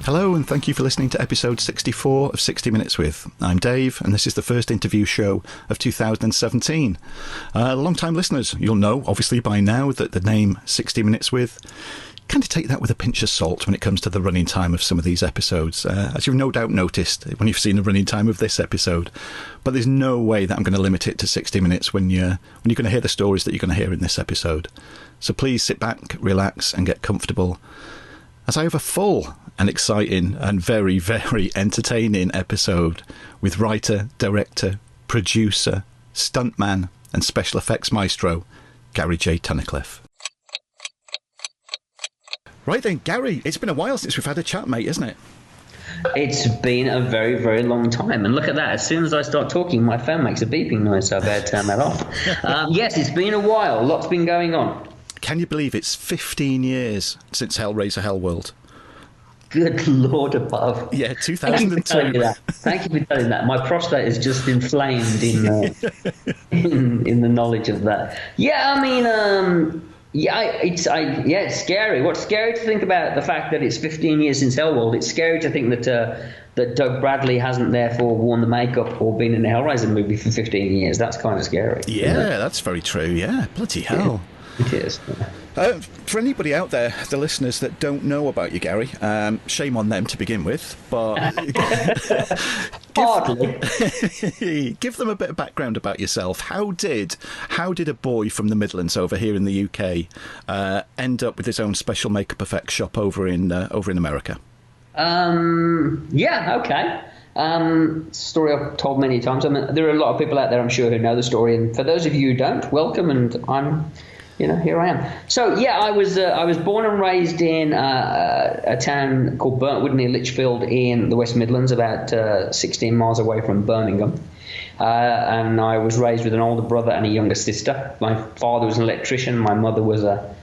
Hello, and thank you for listening to episode 64 of 60 Minutes With. I'm Dave, and this is the first interview show of 2017. Long-time listeners, you'll know, obviously, by now that the name 60 Minutes With, kind of take that with a pinch of salt when it comes to the running time of some of these episodes, as you've no doubt noticed when you've seen the running time of this episode. But there's no way that I'm going to limit it to 60 minutes when you're going to hear the stories that you're going to hear in this episode. So please sit back, relax, and get comfortable, as I have a full and exciting and very, very entertaining episode with writer, director, producer, stuntman and special effects maestro, Gary J. Tunnicliffe. Right then, Gary, it's been a while since we've had a chat, mate, isn't it? It's been a very, very long time. And look at that. As soon as I start talking, my phone makes a beeping noise, so I better turn that off. Yes, it's been a while. Lots been going on. Can you believe it's 15 years since Hellraiser Hellworld? Good Lord above. Yeah, 2002. Thank you for telling that. My prostate is just inflamed in the knowledge of that. Yeah, I mean, it's scary. What's scary to think about the fact that it's 15 years since Hellworld. It's scary to think that Doug Bradley hasn't therefore worn the makeup or been in a Hellraiser movie for 15 years. That's kind of scary. Yeah, that's very true. Yeah, bloody hell. It is. For anybody out there, the listeners that don't know about you, Gary, shame on them to begin with, but give them a bit of background about yourself. How did a boy from the Midlands over here in the UK end up with his own special makeup effects shop over in America? Story I've told many times. I mean, there are a lot of people out there, I'm sure, who know the story, and for those of you who don't, welcome, and here I am. So yeah, I was born and raised in a town called Burntwood near Lichfield in the West Midlands, about 16 miles away from Birmingham. And I was raised with an older brother and a younger sister. My father was an electrician. My mother was a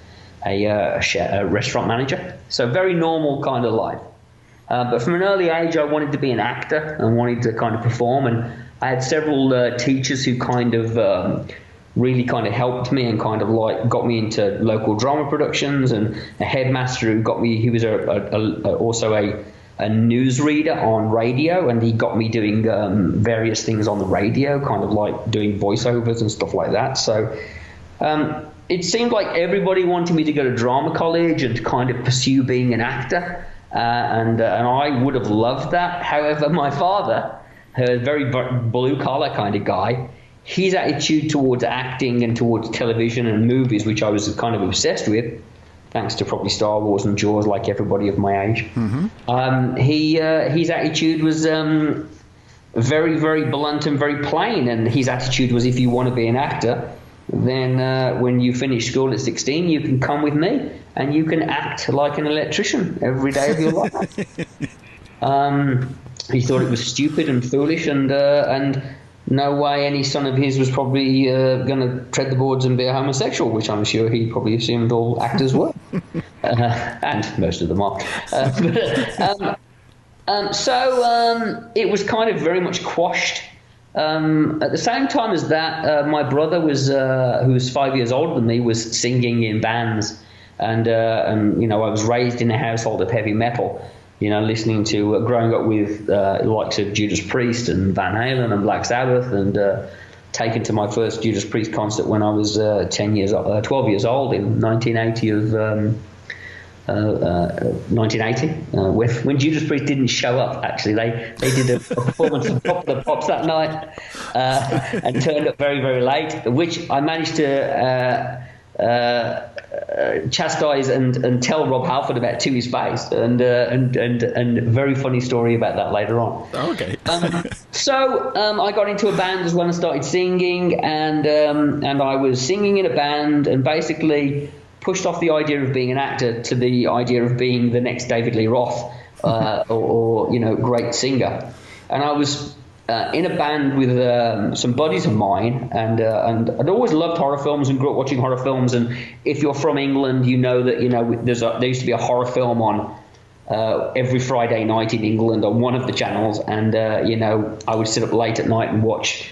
restaurant manager. So very normal kind of life. But from an early age, I wanted to be an actor and wanted to kind of perform. And I had several teachers who kind of really kind of helped me and kind of like got me into local drama productions, and a headmaster who got me, he was also a newsreader on radio, and he got me doing various things on the radio, kind of like doing voiceovers and stuff like that. So it seemed like everybody wanted me to go to drama college and to kind of pursue being an actor, and I would have loved that. However, my father, a very blue-collar kind of guy, his attitude towards acting and towards television and movies, which I was kind of obsessed with, thanks to probably Star Wars and Jaws, like everybody of my age. Mm-hmm. His attitude was very, very blunt and very plain. And his attitude was, if you want to be an actor, then when you finish school at 16, you can come with me and you can act like an electrician every day of your life. He thought it was stupid and foolish, and no way any son of his was probably going to tread the boards and be a homosexual, which I'm sure he probably assumed all actors were. And most of them are. So it was kind of very much quashed. At the same time as that, my brother who was 5 years older than me, was singing in bands. And I was raised in a household of heavy metal. Listening to, growing up with the likes of Judas Priest and Van Halen and Black Sabbath, and taken to my first Judas Priest concert when I was 12 years old in 1980, when Judas Priest didn't show up. Actually, they did a performance of Pop the Pops that night and turned up very, very late, which I managed to chastise and tell Rob Halford about to his face, and a very funny story about that later on. Okay. So I got into a band as well and started singing, and I was singing in a band and basically pushed off the idea of being an actor to the idea of being the next David Lee Roth or great singer. And I was in a band with some buddies of mine, and I'd always loved horror films and grew up watching horror films. And if you're from England, you know that there used to be a horror film on every Friday night in England on one of the channels, and I would sit up late at night and watch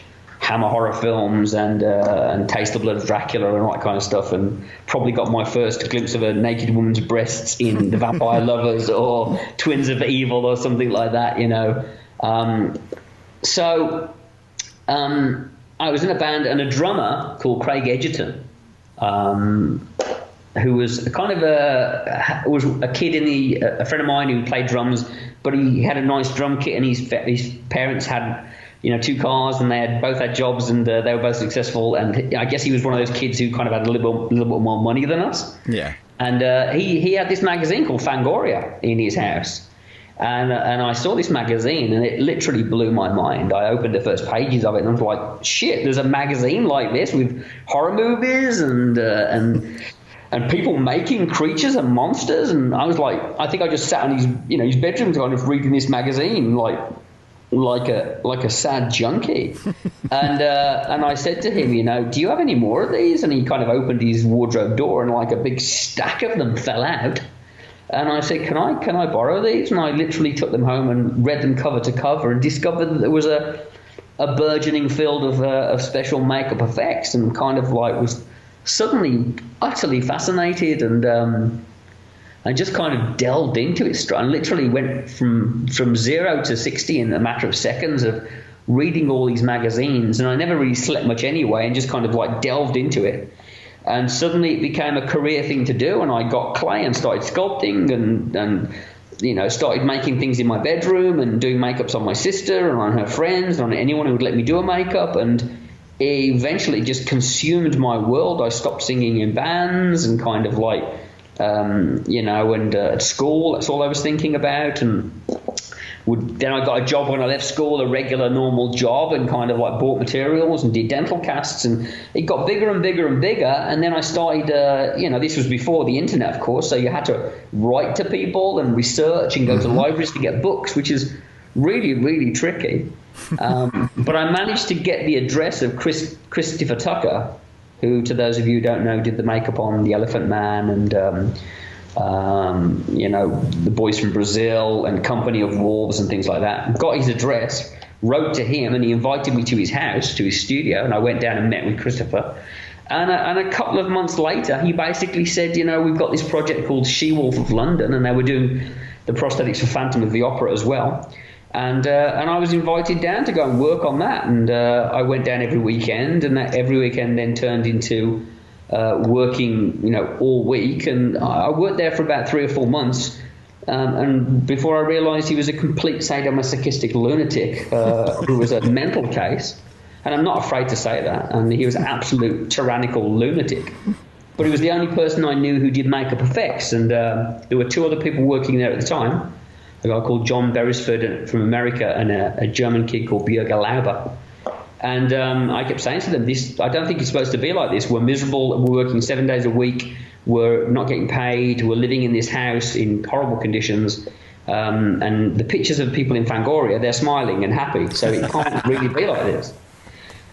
Hammer horror films and Taste the Blood of Dracula and all that kind of stuff, and probably got my first glimpse of a naked woman's breasts in The Vampire Lovers or Twins of Evil or something like that, you know. So I was in a band, and a drummer called Craig Edgerton, who was kind of a kid a friend of mine who played drums, but he had a nice drum kit, and his parents had, you know, 2 cars, and they both had jobs, and they were both successful. And I guess he was one of those kids who kind of had a little bit more money than us. Yeah. And he had this magazine called Fangoria in his house. And I saw this magazine, and it literally blew my mind. I opened the first pages of it, and I was like, shit, there's a magazine like this with horror movies and people making creatures and monsters. And I was like, I think I just sat in his bedroom kind of reading this magazine like a sad junkie. And I said to him, you know, do you have any more of these? And he kind of opened his wardrobe door, and like a big stack of them fell out. And I said, can I borrow these? And I literally took them home and read them cover to cover, and discovered that there was a burgeoning field of special makeup effects, and kind of like was suddenly utterly fascinated, and I just kind of delved into it. And literally went from 0 to 60 in a matter of seconds of reading all these magazines. And I never really slept much anyway, and just kind of like delved into it. And suddenly it became a career thing to do, and I got clay and started sculpting and you know, started making things in my bedroom and doing makeups on my sister and on her friends and on anyone who would let me do a makeup. And it eventually just consumed my world. I stopped singing in bands and kind of like, you know, and at school, that's all I was thinking about. And then I got a job when I left school, a regular normal job, and kind of like bought materials and did dental casts, and it got bigger and bigger and bigger. And then I started, you know, this was before the internet, of course, so you had to write to people and research and go to libraries to get books, which is really, really tricky. But I managed to get the address of Christopher Tucker, who, to those of you who don't know, did the makeup on The Elephant Man and you know, The Boys from Brazil and Company of Wolves and things like that. Got his address, wrote to him, and he invited me to his house, to his studio, and I went down and met with Christopher. And a couple of months later, he basically said, you know, we've got this project called She-Wolf of London, and they were doing the prosthetics for Phantom of the Opera as well. And I was invited down to go and work on that, and I went down every weekend, and that every weekend then turned into working, you know, all week. And I worked there for about 3 or 4 months, and before I realized he was a complete sadomasochistic lunatic who was a mental case. And I'm not afraid to say that. And he was an absolute tyrannical lunatic. But he was the only person I knew who did makeup effects. And there were 2 other people working there at the time, a guy called John Beresford from America and a German kid called Björg Lauber. And I kept saying to them, I don't think it's supposed to be like this. We're miserable. We're working 7 days a week. We're not getting paid. We're living in this house in horrible conditions. And the pictures of people in Fangoria, they're smiling and happy. So it can't really be like this.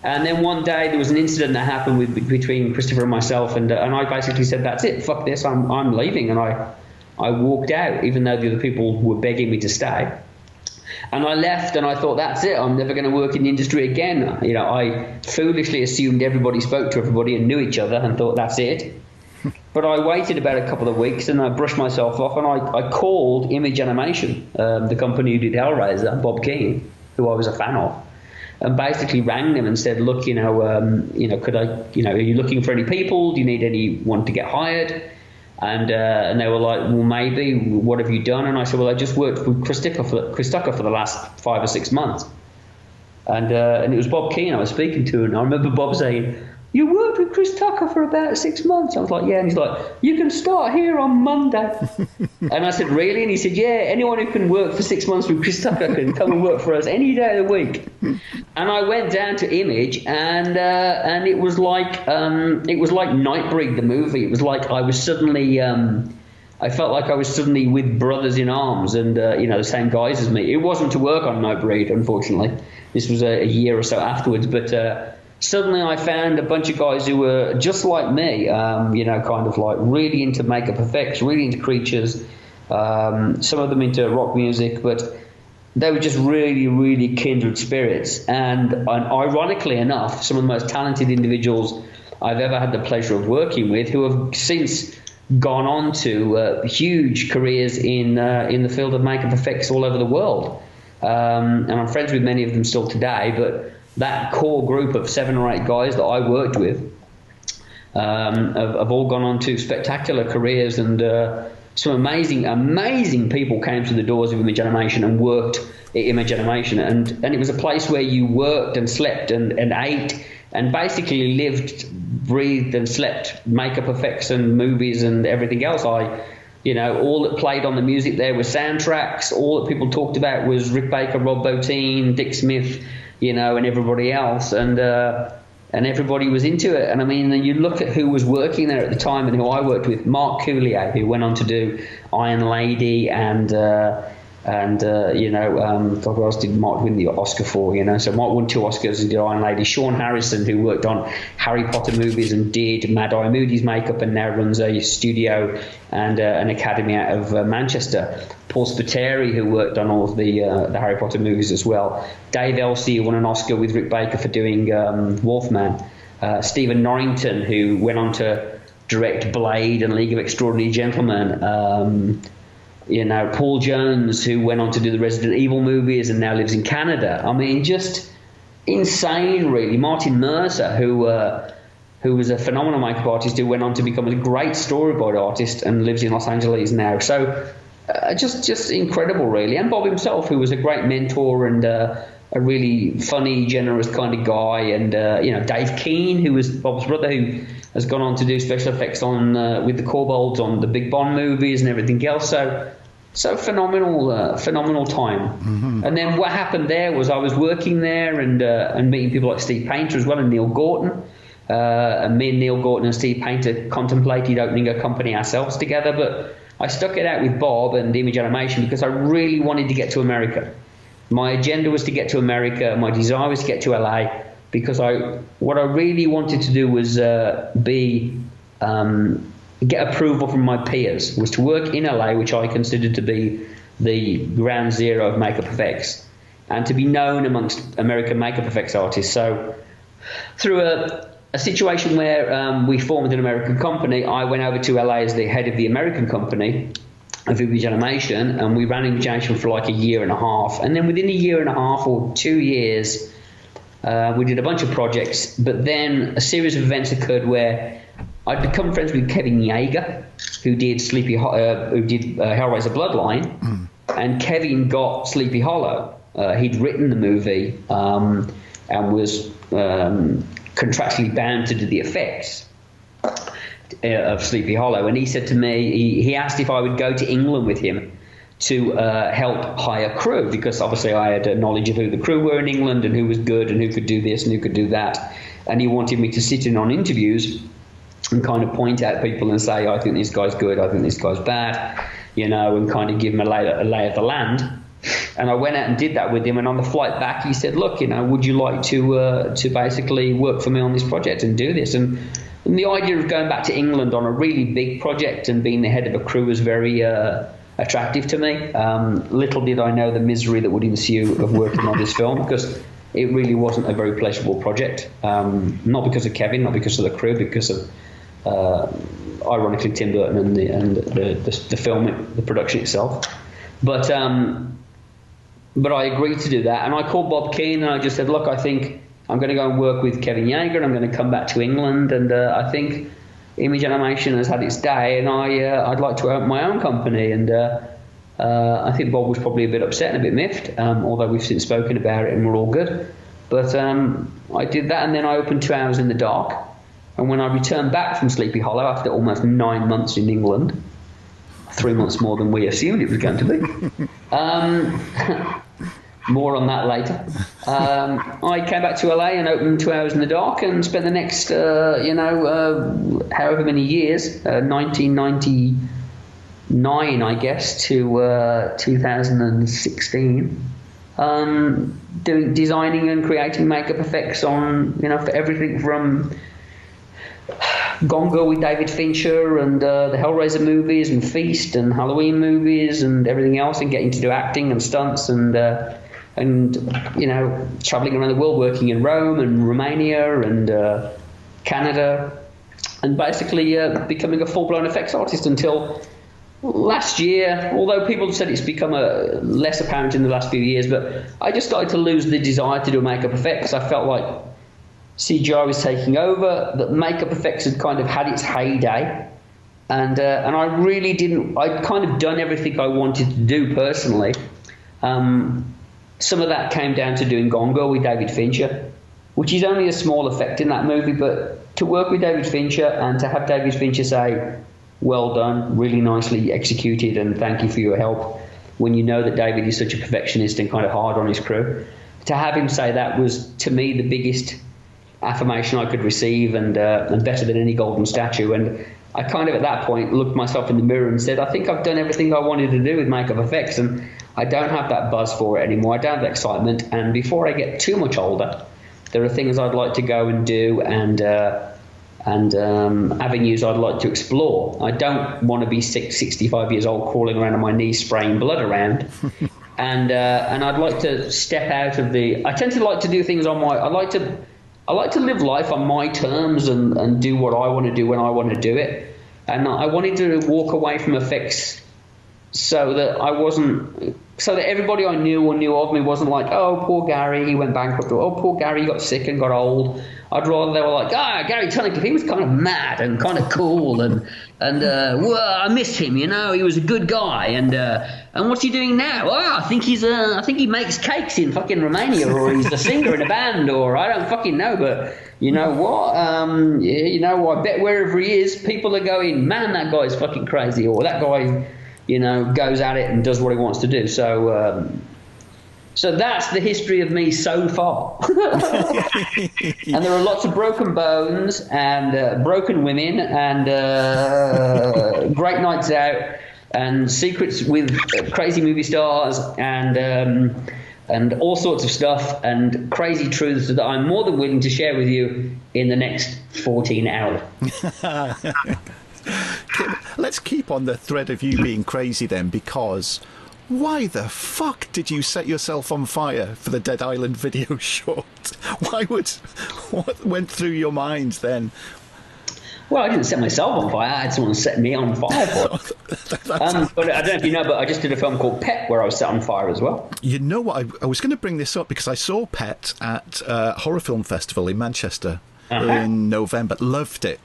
And then one day there was an incident that happened between Christopher and myself. And I basically said, that's it. Fuck this. I'm leaving. And I walked out, even though the other people were begging me to stay. And I left, and I thought, that's it. I'm never going to work in the industry again. You know, I foolishly assumed everybody spoke to everybody and knew each other, and thought, that's it. But I waited about a couple of weeks, and I brushed myself off, and I called Image Animation, the company who did Hellraiser, Bob King, who I was a fan of, and basically rang them and said, look, could I, are you looking for any people? Do you need anyone to get hired? And they were like, well, maybe. What have you done? And I said, well, I just worked with Chris Tucker for the last 5 or 6 months. And it was Bob Keane I was speaking to. And I remember Bob saying, you worked with Chris Tucker for about 6 months? I was like, yeah. And he's like, you can start here on Monday. And I said, really? And he said, yeah, anyone who can work for 6 months with Chris Tucker can come and work for us any day of the week. And I went down to Image, and it was like Nightbreed, the movie. It was like I was suddenly I felt like I was suddenly with brothers in arms, and the same guys as me. It wasn't to work on Nightbreed, unfortunately. This was a year or so afterwards, but suddenly I found a bunch of guys who were just like me, kind of like really into makeup effects, really into creatures, some of them into rock music, but they were just really, really kindred spirits. And ironically enough, some of the most talented individuals I've ever had the pleasure of working with, who have since gone on to huge careers in the field of makeup effects all over the world. And I'm friends with many of them still today, but that core group of 7 or 8 guys that I worked with have all gone on to spectacular careers, and some amazing people came through the doors of Image Animation and worked at Image Animation, and it was a place where you worked and slept and ate and basically lived, breathed and slept makeup effects and movies and everything else. All that played on the music there was soundtracks. All that people talked about was Rick Baker, Rob Bottin, Dick Smith, and everybody else, and everybody was into it. And I mean, you look at who was working there at the time and who I worked with: Mark Coulier, who went on to do Iron Lady, and God, what else did Mark win the Oscar for? So Mark won 2 Oscars and did Iron Lady. Sean Harrison, who worked on Harry Potter movies and did Mad Eye Moody's makeup and now runs a studio and an academy out of Manchester. Paul Spateri, who worked on all of the Harry Potter movies as well. Dave Elsey, who won an Oscar with Rick Baker for doing Wolfman. Stephen Norrington, who went on to direct Blade and League of Extraordinary Gentlemen. Paul Jones, who went on to do the Resident Evil movies and now lives in Canada. I mean, just insane, really. Martin Mercer, who was a phenomenal makeup artist, who went on to become a great storyboard artist and lives in Los Angeles now. So just incredible, really. And Bob himself, who was a great mentor and a really funny, generous kind of guy. And, Dave Keane, who was Bob's brother, who has gone on to do special effects on with the Corbolds on the big Bond movies and everything else. So phenomenal time. Mm-hmm. And then what happened there was I was working there and meeting people like Steve Painter as well, and Neil Gorton. And me and Neil Gorton and Steve Painter contemplated opening a company ourselves together, but I stuck it out with Bob and Image Animation because I really wanted to get to America. My agenda was to get to America. My desire was to get to LA, because what I really wanted to do was get approval from my peers, was to work in LA, which I considered to be the ground zero of makeup effects, and to be known amongst American makeup effects artists. So through a situation where we formed an American company, I went over to LA as the head of the American company of Image Animation, and we ran Image Animation for like a year and a half. And then within a year and a half or 2 years, we did a bunch of projects, but then a series of events occurred where I'd become friends with Kevin Yeager, who did Hellraiser Bloodline, and Kevin got Sleepy Hollow. He'd written the movie and was contractually bound to do the effects of Sleepy Hollow. And he said to me, he asked if I would go to England with him to help hire crew, because obviously I had a knowledge of who the crew were in England and who was good and who could do this and who could do that. And he wanted me to sit in on interviews and kind of point out people and say, I think this guy's good, I think this guy's bad, and kind of give him a lay of the land. And I went out and did that with him. And on the flight back, he said, look, would you like to basically work for me on this project and do this? And the idea of going back to England on a really big project and being the head of a crew was very attractive to me. Little did I know the misery that would ensue of working on this film, because it really wasn't a very pleasurable project. Not because of Kevin, not because of the crew, because of ironically Tim Burton and the film, the production itself. But I agreed to do that, and I called Bob Keane and I just said, look, I think I'm going to go and work with Kevin Yeager, and I'm going to come back to England, and I think Image Animation has had its day, and I'd like to open my own company. And I think Bob was probably a bit upset and a bit miffed, although we've since spoken about it and we're all good. But I did that, and then I opened 2 Hours in the Dark. And when I returned back from Sleepy Hollow after almost 9 months in England, 3 months more than we assumed it was going to be, more on that later, I came back to LA and opened 2 Hours in the Dark and spent the next, however many years, 1999, I guess, to 2016, designing and creating makeup effects on, for everything from Gone Girl with David Fincher and the Hellraiser movies and Feast and Halloween movies and everything else, and getting to do acting and stunts and you know, traveling around the world, working in Rome and Romania and Canada, and basically becoming a full-blown effects artist until last year, although people said it's become less apparent in the last few years, but I just started to lose the desire to do makeup effects. I felt like CGI was taking over, that makeup effects had kind of had its heyday, and I really didn't. I'd kind of done everything I wanted to do personally. Some of that came down to doing Gone Girl with David Fincher, which is only a small effect in that movie, but to work with David Fincher and to have David Fincher say, well done, really nicely executed, and thank you for your help, when you know that David is such a perfectionist and kind of hard on his crew. To have him say that was, to me, the biggest affirmation I could receive, and better than any golden statue. And I kind of, at that point, looked myself in the mirror and said, I think I've done everything I wanted to do with makeup effects, and I don't have that buzz for it anymore. I don't have that excitement. And before I get too much older, there are things I'd like to go and do, and avenues I'd like to explore. I don't want to be 65 years old crawling around on my knees spraying blood around. and I'd like to step out of the... I tend to like to do things on my... I like to live life on my terms and do what I want to do when I want to do it. And I wanted to walk away from effects so that everybody I knew or knew of me wasn't like, oh, poor Gary, he went bankrupt, or oh, poor Gary, he got sick and got old. I'd rather they were like, Gary Tunnicliffe, he was kind of mad and kind of cool, and well, I miss him, you know, he was a good guy, and what's he doing now? Oh, I think he makes cakes in fucking Romania, or he's a singer in a band, or I don't fucking know, but you know what? Yeah, you know, I bet wherever he is, people are going, man, that guy's fucking crazy, or that guy, you know, goes at it and does what he wants to do. So that's the history of me so far. And there are lots of broken bones and broken women and great nights out and secrets with crazy movie stars and all sorts of stuff and crazy truths that I'm more than willing to share with you in the next 14 hours. Let's keep on the thread of you being crazy then, because why the fuck did you set yourself on fire for the Dead Island video short? What went through your mind then? Well, I didn't set myself on fire. I had someone set me on fire for it. But I don't know if you know, but I just did a film called Pet where I was set on fire as well. You know what? I was going to bring this up because I saw Pet at Horror Film Festival in Manchester in November. Loved it.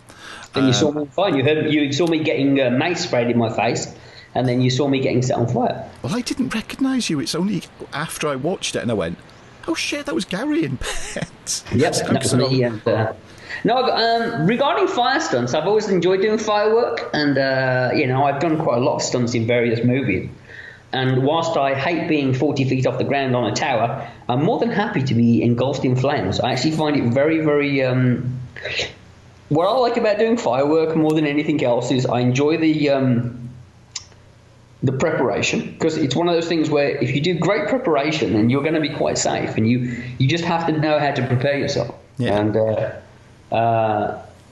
Then you saw me on fire. You saw me getting mace sprayed in my face, and then you saw me getting set on fire. Well, I didn't recognise you. It's only after I watched it and I went, oh shit, that was Gary in Pet. Yep, that was me. And, regarding fire stunts, I've always enjoyed doing firework, and you know, I've done quite a lot of stunts in various movies. And whilst I hate being 40 feet off the ground on a tower, I'm more than happy to be engulfed in flames. I actually find it very, very... what I like about doing firework more than anything else is I enjoy the preparation, because it's one of those things where if you do great preparation, then you're going to be quite safe, and you just have to know how to prepare yourself. Yeah. And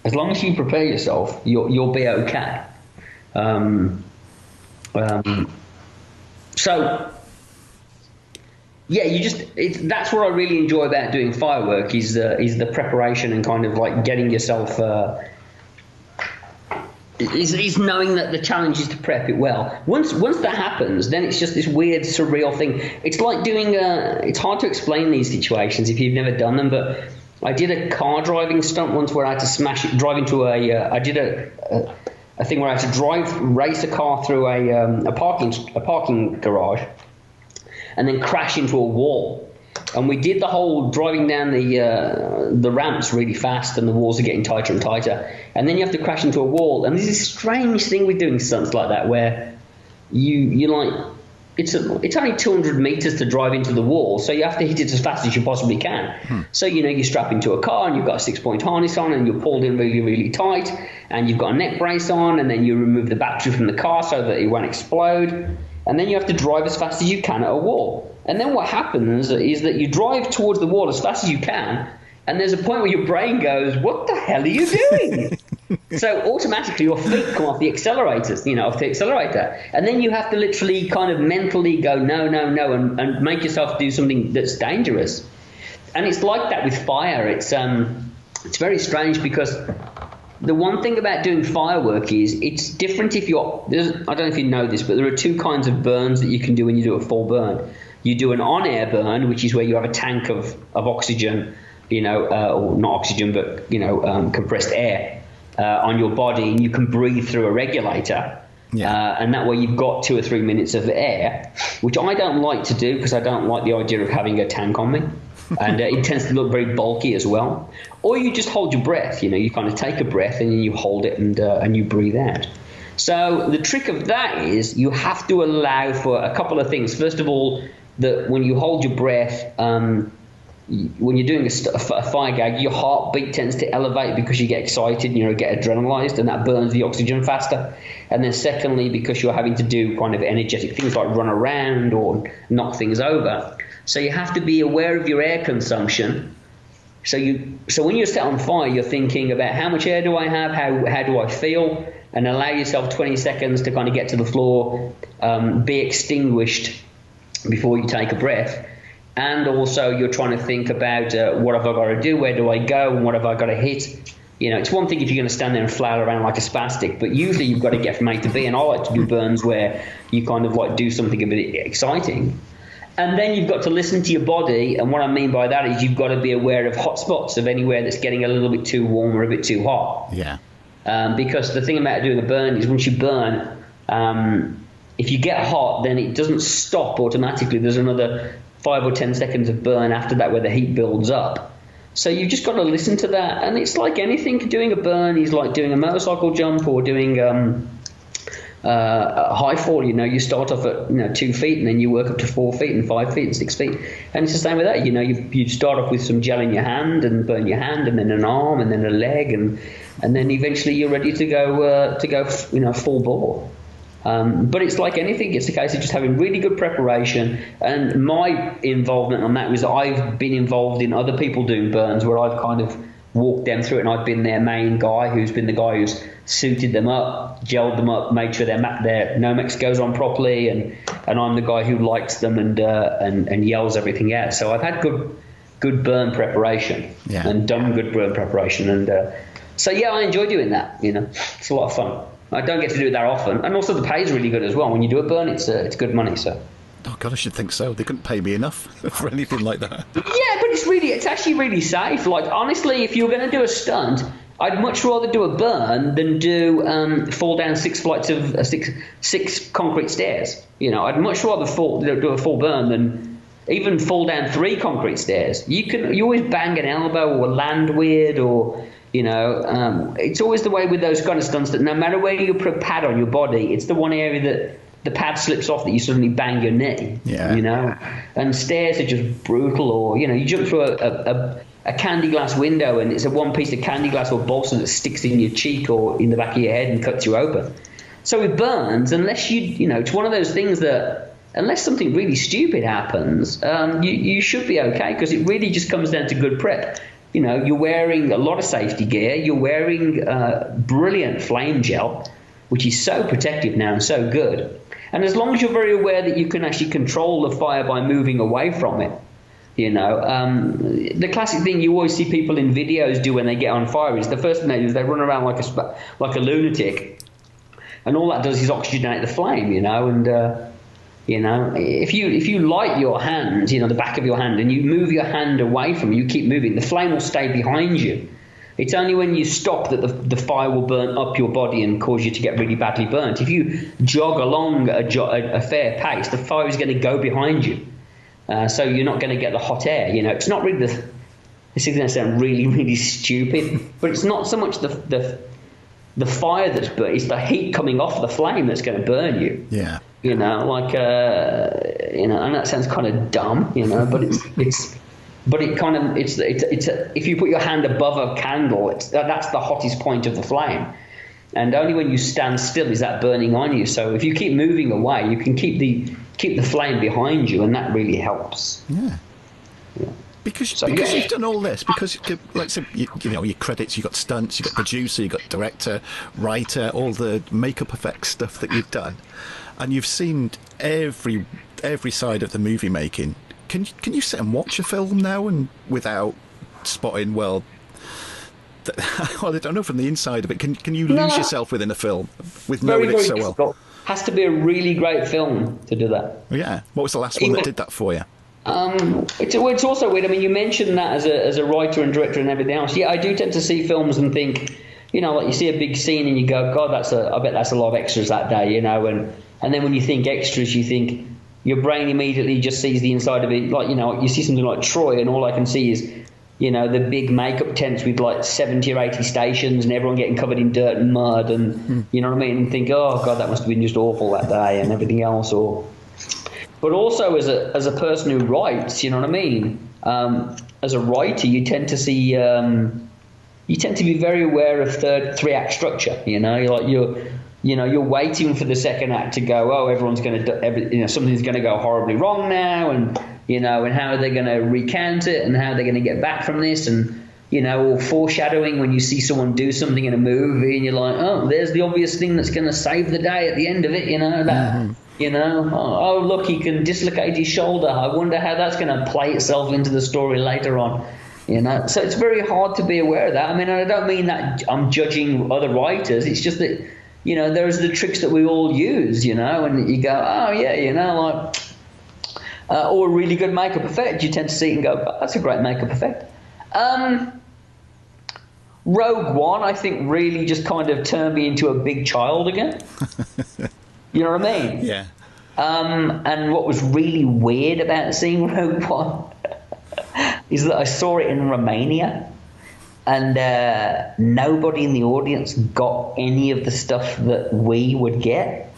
as long as you prepare yourself, you'll be okay. So yeah, that's what I really enjoy about doing firework is the preparation and kind of like getting yourself is knowing that the challenge is to prep it well. Once that happens, then it's just this weird surreal thing. It's like doing it's hard to explain these situations if you've never done them, but I did a car driving stunt once where I had to drive into I did a thing where I had to race a car through a parking garage and then crash into a wall. And we did the whole driving down the ramps really fast, and the walls are getting tighter and tighter. And then you have to crash into a wall. And there's this strange thing with doing stunts like that where you like, it's only 200 meters to drive into the wall, so you have to hit it as fast as you possibly can. So, you know, you strap into a car and you've got a 6-point harness on and you're pulled in really, really tight, and you've got a neck brace on, and then you remove the battery from the car so that it won't explode. And then you have to drive as fast as you can at a wall. And then what happens is that you drive towards the wall as fast as you can, and there's a point where your brain goes, what the hell are you doing? So automatically your feet come off the accelerators, off the accelerator. And then you have to literally kind of mentally go, no, no, no, and make yourself do something that's dangerous. And it's like that with fire. It's very strange because the one thing about doing firework is it's different if I don't know if you know this, but there are two kinds of burns that you can do when you do a full burn. You do an on-air burn, which is where you have a tank of oxygen, or not oxygen, but, compressed air on your body, and you can breathe through a regulator. Yeah. And that way you've got 2 or 3 minutes of air, which I don't like to do because I don't like the idea of having a tank on me. And it tends to look very bulky as well. Or you just hold your breath, you kind of take a breath and then you hold it and you breathe out. So the trick of that is you have to allow for a couple of things. First of all, that when you hold your breath, when you're doing a fire gag, your heartbeat tends to elevate because you get excited and you get adrenalized, and that burns the oxygen faster. And then secondly, because you're having to do kind of energetic things like run around or knock things over. So you have to be aware of your air consumption. So when you're set on fire, you're thinking about how much air do I have, how do I feel, and allow yourself 20 seconds to kind of get to the floor, be extinguished before you take a breath. And also you're trying to think about what have I got to do, where do I go, and what have I got to hit. It's one thing if you're going to stand there and flail around like a spastic, but usually you've got to get from A to B, and I like to do burns where you kind of like do something a bit exciting. And then you've got to listen to your body, and what I mean by that is you've got to be aware of hot spots, of anywhere that's getting a little bit too warm or a bit too hot. Yeah. Because the thing about doing a burn is once you burn, if you get hot, then it doesn't stop automatically. There's another 5 or 10 seconds of burn after that where the heat builds up. So you've just got to listen to that. And it's like anything. Doing a burn is like doing a motorcycle jump or doing a high fall. You start off at 2 feet and then you work up to 4 feet and 5 feet and 6 feet. And it's the same with that. You start off with some gel in your hand and burn your hand, and then an arm, and then a leg, and then eventually you're ready to go full bore. But it's like anything. It's a case of just having really good preparation. And my involvement on that was I've been involved in other people doing burns where I've kind of walked them through it, and I've been their main guy who's been the guy who's suited them up, gelled them up, made sure their Nomex goes on properly, and I'm the guy who lights them and yells everything out. So I've had good burn preparation and done good burn preparation. And so, yeah, I enjoy doing that. It's a lot of fun. I don't get to do it that often, and also the pay is really good as well. When you do a burn, it's good money. So, oh God, I should think so. They couldn't pay me enough for anything like that. Yeah, but it's actually really safe. Like honestly, if you're going to do a stunt, I'd much rather do a burn than do fall down 6 flights of six concrete stairs. I'd much rather do a full burn than even fall down 3 concrete stairs. You always bang an elbow or land weird or. It's always the way with those kind of stunts that no matter where you put a pad on your body, it's the one area that the pad slips off that you suddenly bang your knee. Yeah. And stairs are just brutal, or you jump through a candy glass window and it's a one piece of candy glass or balsa that sticks in your cheek or in the back of your head and cuts you open. So with burns, unless it's one of those things that unless something really stupid happens, you should be okay, because it really just comes down to good prep. You're wearing a lot of safety gear. You're wearing brilliant flame gel, which is so protective now and so good. And as long as you're very aware that you can actually control the fire by moving away from it, the classic thing you always see people in videos do when they get on fire is the first thing they do is they run around like a lunatic, and all that does is oxygenate the flame, and if you light your hand, the back of your hand, and you move your hand away from you keep moving, the flame will stay behind you. It's only when you stop that the fire will burn up your body and cause you to get really badly burnt. If you jog along a fair pace, the fire is going to go behind you. So you're not going to get the hot air. It's not really this is going to sound really, really stupid, but it's not so much the fire that's burnt, it's the heat coming off the flame that's going to burn you. Yeah. And that sounds kind of dumb, but if you put your hand above a candle, that's the hottest point of the flame, and only when you stand still is that burning on you. So if you keep moving away, you can keep the flame behind you, and that really helps. Yeah. Because you've done all this, because like say, you know, your credits, you got stunts, you got producer, you got director, writer, all the makeup effects stuff that you've done, and you've seen every side of the movie making. Can you sit and watch a film now and without spotting, well, I don't know, from the inside of it, can you lose yourself within a film with knowing it so difficult. well? Has to be a really great film to do that. Yeah. What was the last one that did that for you? It's also weird. I mean, you mentioned that as a writer and director and everything else. Yeah, I do tend to see films and think, you know, like you see a big scene and you go, God, I bet that's a lot of extras that day, you know, and then when you think extras, you think your brain immediately just sees the inside of it. Like, you know, you see something like Troy, and all I can see is, you know, the big makeup tents with like 70 or 80 stations and everyone getting covered in dirt and mud, and you know what I mean, and think, oh God, that must have been just awful that day and everything else. But also as a person who writes, you know what I mean, as a writer, you tend to see, you tend to be very aware of three-act structure. You know, you're waiting for the second act to go. Oh, everyone's going to, you know, something's going to go horribly wrong now, and you know, and how are they going to recount it, and how are they going to get back from this, and you know, or foreshadowing when you see someone do something in a movie, and you're like, oh, there's the obvious thing that's going to save the day at the end of it. You know that. You know, oh look, he can dislocate his shoulder. I wonder how that's going to play itself into the story later on. You know, so it's very hard to be aware of that. I mean, I don't mean that I'm judging other writers. It's just that, you know, there's the tricks that we all use, you know, and you go, oh yeah, you know, like, or a really good makeup effect. You tend to see it and go, oh, that's a great makeup effect. Rogue One, I think, really just kind of turned me into a big child again. You know what I mean? Yeah. And what was really weird about seeing Rogue One is that I saw it in Romania, and nobody in the audience got any of the stuff that we would get.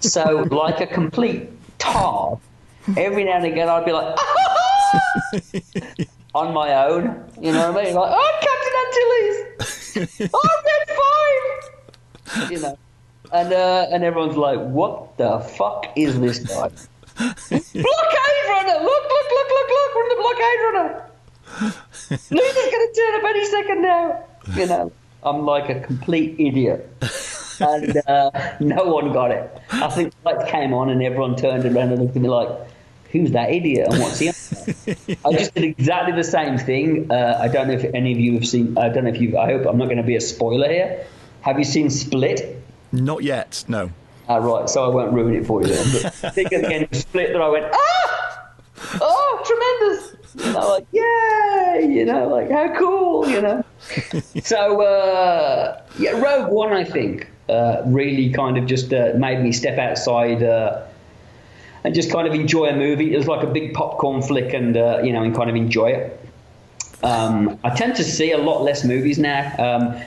So, like a complete tard, every now and again I'd be like, on my own, you know what I mean? Like, oh, Captain Antilles, oh, that's fine, you know. And everyone's like, what the fuck is this guy? Blockade runner! Look, we're in the blockade runner! Luna's gonna turn up any second now! You know, I'm like a complete idiot. And no one got it. I think the lights came on and everyone turned around and looked at me like, who's that idiot and what's he on? I just did exactly the same thing. I don't know if any of you have seen, I hope I'm not going to be a spoiler here. Have you seen Split? Not yet, no. Right, so I won't ruin it for you then. But I think at the end of Split that I went, oh, tremendous! You know, like, yay! You know, like, how cool, you know? So, yeah, Rogue One, I think, really kind of just made me step outside and just kind of enjoy a movie. It was like a big popcorn flick, and, you know, and kind of enjoy it. I tend to see a lot less movies now.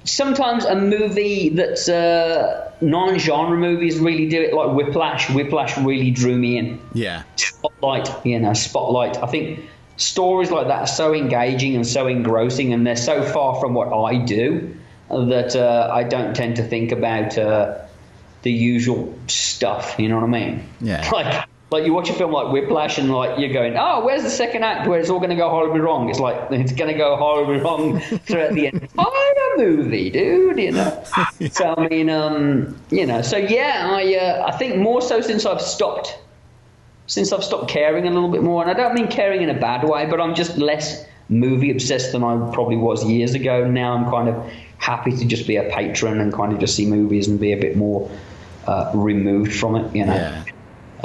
Sometimes a movie that's non-genre movies really do it, like Whiplash. Whiplash really drew me in. Yeah. Spotlight. I think stories like that are so engaging and so engrossing, and they're so far from what I do that I don't tend to think about the usual stuff. You know what I mean? Yeah. Like you watch a film like Whiplash and like you're going, oh, where's the second act where it's all going to go horribly wrong? It's like it's going to go horribly wrong throughout the entire movie, dude. You know. So I mean, you know, so yeah, I think more so since I've stopped caring a little bit more, and I don't mean caring in a bad way, but I'm just less movie obsessed than I probably was years ago. Now I'm kind of happy to just be a patron and kind of just see movies and be a bit more removed from it, you know. Yeah.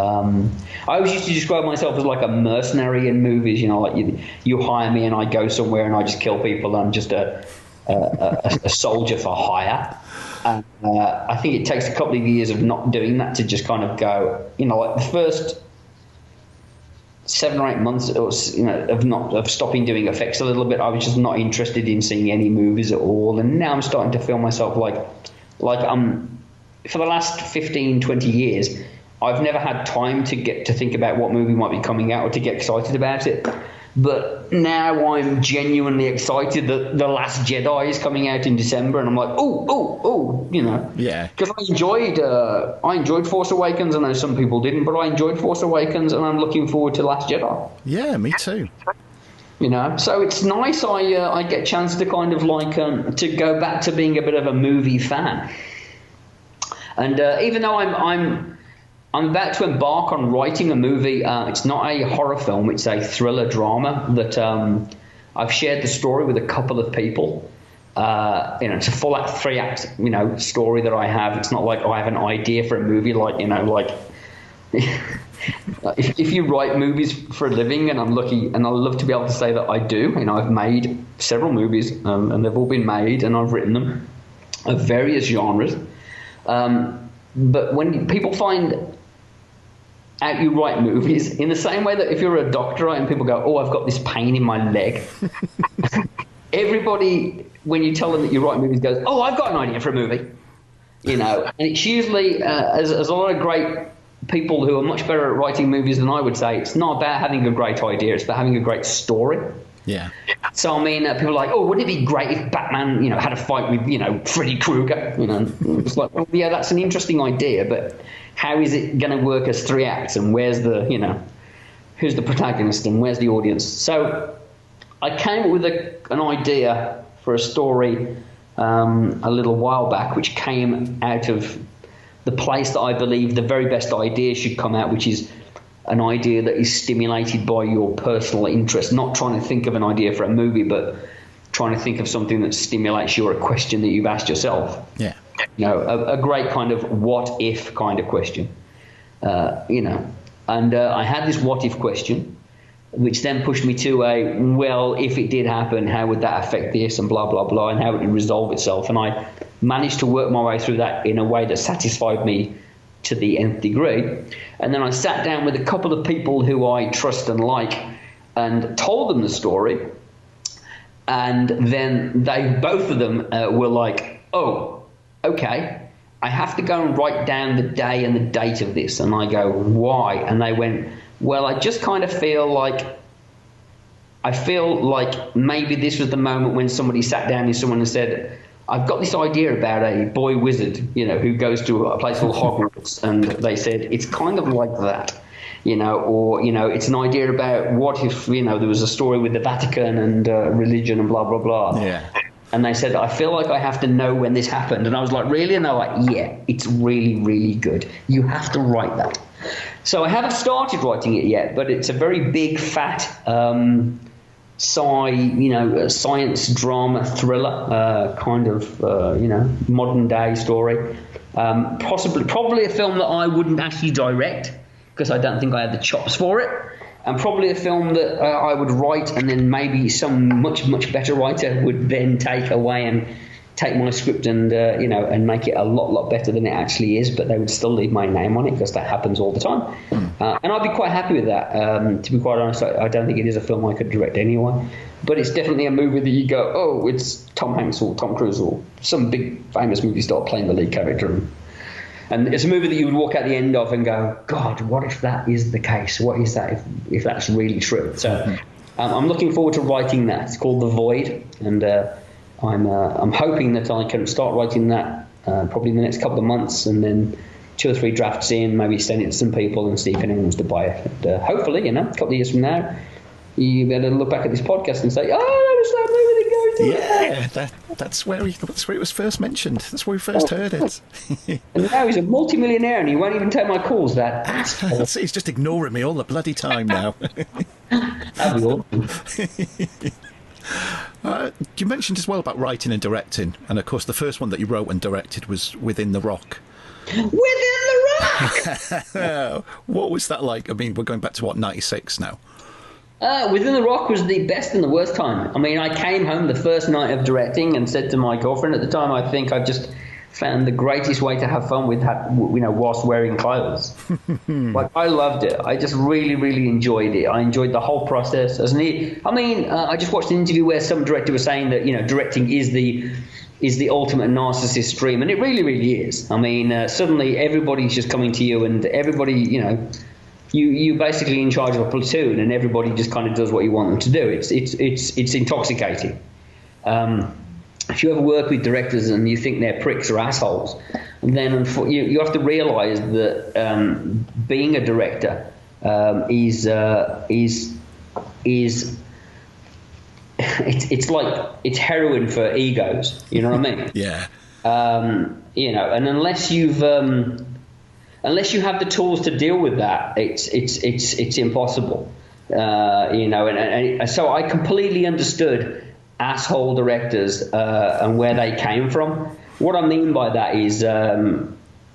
I always used to describe myself as like a mercenary in movies, you know, like you hire me and I go somewhere and I just kill people. I'm just a soldier for hire. And I think it takes a couple of years of not doing that to just kind of go, you know, like the first 7 or 8 months, you know, of stopping doing effects a little bit. I was just not interested in seeing any movies at all. And now I'm starting to feel myself like for the last 15, 20 years, I've never had time to get to think about what movie might be coming out or to get excited about it. But now I'm genuinely excited that The Last Jedi is coming out in December, and I'm like, oh, you know. Yeah. Because I enjoyed Force Awakens. I know some people didn't, but I enjoyed Force Awakens, and I'm looking forward to Last Jedi. Yeah, me too. You know, so it's nice. I get a chance to kind of like to go back to being a bit of a movie fan. And even though I'm about to embark on writing a movie, it's not a horror film. It's a thriller drama that I've shared the story with a couple of people. You know, it's a full 3-act, you know, story that I have. It's not like I have an idea for a movie, like, you know, like. If you write movies for a living, and I'm lucky, and I love to be able to say that I do. You know, I've made several movies, and they've all been made, and I've written them of various genres. But when people find out you write movies, in the same way that if you're a doctor and people go, "Oh, I've got this pain in my leg," everybody, when you tell them that you write movies, goes, "Oh, I've got an idea for a movie." You know, and it's usually as a lot of great people who are much better at writing movies than I would say, it's not about having a great idea, it's about having a great story. Yeah. So, I mean, people are like, oh, wouldn't it be great if Batman, you know, had a fight with, you know, Freddy Krueger? You know, it's like, well, yeah, that's an interesting idea, but how is it going to work as 3 acts? And where's the, you know, who's the protagonist and where's the audience? So I came up with an idea for a story a little while back, which came out of the place that I believe the very best idea should come out, which is an idea that is stimulated by your personal interest, not trying to think of an idea for a movie, but trying to think of something that stimulates you or a question that you've asked yourself. Yeah. You know, a great kind of what if kind of question. You know, and I had this what if question, which then pushed me to a, well, if it did happen, how would that affect this and blah, blah, blah, and how would it resolve itself? And I managed to work my way through that in a way that satisfied me to the nth degree. And then I sat down with a couple of people who I trust and like and told them the story. And then both of them were like, oh, okay, I have to go and write down the day and the date of this. And I go, why? And they went, well, I just kind of feel like maybe this was the moment when somebody sat down with someone and said, I've got this idea about a boy wizard, you know, who goes to a place called Hogwarts, and they said it's kind of like that, you know, or, you know, it's an idea about what if, you know, there was a story with the Vatican and religion and blah, blah, blah. Yeah. And they said, I feel like I have to know when this happened. And I was like, really? And they're like, yeah, it's really, really good. You have to write that. So I haven't started writing it yet, but it's a very big, fat science drama thriller, kind of, you know, modern day story. Probably a film that I wouldn't actually direct because I don't think I have the chops for it. And probably a film that I would write, and then maybe some much, much better writer would then take away and take my script and, you know, and make it a lot, lot better than it actually is, but they would still leave my name on it because that happens all the time. And I'd be quite happy with that. To be quite honest, I don't think it is a film I could direct anyway. But it's definitely a movie that you go, oh, it's Tom Hanks or Tom Cruise or some big famous movie star playing the lead character. And it's a movie that you would walk out the end of and go, God, what if that is the case? What is that if that's really true? So I'm looking forward to writing that. It's called The Void, and I'm hoping that I can start writing that probably in the next couple of months, and then 2 or 3 drafts in, maybe send it to some people and see if anyone wants to buy it. And, hopefully, you know, a couple of years from now, you better look back at this podcast and say, oh, that was that movie that goes to that's where it was first mentioned. That's where we first heard it. And now he's a multi-millionaire and he won't even take my calls. He's just ignoring me all the bloody time now. That'd be awesome. You mentioned as well about writing and directing, and of course the first one that you wrote and directed was Within the Rock. Within the Rock! What was that like? I mean, we're going back to, what, 96 now? Within the Rock was the best and the worst time. I mean, I came home the first night of directing and said to my girlfriend at the time, I think I just found the greatest way to have fun with, you know, whilst wearing clothes. Like, I loved it. I just really, really enjoyed it. I enjoyed the whole process. I just watched an interview where some director was saying that, you know, directing is the ultimate narcissist dream, and it really, really is. I mean, suddenly everybody's just coming to you, and everybody, you know, you're basically in charge of a platoon, and everybody just kind of does what you want them to do. It's intoxicating. If you ever work with directors and you think they're pricks or assholes, then you have to realise that being a director is it's like it's heroin for egos. You know what I mean? Yeah. You know, and unless you have the tools to deal with that, it's impossible. You know, and so I completely understood asshole directors and where they came from. What I mean by that is,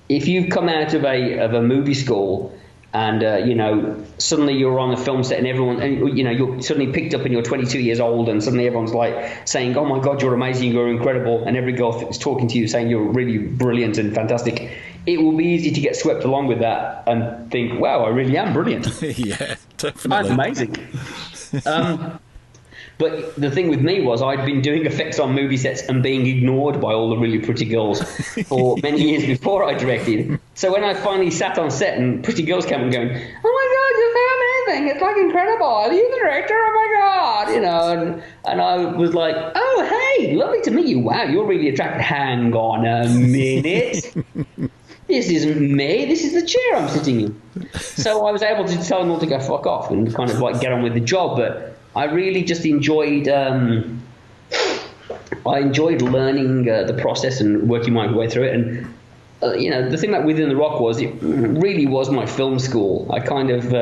if you've come out of a movie school and you know, suddenly you're on a film set and everyone, and you know, you're suddenly picked up and you're 22 years old and suddenly everyone's like saying, "Oh my God, you're amazing, you're incredible," and every girl is talking to you saying you're really brilliant and fantastic. It will be easy to get swept along with that and think, "Wow, I really am brilliant." Yeah, definitely. I'm amazing. But the thing with me was I'd been doing effects on movie sets and being ignored by all the really pretty girls for many years before I directed. So when I finally sat on set and pretty girls came and going, "Oh my God, you're so amazing! It's like incredible! Are you the director? Oh my God!" You know, and I was like, "Oh hey, lovely to meet you! Wow, you're really attractive. Hang on a minute." This isn't me, this is the chair I'm sitting in. So I was able to tell them all to go fuck off and kind of like get on with the job. But I really just enjoyed learning the process and working my way through it. And you know, the thing about Within the Rock was it really was my film school. I kind of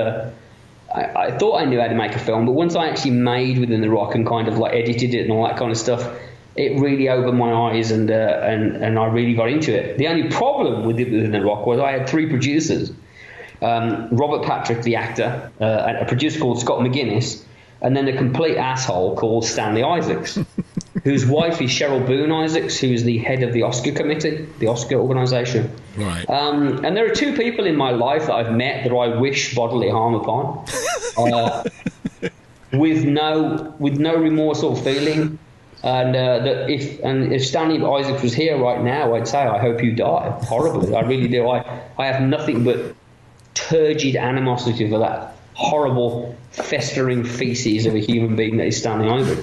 I thought I knew how to make a film, but once I actually made Within the Rock and kind of like edited it and all that kind of stuff, it really opened my eyes and I really got into it. The only problem with Within the Rock was I had 3 producers. Robert Patrick, the actor, a producer called Scott McGuinness, and then a complete asshole called Stanley Isaacs, whose wife is Cheryl Boone Isaacs, who's the head of the Oscar committee, the Oscar organization. Right. And there are 2 people in my life that I've met that I wish bodily harm upon, with no remorse or feeling. And that if Stanley Isaacs was here right now, I'd say I hope you die horribly. I really do. I have nothing but turgid animosity for that horrible, festering feces of a human being that is Stanley Isaacs.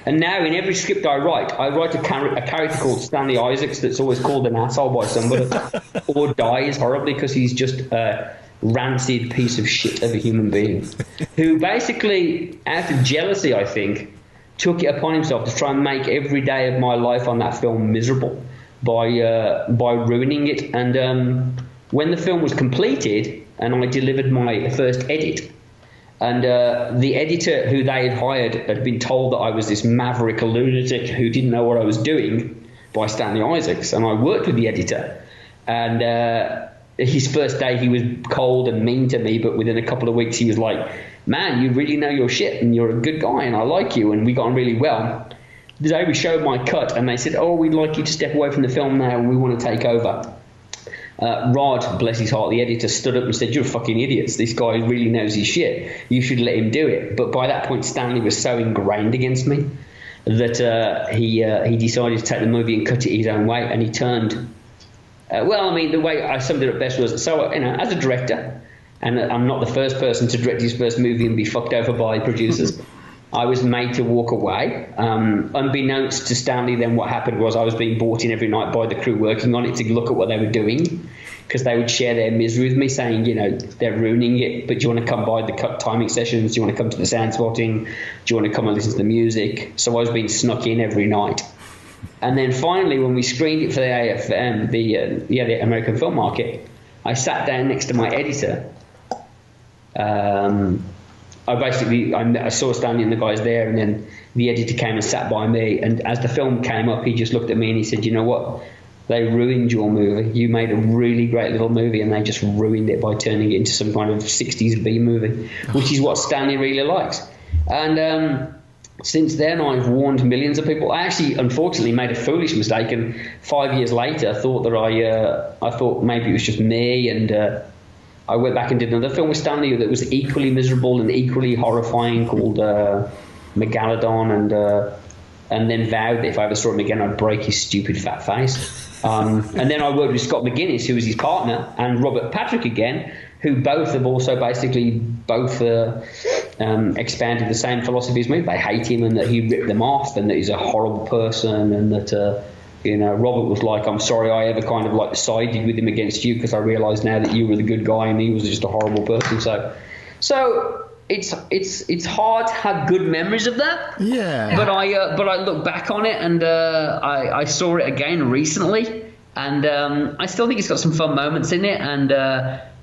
And now in every script I write a character called Stanley Isaacs that's always called an asshole by somebody or dies horribly because he's just a rancid piece of shit of a human being who basically, out of jealousy, I think, took it upon himself to try and make every day of my life on that film miserable by ruining it. And when the film was completed and I delivered my first edit, and the editor who they had hired had been told that I was this maverick lunatic who didn't know what I was doing by Stanley Isaacs, and I worked with the editor, and his first day he was cold and mean to me, but within a couple of weeks he was like, "Man, you really know your shit and you're a good guy and I like you," and we got on really well. The day we showed my cut and they said, "Oh, we'd like you to step away from the film now and we want to take over." Rod, bless his heart, the editor, stood up and said, "You're fucking idiots. This guy really knows his shit. You should let him do it." But by that point, Stanley was so ingrained against me that he decided to take the movie and cut it his own way, and he turned. Well, I mean, the way I summed it up best was, so, you know, as a director, and I'm not the first person to direct his first movie and be fucked over by producers, I was made to walk away. Unbeknownst to Stanley, then what happened was I was being brought in every night by the crew working on it to look at what they were doing, because they would share their misery with me, saying, you know, they're ruining it, but do you want to come by the cut timing sessions? Do you want to come to the sound spotting? Do you want to come and listen to the music? So I was being snuck in every night. And then finally, when we screened it for the AFM, the American Film Market, I sat down next to my editor. I saw Stanley and the guys there, and then the editor came and sat by me. And as the film came up, he just looked at me and he said, "You know what? They ruined your movie. You made a really great little movie, and they just ruined it by turning it into some kind of 60s B movie," which is what Stanley really likes. And since then, I've warned millions of people. I actually, unfortunately, made a foolish mistake, and 5 years later, thought that I thought maybe it was just me, and I went back and did another film with Stanley that was equally miserable and equally horrifying, called Megalodon, and then vowed that if I ever saw him again, I'd break his stupid fat face. And then I worked with Scott McGuinness, who was his partner, and Robert Patrick again, who both have also basically expanded the same philosophy as me. They hate him and that he ripped them off and that he's a horrible person and that Robert was like, I'm sorry I ever kind of like sided with him against you because I realised now that you were the good guy and he was just a horrible person. So it's hard to have good memories of that. Yeah. But I look back on it and I saw it again recently, and I still think it's got some fun moments in it. And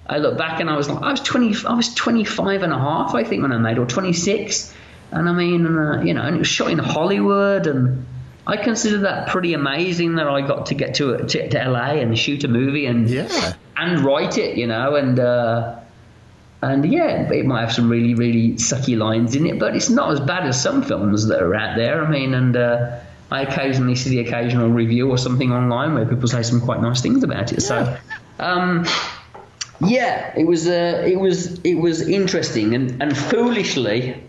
I look back and I was 25 and a half, I think, when I made, or 26. And I mean, and it was shot in Hollywood, and I consider that pretty amazing that I got to get to LA and shoot a movie and write it, and yeah, it might have some really, really sucky lines in it, but it's not as bad as some films that are out there. I mean, and I occasionally see the occasional review or something online where people say some quite nice things about it. So, it was interesting, and foolishly,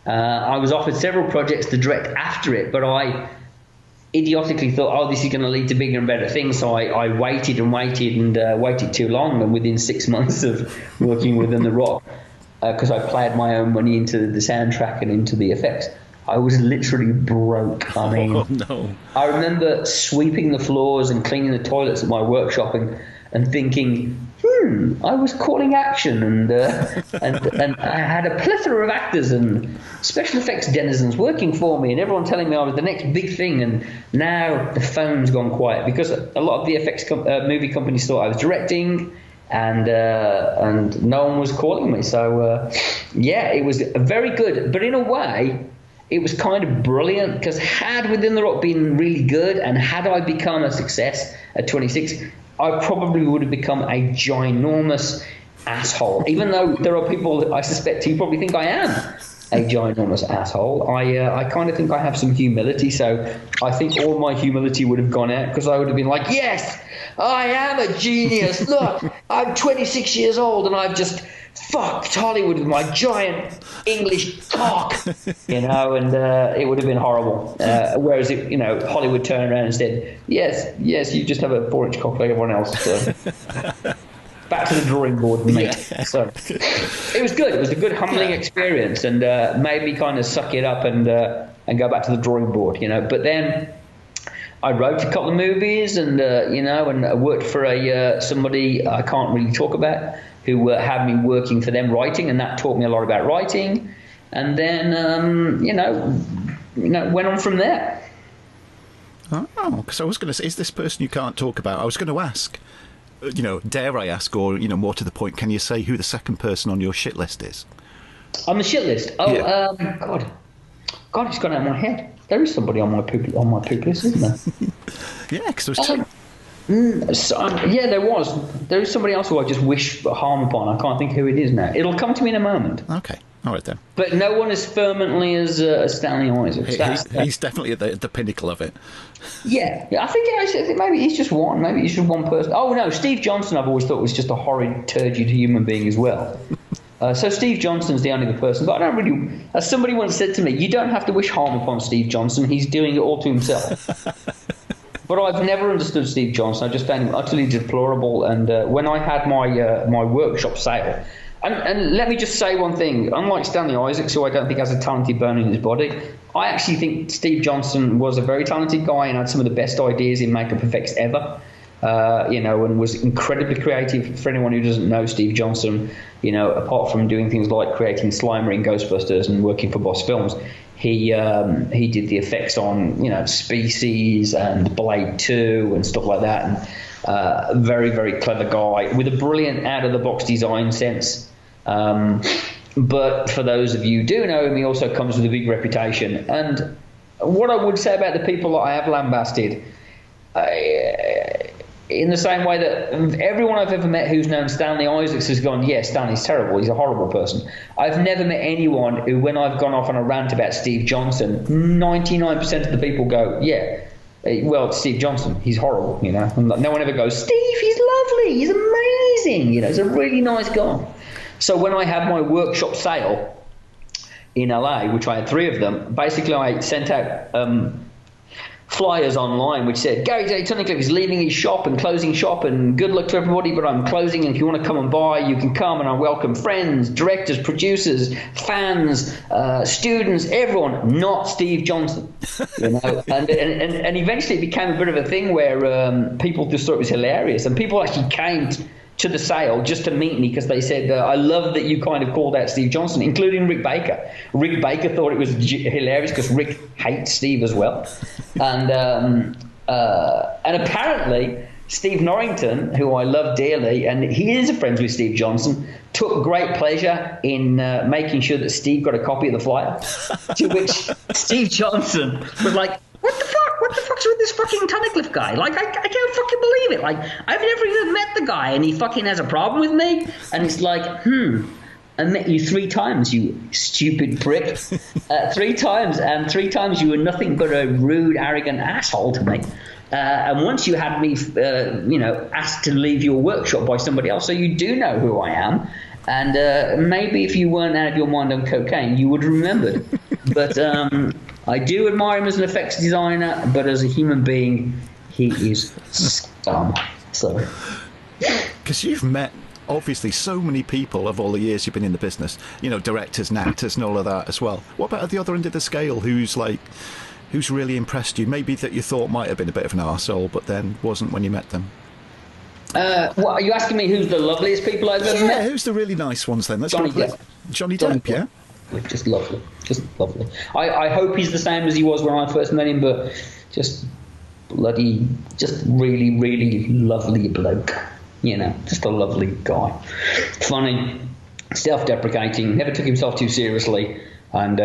I was offered several projects to direct after it, but I idiotically thought, oh, this is going to lead to bigger and better things. So I waited and waited too long. And within 6 months of working within The Rock, because I played my own money into the soundtrack and into the effects, I was literally broke. I mean, I remember sweeping the floors and cleaning the toilets at my workshop and thinking, I was calling action, and I had a plethora of actors and special effects denizens working for me, and everyone telling me I was the next big thing. And now the phone's gone quiet because a lot of the effects movie companies thought I was directing, and no one was calling me. So it was very good, but in a way, it was kind of brilliant, because had Within the Rock been really good, and had I become a success at 26, I probably would have become a ginormous asshole. Even though there are people, I suspect, who probably think I am a ginormous asshole, I kind of think I have some humility. So I think all my humility would have gone out, because I would have been like, yes, I am a genius. Look, I'm 26 years old and I've just fucked Hollywood with my giant English cock, and it would have been horrible. Whereas Hollywood turned around and said, yes, you just have a 4-inch cock like everyone else. So. Back to the drawing board, mate. So it was good. It was a good humbling experience, and made me kind of suck it up and go back to the drawing board, But then I wrote a couple of movies, and and I worked for somebody I can't really talk about, who had me working for them writing, and that taught me a lot about writing. And then went on from there. Oh, because I was going to say, is this person you can't talk about? I was going to ask, dare I ask, or more to the point, can you say who the second person on your shit list is? On the shit list? Oh, yeah. God, it's gone out of my head. There is somebody on my poop list, isn't there? Yeah, because there was two. There was. There is somebody else who I just wish harm upon. I can't think who it is now. It'll come to me in a moment. Okay, all right then. But no one as fervently as Stanley Isaacs. He's definitely at the pinnacle of it. Yeah, I think maybe he's just one. Maybe he's just one person. Oh no, Steve Johnson I've always thought was just a horrid, turgid human being as well. So Steve Johnson's the only other person. But I don't really... As somebody once said to me, you don't have to wish harm upon Steve Johnson. He's doing it all to himself. But I've never understood Steve Johnson. I just found him utterly deplorable. And when I had my workshop sale... And let me just say one thing. Unlike Stanley Isaacs, who I don't think has a talented bone in his body, I actually think Steve Johnson was a very talented guy and had some of the best ideas in makeup effects ever. And was incredibly creative. For anyone who doesn't know Steve Johnson, apart from doing things like creating Slimer in Ghostbusters and working for Boss Films, he did the effects on, Species and Blade 2 and stuff like that. And very, very clever guy with a brilliant out-of-the-box design sense. But for those of you who do know him, he also comes with a big reputation. And what I would say about the people that I have lambasted, in the same way that everyone I've ever met who's known Stanley Isaacs has gone, yeah, Stanley's terrible, he's a horrible person. I've never met anyone who, when I've gone off on a rant about Steve Johnson, 99% of the people go, yeah, well, it's Steve Johnson, he's horrible, And no one ever goes, Steve, he's lovely, he's amazing, he's a really nice guy. So when I had my workshop sale in LA, which I had 3 of them, basically I sent out flyers online which said Gary J. Tunnicliffe is leaving his shop and closing shop, and good luck to everybody, but I'm closing, and if you want to come and buy, you can come, and I welcome friends, directors, producers, fans, students, everyone, not Steve Johnson. You know, and eventually it became a bit of a thing where people just thought it was hilarious, and people actually came to the sale just to meet me because they said, I love that you kind of called out Steve Johnson, including Rick Baker. Rick Baker thought it was hilarious because Rick hates Steve as well. And apparently Steve Norrington, who I love dearly, and he is friends with Steve Johnson, took great pleasure in making sure that Steve got a copy of the flyer, to which Steve Johnson was like, what the fuck? What the fuck's with this fucking Tunnicliffe guy? Like, I can't fucking believe it. Like, I've never even met the guy, and he fucking has a problem with me. And it's like, I met you 3 times, you stupid prick. 3 times, and 3 times you were nothing but a rude, arrogant asshole to me. And once you had me, asked to leave your workshop by somebody else, so you do know who I am. And maybe if you weren't out of your mind on cocaine, you would have remembered. But I do admire him as an effects designer, but as a human being, he is scum. So, because you've met obviously so many people of all the years you've been in the business, you know, directors and actors and all of that as well. What about at the other end of the scale? Who's really impressed you? Maybe that you thought might have been a bit of an arsehole, but then wasn't when you met them. Well, are you asking me who's the loveliest people I've ever met? Yeah, who's the really nice ones then? Johnny Depp. Johnny Depp, yeah? Just lovely. I hope he's the same as he was when I first met him, but just really, really lovely bloke. You know, just a lovely guy. Funny, self-deprecating, never took himself too seriously, and,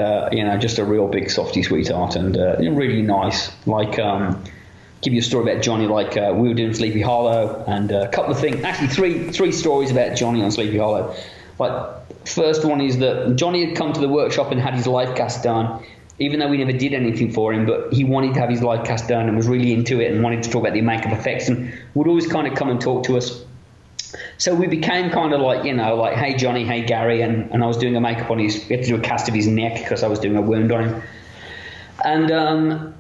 just a real big softy sweetheart, and really nice. Like, give you a story about Johnny, like we were doing Sleepy Hollow, and a couple of things, actually three stories about Johnny on Sleepy Hollow. Like, first one is that Johnny had come to the workshop and had his life cast done, even though we never did anything for him, but he wanted to have his life cast done and was really into it and wanted to talk about the makeup effects and would always kind of come and talk to us. So we became kind of like, hey Johnny, hey Gary, and I was doing a makeup on his, we had to do a cast of his neck because I was doing a wound on him. And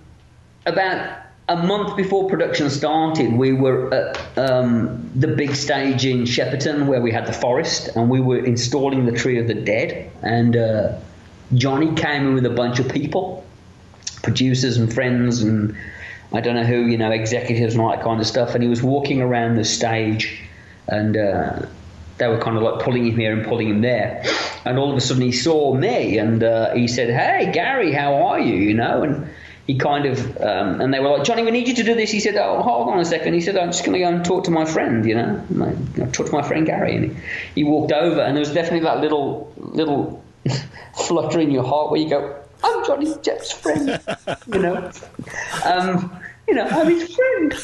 about a month before production started, we were at the big stage in Shepperton where we had the forest, and we were installing the Tree of the Dead. And Johnny came in with a bunch of people, producers and friends, and I don't know who, executives and all that kind of stuff. And he was walking around the stage, and they were kind of like pulling him here and pulling him there. And all of a sudden he saw me, and he said, "Hey, Gary, how are you?" And he kind of, and they were like, "Johnny, we need you to do this." He said, "Oh, hold on a second." He said, "I'm just going to go and talk to my friend, talk to my friend Gary." And he walked over, and there was definitely that little flutter in your heart where you go, "I'm Johnny Depp's friend," I'm his friend.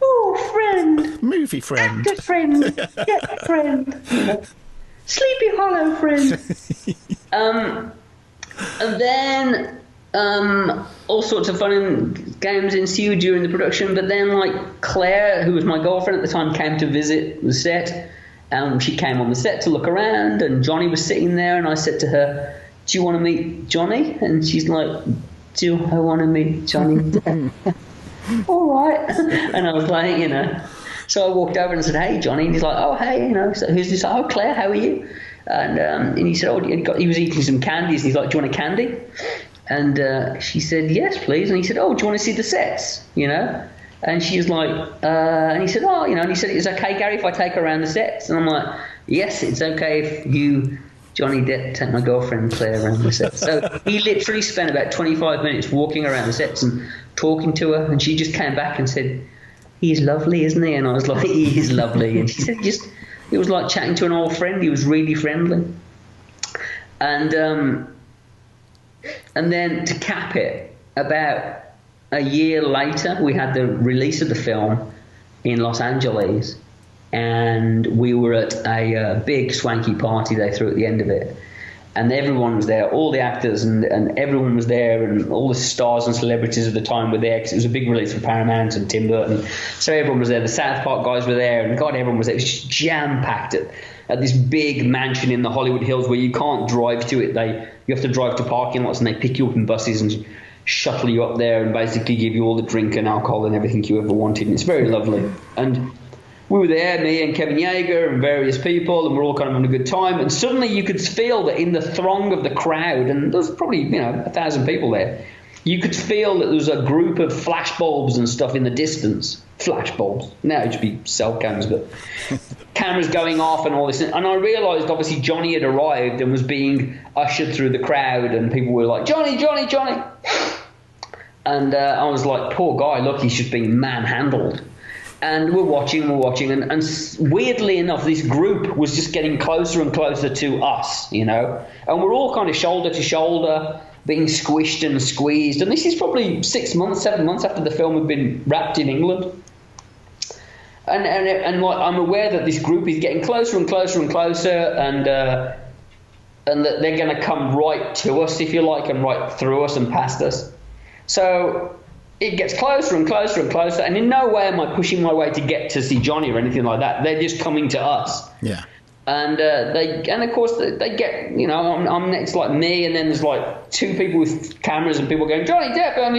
Oh, friend. Movie friend. Actor friend. Yeah, friend. Sleepy Hollow friend. And then all sorts of fun and games ensued during the production. But then, like, Claire, who was my girlfriend at the time, came to visit the set. She came on the set to look around, and Johnny was sitting there. And I said to her, "Do you want to meet Johnny?" And she's like, "Do I want to meet Johnny?" All right. And I was like, so I walked over and said, "Hey, Johnny." And he's like, "Oh, hey, so who's this?" "Oh, Claire, how are you?" And he said, he was eating some candies. And he's like, "Do you want a candy?" And she said, "Yes, please." And he said, "Oh, do you want to see the sets?" And she's like, and he said, "Oh, and he said, "It's okay, Gary, if I take her around the sets?" And I'm like, "Yes, it's okay if you, Johnny Depp, take my girlfriend Claire around the sets." So he literally spent about 25 minutes walking around the sets and talking to her, and she just came back and said, "He's lovely, isn't he?" And I was like, "He is lovely." And she said, it was like chatting to an old friend. He was really friendly. And then to cap it, about a year later, we had the release of the film in Los Angeles, and we were at a big swanky party they threw at the end of it. And everyone was there, all the actors and everyone was there, and all the stars and celebrities of the time were there because it was a big release for Paramount and Tim Burton. So everyone was there. The South Park guys were there, and God, everyone was there. It was jam-packed at this big mansion in the Hollywood Hills where you can't drive to it. You have to drive to parking lots, and they pick you up in buses, and shuttle you up there and basically give you all the drink and alcohol and everything you ever wanted. And it's very lovely. And we were there, me and Kevin Yeager and various people, and we're all kind of having a good time. And suddenly you could feel that in the throng of the crowd, and there's probably 1,000 people there, you could feel that there was a group of flashbulbs and stuff in the distance. Flashbulbs. Now it'd be cell cams, but cameras going off and all this. And I realised, obviously, Johnny had arrived and was being ushered through the crowd, and people were like, Johnny, Johnny, Johnny. And I was like, poor guy, look, he's just being manhandled. And we're watching, and weirdly enough, this group was just getting closer and closer to us, And we're all kind of shoulder to shoulder, being squished and squeezed. And this is probably 6 months, 7 months after the film had been wrapped in England. And like, I'm aware that this group is getting closer and closer and closer, and that they're going to come right to us, if you like, and right through us and past us. So it gets closer and closer and closer, and in no way am I pushing my way to get to see Johnny or anything like that. They're just coming to us. Yeah. And of course they get, I'm next, like me, and then there's like two people with cameras and people going, Johnny Depp, I'm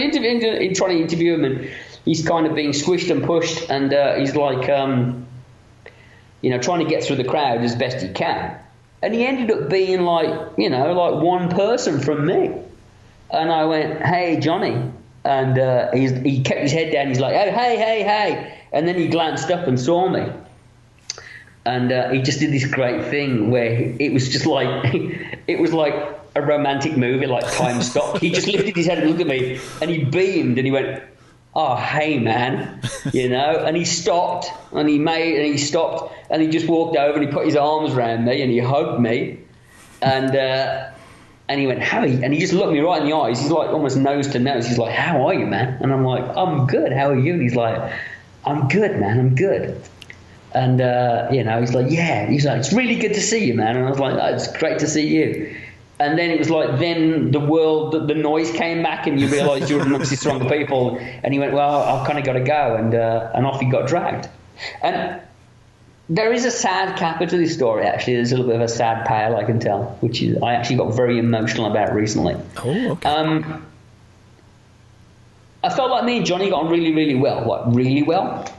trying to interview him, and he's kind of being squished and pushed, and he's like, trying to get through the crowd as best he can. And he ended up being like, like one person from me. And I went, hey, Johnny. And he kept his head down. He's like, oh, hey. And then he glanced up and saw me. And he just did this great thing where it was just like, it was like a romantic movie, like time stopped. He just lifted his head and looked at me, and he beamed, and he went, oh, hey, man, and he stopped, and he stopped, and he just walked over, and he put his arms around me, and he hugged me, and he went, Harry, and he just looked me right in the eyes. He's like almost nose to nose. He's like, how are you, man? And I'm like, I'm good. How are you? And he's like, I'm good, man. I'm good. And, he's like, yeah. He's like, it's really good to see you, man. And I was like, oh, it's great to see you. And then it was like, then the noise came back, and you realised you were amongst these stronger people. And he went, well, I've kind of got to go. And off he got dragged. And there is a sad capper to this story, actually. There's a little bit of a sad tale, I can tell, which is I actually got very emotional about recently. Oh, okay. I felt like me and Johnny got on really, really well,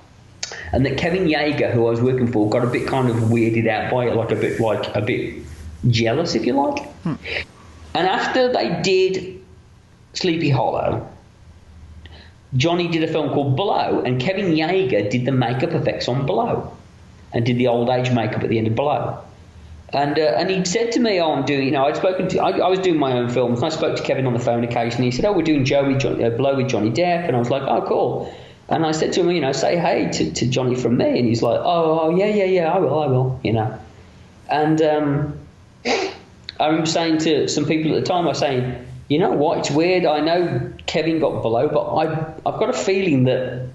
and that Kevin Yeager, who I was working for, got a bit kind of weirded out by it, a bit jealous, if you like. And after they did Sleepy Hollow, Johnny did a film called Blow, and Kevin Yeager did the makeup effects on Blow, and did the old age makeup at the end of Blow. And he said to me, I was doing my own films, and I spoke to Kevin on the phone occasionally. He said, we're doing Blow with Johnny Depp. And I was like, oh, cool. And I said to him, say hey to Johnny from me. And he's like, oh yeah, I will, And I remember saying to some people at the time, I was saying, you know what, it's weird. I know Kevin got Blow, but I've got a feeling that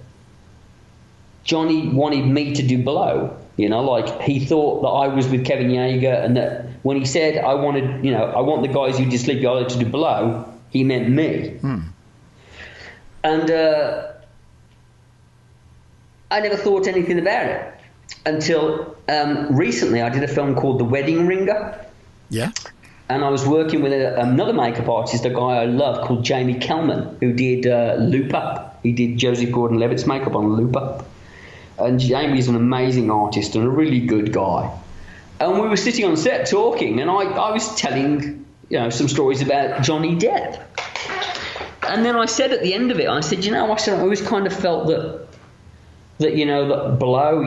Johnny wanted me to do Blow. Like he thought that I was with Kevin Yeager, and that when he said I want the guys who did Sleepy Hollow to do Blow, he meant me. And I never thought anything about it until recently. I did a film called The Wedding Ringer. Yeah. And I was working with another makeup artist, a guy I love called Jamie Kelman, who did Looper. He did Joseph Gordon-Levitt's makeup on Looper. And Jamie's an amazing artist and a really good guy. And we were sitting on set talking, and I was telling some stories about Johnny Depp. And then I said at the end of it, I said, I always kind of felt that Blow,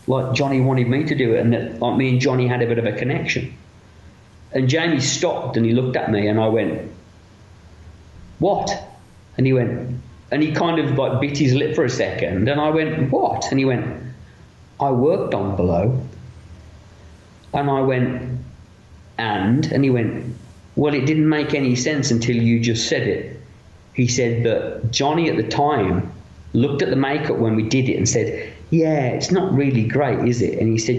like Johnny wanted me to do it, and that like me and Johnny had a bit of a connection. And Jamie stopped and he looked at me, and I went, what? And he went, and he kind of like bit his lip for a second, and I went, what? And he went, I worked on Blow. And I went, and he went, well, it didn't make any sense until you just said it. He said that Johnny at the time looked at the makeup when we did it and said, yeah, it's not really great, is it? And he said,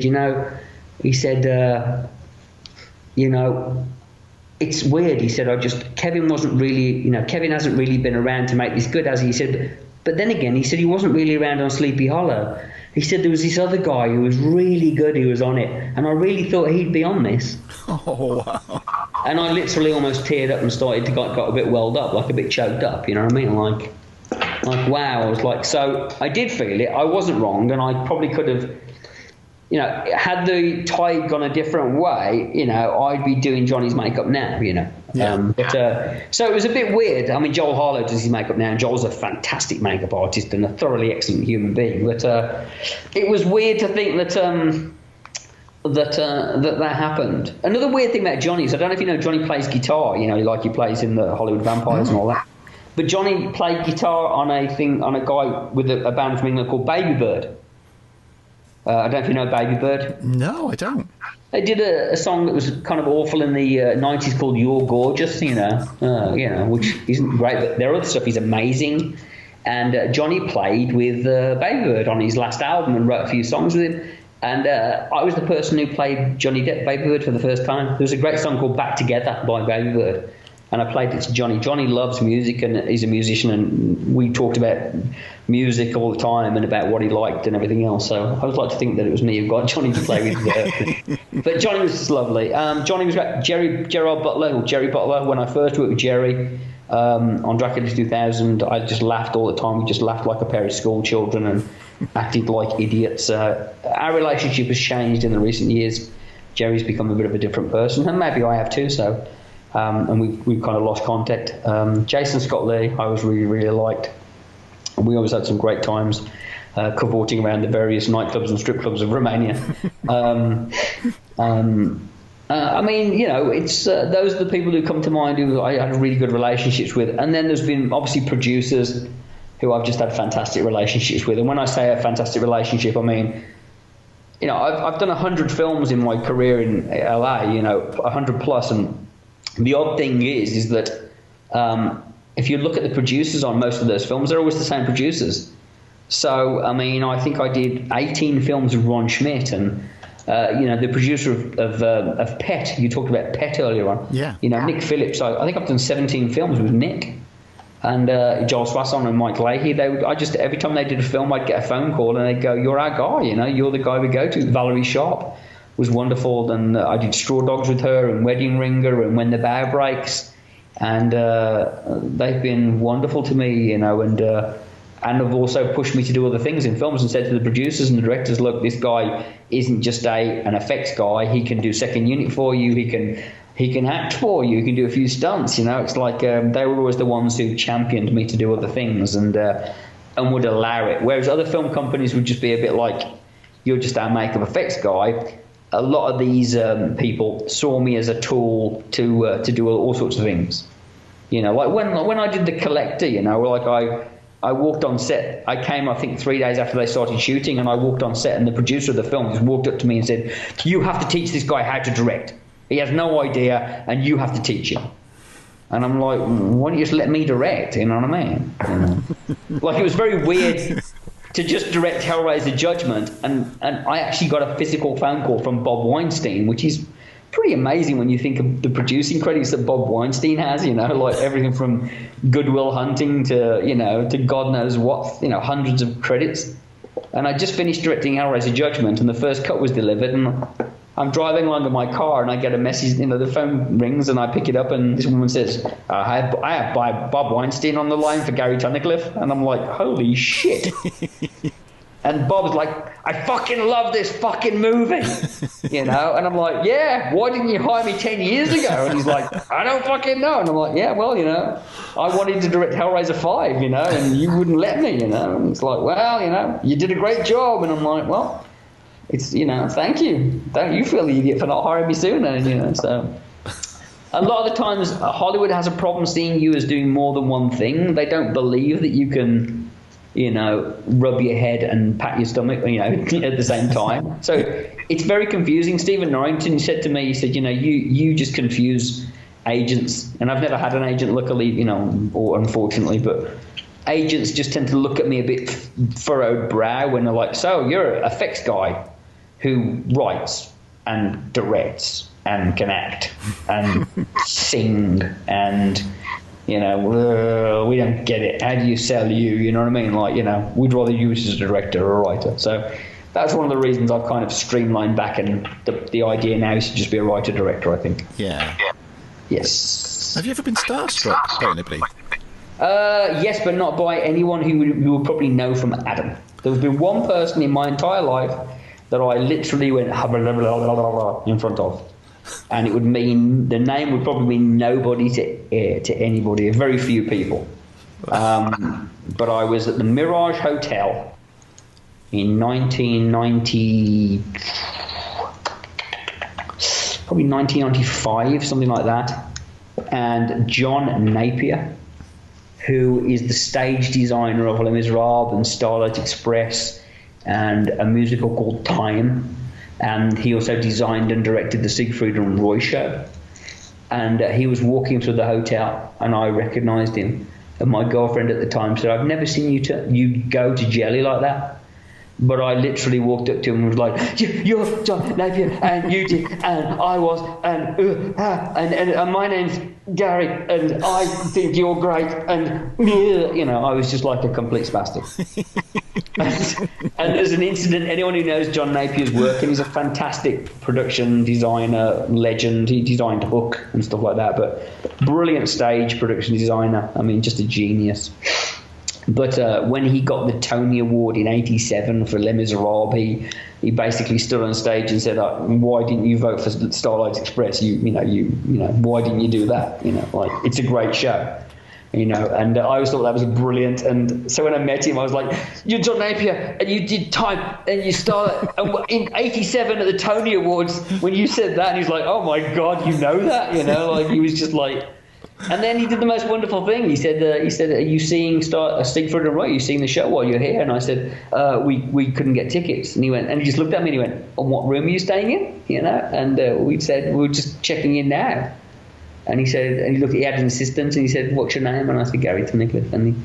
it's weird. He said, Kevin wasn't really, Kevin hasn't really been around to make this good, has he? He said, but then again, he said he wasn't really around on Sleepy Hollow. He said there was this other guy who was really good who was on it, and I really thought he'd be on this. Oh, wow. And I literally almost teared up and got a bit welled up, like a bit choked up, you know what I mean? Like wow, I was like, so I did feel it. I wasn't wrong, and I probably could have, you know, had the tide gone a different way, you know, I'd be doing Johnny's makeup now, you know. Yeah. So it was a bit weird. I mean, Joel Harlow does his makeup now, and Joel's a fantastic makeup artist and a thoroughly excellent human being. But it was weird to think that that happened. Another weird thing about Johnny is, I don't know if you know, Johnny plays guitar, you know, like he plays in the Hollywood Vampires and all that. But Johnny played guitar on a guy with a band from England called Baby Bird. I don't know if you know Baby Bird. No, I don't. They did a song that was kind of awful in the 90s called You're Gorgeous, you know, which isn't great, but their other stuff is amazing. And Johnny played with Baby Bird on his last album and wrote a few songs with him. And I was the person who played Baby Bird for the first time. There was a great song called Back Together by Baby Bird. And I played it to Johnny. Johnny loves music, and he's a musician, and we talked about music all the time and about what he liked and everything else. So I would like to think that it was me who got Johnny to play with. But Johnny was just lovely. Johnny was great. Jerry Butler, when I first worked with Jerry on Dracula 2000, I just laughed all the time. We just laughed like a pair of school children and acted like idiots. Our relationship has changed in the recent years. Jerry's become a bit of a different person, and maybe I have too, so... and we've kind of lost contact. Jason Scott Lee, I was really liked. And we always had some great times cavorting around the various nightclubs and strip clubs of Romania. I mean, you know, it's those are the people who come to mind who I had really good relationships with. And then there's been obviously producers who I've just had fantastic relationships with. And when I say a fantastic relationship, I mean, you know, I've done 100 films in my career in LA, you know, 100 plus, and the odd thing is that if you look at the producers on most of those films, they're always the same producers. So, I mean, I think I did 18 films with Ron Schmidt, and you know, the producer of Pet. You talked about Pet earlier on. Yeah. You know, Nick Phillips. I think I've done 17 films with Nick, and Joel Swasson and Mike Leahy. Every time they did a film, I'd get a phone call, and they'd go, "You're our guy. You know, you're the guy we go to." Valerie Sharp was wonderful, and I did Straw Dogs with her and Wedding Ringer and When the Bow Breaks, and they've been wonderful to me, you know, and have also pushed me to do other things in films and said to the producers and the directors, look, this guy isn't just an effects guy. He can do second unit for you. He can act for you. He can do a few stunts, you know. It's like they were always the ones who championed me to do other things and would allow it, whereas other film companies would just be a bit like, you're just our makeup effects guy. A lot of these people saw me as a tool to do all sorts of things, you know. Like when I did The Collector, you know, like I walked on set. I came, I think, 3 days after they started shooting, and I walked on set, and the producer of the film just walked up to me and said, "You have to teach this guy how to direct. He has no idea, and you have to teach him." And I'm like, why don't you just let me direct? You know what I mean? You know? Like, it was very weird to just direct Hellraiser Judgment, and I actually got a physical phone call from Bob Weinstein, which is pretty amazing when you think of the producing credits that Bob Weinstein has, you know, like everything from Good Will Hunting to, you know, to God knows what, you know, hundreds of credits. And I just finished directing Hellraiser Judgment, and the first cut was delivered, and I'm driving along in my car, and I get a message, you know, the phone rings, and I pick it up, and this woman says, I have Bob Weinstein on the line for Gary Tunnicliffe. And I'm like, holy shit. And Bob's like, I fucking love this fucking movie, you know? And I'm like, yeah, why didn't you hire me 10 years ago? And he's like, I don't fucking know. And I'm like, yeah, well, you know, I wanted to direct Hellraiser 5, you know, and you wouldn't let me, you know? And it's like, well, you know, you did a great job. And I'm like, well, it's, you know, thank you. Don't you feel the idiot for not hiring me sooner, you know? So a lot of the times Hollywood has a problem seeing you as doing more than one thing. They don't believe that you can, you know, rub your head and pat your stomach, you know, at the same time. So it's very confusing. Stephen Norrington said to me, he said, you know, you just confuse agents. And I've never had an agent, luckily, you know, or unfortunately, but agents just tend to look at me a bit furrowed brow when they're like, so you're an effects guy who writes and directs and can act and sing and, you know, we don't get it. How do you sell you? You know what I mean? Like, you know, we'd rather use as a director or a writer. So that's one of the reasons I've kind of streamlined back, and the idea now is to just be a writer-director, I think. Yeah. Yes. Have you ever been starstruck by anybody? Yes, but not by anyone who you would probably know from Adam. There's been one person in my entire life that I literally went in front of, and it would mean the name would probably mean nobody to anybody, very few people. But I was at the Mirage Hotel in 1990, probably 1995, something like that, and John Napier, who is the stage designer of Les Miserables and Starlight Express and a musical called Time, and he also designed and directed the Siegfried and Roy show. And he was walking through the hotel, and I recognised him. And my girlfriend at the time said, "I've never seen you go to jelly like that." But I literally walked up to him and was like, "You're John Napier, and you did, and I was, and my name's Gary, and I think you're great," and you know, I was just like a complete spastic. And there's an incident. Anyone who knows John Napier's work, and he's a fantastic production designer, legend. He designed Hook and stuff like that, but brilliant stage production designer. I mean, just a genius. But when he got the Tony Award in '87 for Les Miserables, he basically stood on stage and said, "Why didn't you vote for Starlight Express? You know, why didn't you do that? You know, like, it's a great show." You know, and I always thought that was brilliant. And so when I met him, I was like, "You're John Napier, and you did Time, and you started in '87 at the Tony Awards when you said that." And he's like, "Oh my God, you know that?" You know, like, he was just like. And then he did the most wonderful thing. He said, "Are you seeing Siegfried and Roy? Are you seeing the show while you're here?" And I said, "We couldn't get tickets." And he just looked at me and he went, "And what room are you staying in?" You know, and we said, "We're just checking in now." And he said, and he had an assistant, and he said, "What's your name?" And I said, "Gary Tunnicliffe." And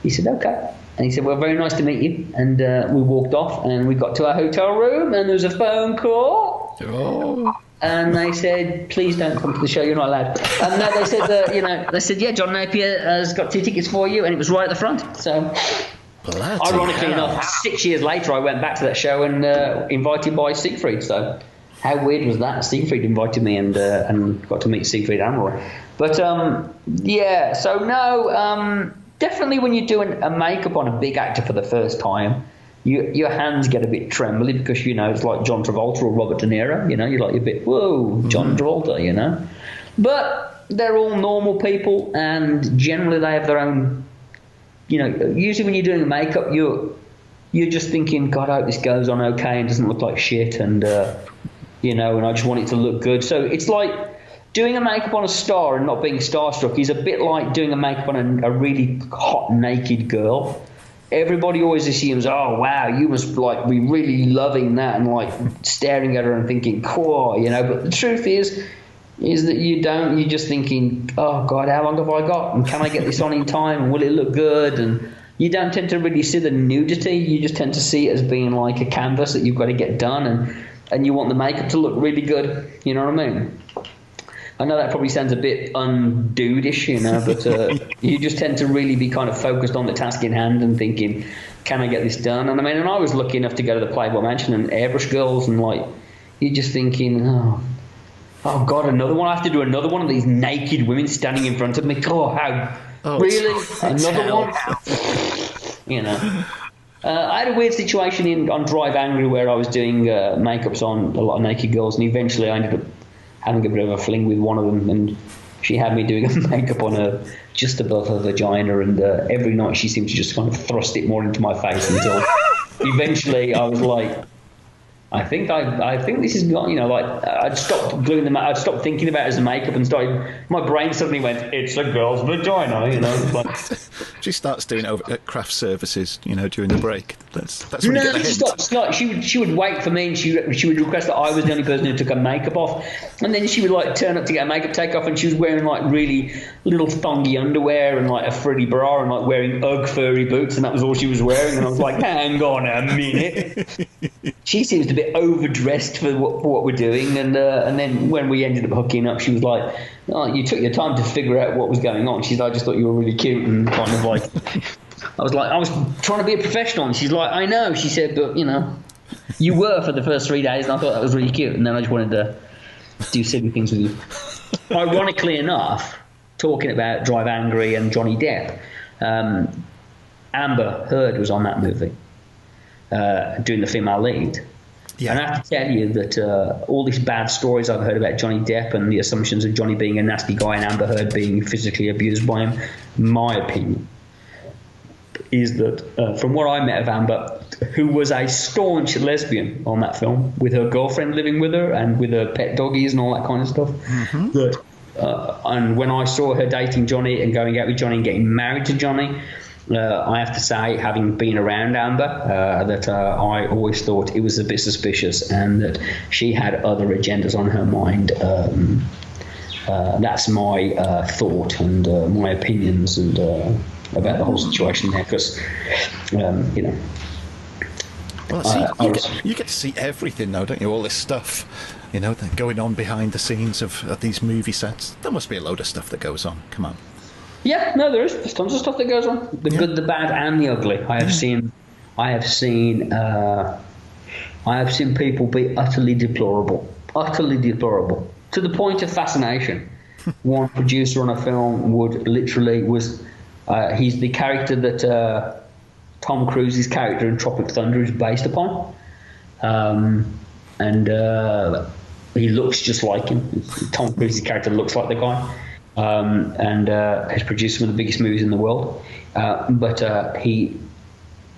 he said, "Okay." And he said, "Well, very nice to meet you." And we walked off, and we got to our hotel room, and there was a phone call. Oh. And they said, "Please don't come to the show. You're not allowed." And no, they said, they said, "Yeah, John Napier has got 2 tickets for you," and it was right at the front. So, ironically enough, 6 years later, I went back to that show and invited by Siegfried. So, how weird was that? Siegfried invited me and got to meet Siegfried and Roy. But yeah, so no, definitely when you're doing a makeup on a big actor for the first time, your hands get a bit trembly because, you know, it's like John Travolta or Robert De Niro, you know, you're like a bit, whoa, John Travolta, you know. But they're all normal people, and generally they have their own, you know, usually when you're doing makeup, you're just thinking, "God, I hope this goes on okay and doesn't look like shit," and, you know, and I just want it to look good. So it's like doing a makeup on a star and not being starstruck is a bit like doing a makeup on a really hot, naked girl. Everybody always assumes, "Oh, wow, you must like be really loving that," and like staring at her and thinking, "Cool," you know. But the truth is that you don't. You're just thinking, "Oh God, how long have I got? And can I get this on in time? And will it look good?" And you don't tend to really see the nudity. You just tend to see it as being like a canvas that you've got to get done, and you want the makeup to look really good. You know what I mean? I know that probably sounds a bit undude-ish, you know, but you just tend to really be kind of focused on the task in hand and thinking, "Can I get this done?" And I mean, and I was lucky enough to go to the Playboy Mansion and Airbrush Girls, and like, you're just thinking, oh God, another one. I have to do another one of these naked women standing in front of me. Really? Another one? You know. I had a weird situation on Drive Angry where I was doing makeups on a lot of naked girls, and eventually I ended up having a bit of a fling with one of them, and she had me doing a makeup on her just above her vagina, and every night she seemed to just kind of thrust it more into my face until eventually I was like, I think this is not, you know, like, I'd stopped doing I'd stopped thinking about it as a makeup and my brain suddenly went, "It's a girl's vagina," you know. Like, she starts doing it over at craft services, you know, during the break. That's when you get the hint. She would wait for me, and she would request that I was the only person who took her makeup off, and then she would like turn up to get her makeup take off, and she was wearing like really little thongy underwear and like a frilly bra and like wearing Ugg furry boots, and that was all she was wearing, and I was like, "Hang on a minute." She seems to be overdressed for what we're doing, and then when we ended up hooking up, she was like, "Oh, you took your time to figure out what was going on." She's like, "I just thought you were really cute," and kind of like, I was like, "I was trying to be a professional," and she's like, "I know," she said, "but you know, you were for the first 3 days, and I thought that was really cute, and then I just wanted to do silly things with you." ironically enough, talking about Drive Angry and Johnny Depp, Amber Heard was on that movie, doing the female lead. Yeah. And I have to tell you that all these bad stories I've heard about Johnny Depp and the assumptions of Johnny being a nasty guy and Amber Heard being physically abused by him, my opinion is that from what I met of Amber, who was a staunch lesbian on that film, with her girlfriend living with her and with her pet doggies and all that kind of stuff, that, and when I saw her dating Johnny and going out with Johnny and getting married to Johnny, I have to say, having been around Amber, that I always thought it was a bit suspicious and that she had other agendas on her mind. That's my thought and my opinions and about the whole situation there, because, Well, you get to see everything now, don't you? All this stuff, going on behind the scenes of these movie sets. There must be a load of stuff that goes on. Come on. Yeah, no, there is. There's tons of stuff that goes on. The good, the bad, and the ugly. I have seen people be utterly deplorable, to the point of fascination. One producer on a film he's the character that Tom Cruise's character in Tropic Thunder is based upon, and he looks just like him. Tom Cruise's character looks like the guy. And has produced some of the biggest movies in the world. But he,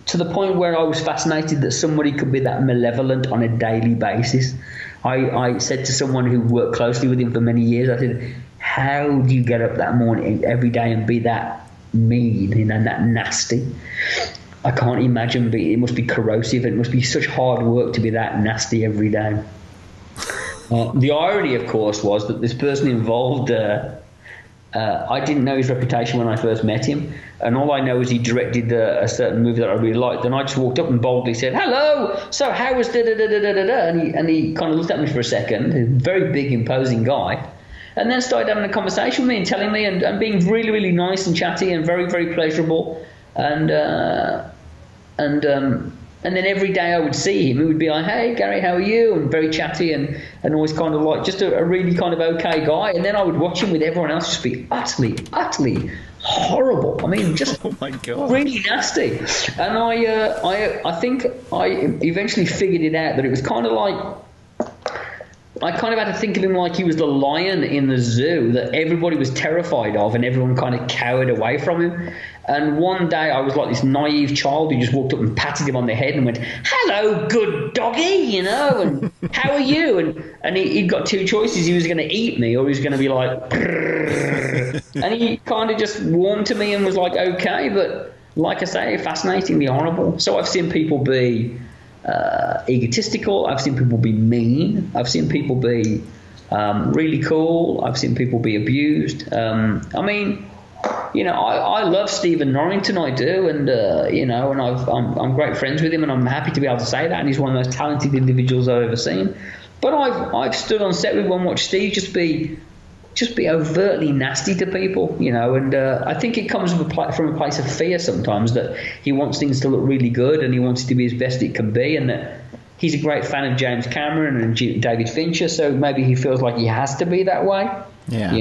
to the point where I was fascinated that somebody could be that malevolent on a daily basis. I said to someone who worked closely with him for many years, I said, how do you get up that morning every day and be that mean, that nasty? I can't imagine, it must be corrosive. It must be such hard work to be that nasty every day. The irony, of course, was that this person involved... I didn't know his reputation when I first met him, and all I know is he directed a certain movie that I really liked, and I just walked up and boldly said, hello, so how was da-da-da-da-da-da, and he kind of looked at me for a second, a very big, imposing guy, and then started having a conversation with me and telling me and being really, really nice and chatty and very, very pleasurable, and then every day I would see him, he would be like, hey, Gary, how are you? And very chatty and always kind of like just a really kind of okay guy. And then I would watch him with everyone else just be utterly, utterly horrible. I mean, just oh my God, really nasty. And I think I eventually figured it out that it was kind of like, I kind of had to think of him like he was the lion in the zoo that everybody was terrified of and everyone kind of cowered away from him. And one day I was like this naive child who just walked up and patted him on the head and went, hello, good doggy, and how are you? And he'd got two choices. He was going to eat me or he was going to be like, and he kind of just warmed to me and was like, okay. But like I say, fascinatingly horrible. So I've seen people be egotistical. I've seen people be mean. I've seen people be really cool. I've seen people be abused. I love Stephen Norrington, I do, and and I'm great friends with him, and I'm happy to be able to say that. And he's one of the most talented individuals I've ever seen. But I've stood on set with one, watched Steve just be overtly nasty to people, and I think it comes from a place of fear sometimes, that he wants things to look really good and he wants it to be as best it can be, and that he's a great fan of James Cameron and David Fincher, so maybe he feels like he has to be that way. Yeah.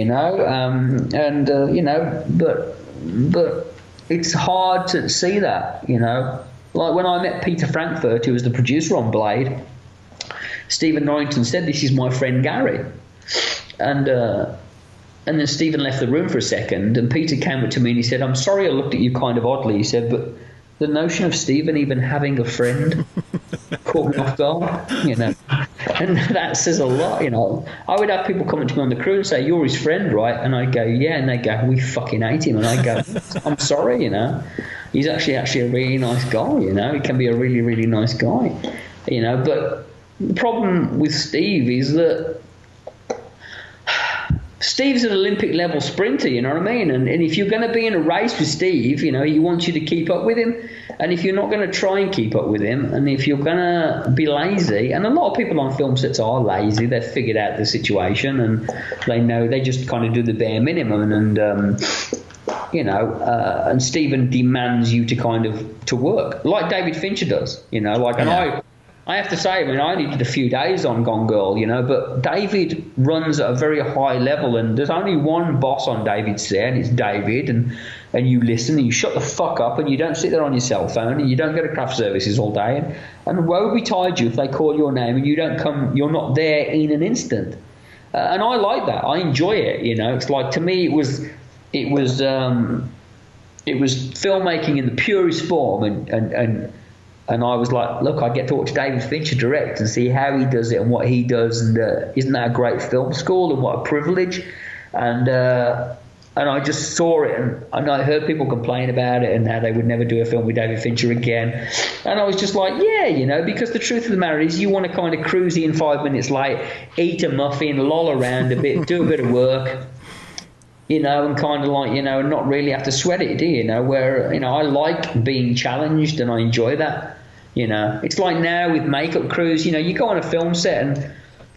But it's hard to see that, Like when I met Peter Frankfurt, who was the producer on Blade, Stephen Norrington said, this is my friend Gary. And then Stephen left the room for a second, and Peter came up to me and he said, I'm sorry I looked at you kind of oddly. He said, but the notion of Stephen even having a friend caught me off guard, And that says a lot, I would have people coming to me on the crew and say, you're his friend, right? And I'd go, yeah. And they go, we fucking hate him. And I go, I'm sorry, He's actually a really nice guy, He can be a really, really nice guy, But the problem with Steve is that Steve's an Olympic level sprinter, you know what I mean? And if you're going to be in a race with Steve, he wants you to keep up with him. And if you're not going to try and keep up with him, and if you're going to be lazy, and a lot of people on film sets are lazy, they've figured out the situation and they know they just kind of do the bare minimum. And Stephen demands you to to work like David Fincher does, I have to say, I mean, I only did a few days on Gone Girl, you know, but David runs at a very high level, and there's only one boss on David's set, and it's David, and you listen, and you shut the fuck up, and you don't sit there on your cell phone, and you don't go to craft services all day, and woe betide you if they call your name and you don't come, you're not there in an instant. And I like that. I enjoy it, you know. It's like, to me, it was filmmaking in the purest form, and I was like, look, I get to watch David Fincher direct and see how he does it and what he does, and isn't that a great film school, and what a privilege? And I just saw it, and I heard people complain about it and how they would never do a film with David Fincher again. And I was just like, yeah, you know, because the truth of the matter is, you want to kind of cruise in 5 minutes late, eat a muffin, loll around a bit, do a bit of work, you know, and kind of like, you know, not really have to sweat it, do you know? Where, you know, I like being challenged and I enjoy that. You know, it's like now with makeup crews, you know, you go on a film set and,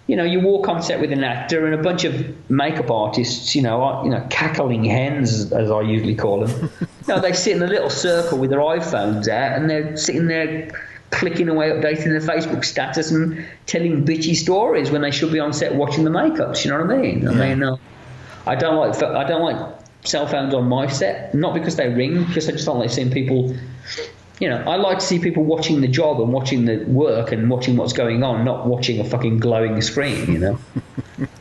you know, you walk on set with an actor and a bunch of makeup artists, you know, cackling hens, as I usually call them. You know, they sit in a little circle with their iPhones out, and they're sitting there clicking away, updating their Facebook status and telling bitchy stories when they should be on set watching the makeups. You know what I mean? Yeah. I mean, I don't like cell phones on my set, not because they ring, because I just don't like seeing people. You know, I like to see people watching the job and watching the work and watching what's going on, not watching a fucking glowing screen, you know.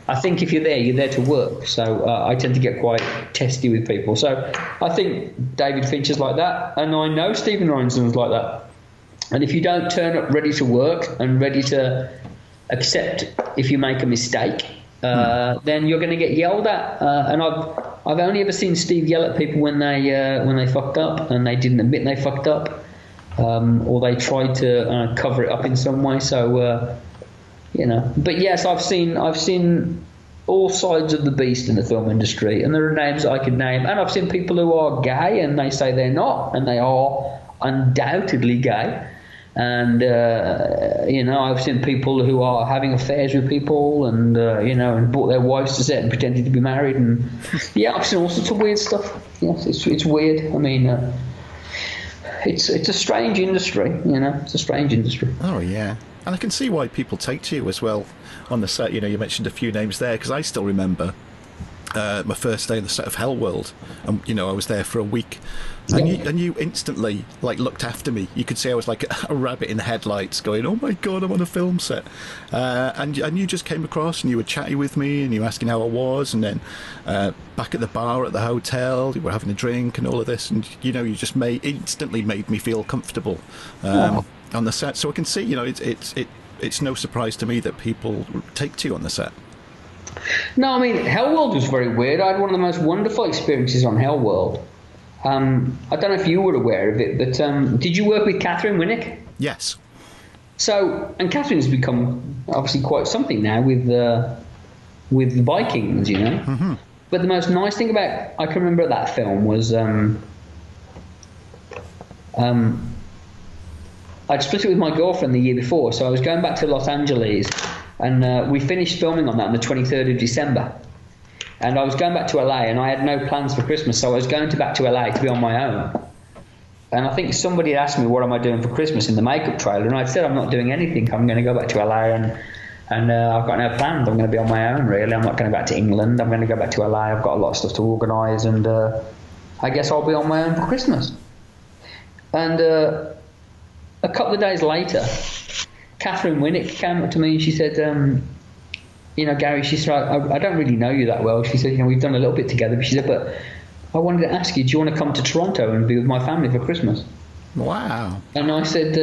I think if you're there to work. So I tend to get quite testy with people. So I think David Fincher's like that, and I know Stephen Ryan's like that. And if you don't turn up ready to work and ready to accept if you make a mistake, then you're going to get yelled at. And I've only ever seen Steve yell at people when they fucked up and they didn't admit they fucked up. Or they tried to cover it up in some way. So, you know. But yes, I've seen all sides of the beast in the film industry, and there are names I could name. And I've seen people who are gay, and they say they're not, and they are undoubtedly gay. And you know, I've seen people who are having affairs with people, and you know, and brought their wives to set and pretended to be married, and yeah, I've seen all sorts of weird stuff. Yes, it's weird. I mean. It's a strange industry, you know. It's a strange industry. Oh yeah, and I can see why people take to you as well on the set. You know, you mentioned a few names there, because I still remember my first day on the set of Hellworld, and you know, I was there for a week, and you instantly like looked after me. You could see I was like a rabbit in headlights, going, "Oh my god, I'm on a film set," and you just came across and you were chatting with me and you were asking how I was, and then back at the bar at the hotel, you were having a drink and all of this, and you know, you just instantly made me feel comfortable on the set. So I can see, you know, it's no surprise to me that people take to you on the set. No, I mean, Hellworld was very weird. I had one of the most wonderful experiences on Hellworld. I don't know if you were aware of it, but did you work with Catherine Winnick? Yes. So, and Catherine's become obviously quite something now with the Vikings, you know. Mm-hmm. But the most nice thing about, I can remember that film was I'd split it with my girlfriend the year before, so I was going back to Los Angeles. And we finished filming on that on the 23rd of December. And I was going back to LA, and I had no plans for Christmas, so I was going back to LA to be on my own. And I think somebody had asked me, what am I doing for Christmas in the makeup trailer? And I'd said, I'm not doing anything. I'm going to go back to LA, and I've got no plans. I'm going to be on my own, really. I'm not going back to England. I'm going to go back to LA. I've got a lot of stuff to organise, and I guess I'll be on my own for Christmas. And a couple of days later, Catherine Winnick came up to me and she said, you know, Gary, she said, I don't really know you that well. She said, you know, we've done a little bit together. But she said, but I wanted to ask you, do you want to come to Toronto and be with my family for Christmas? Wow. And I said,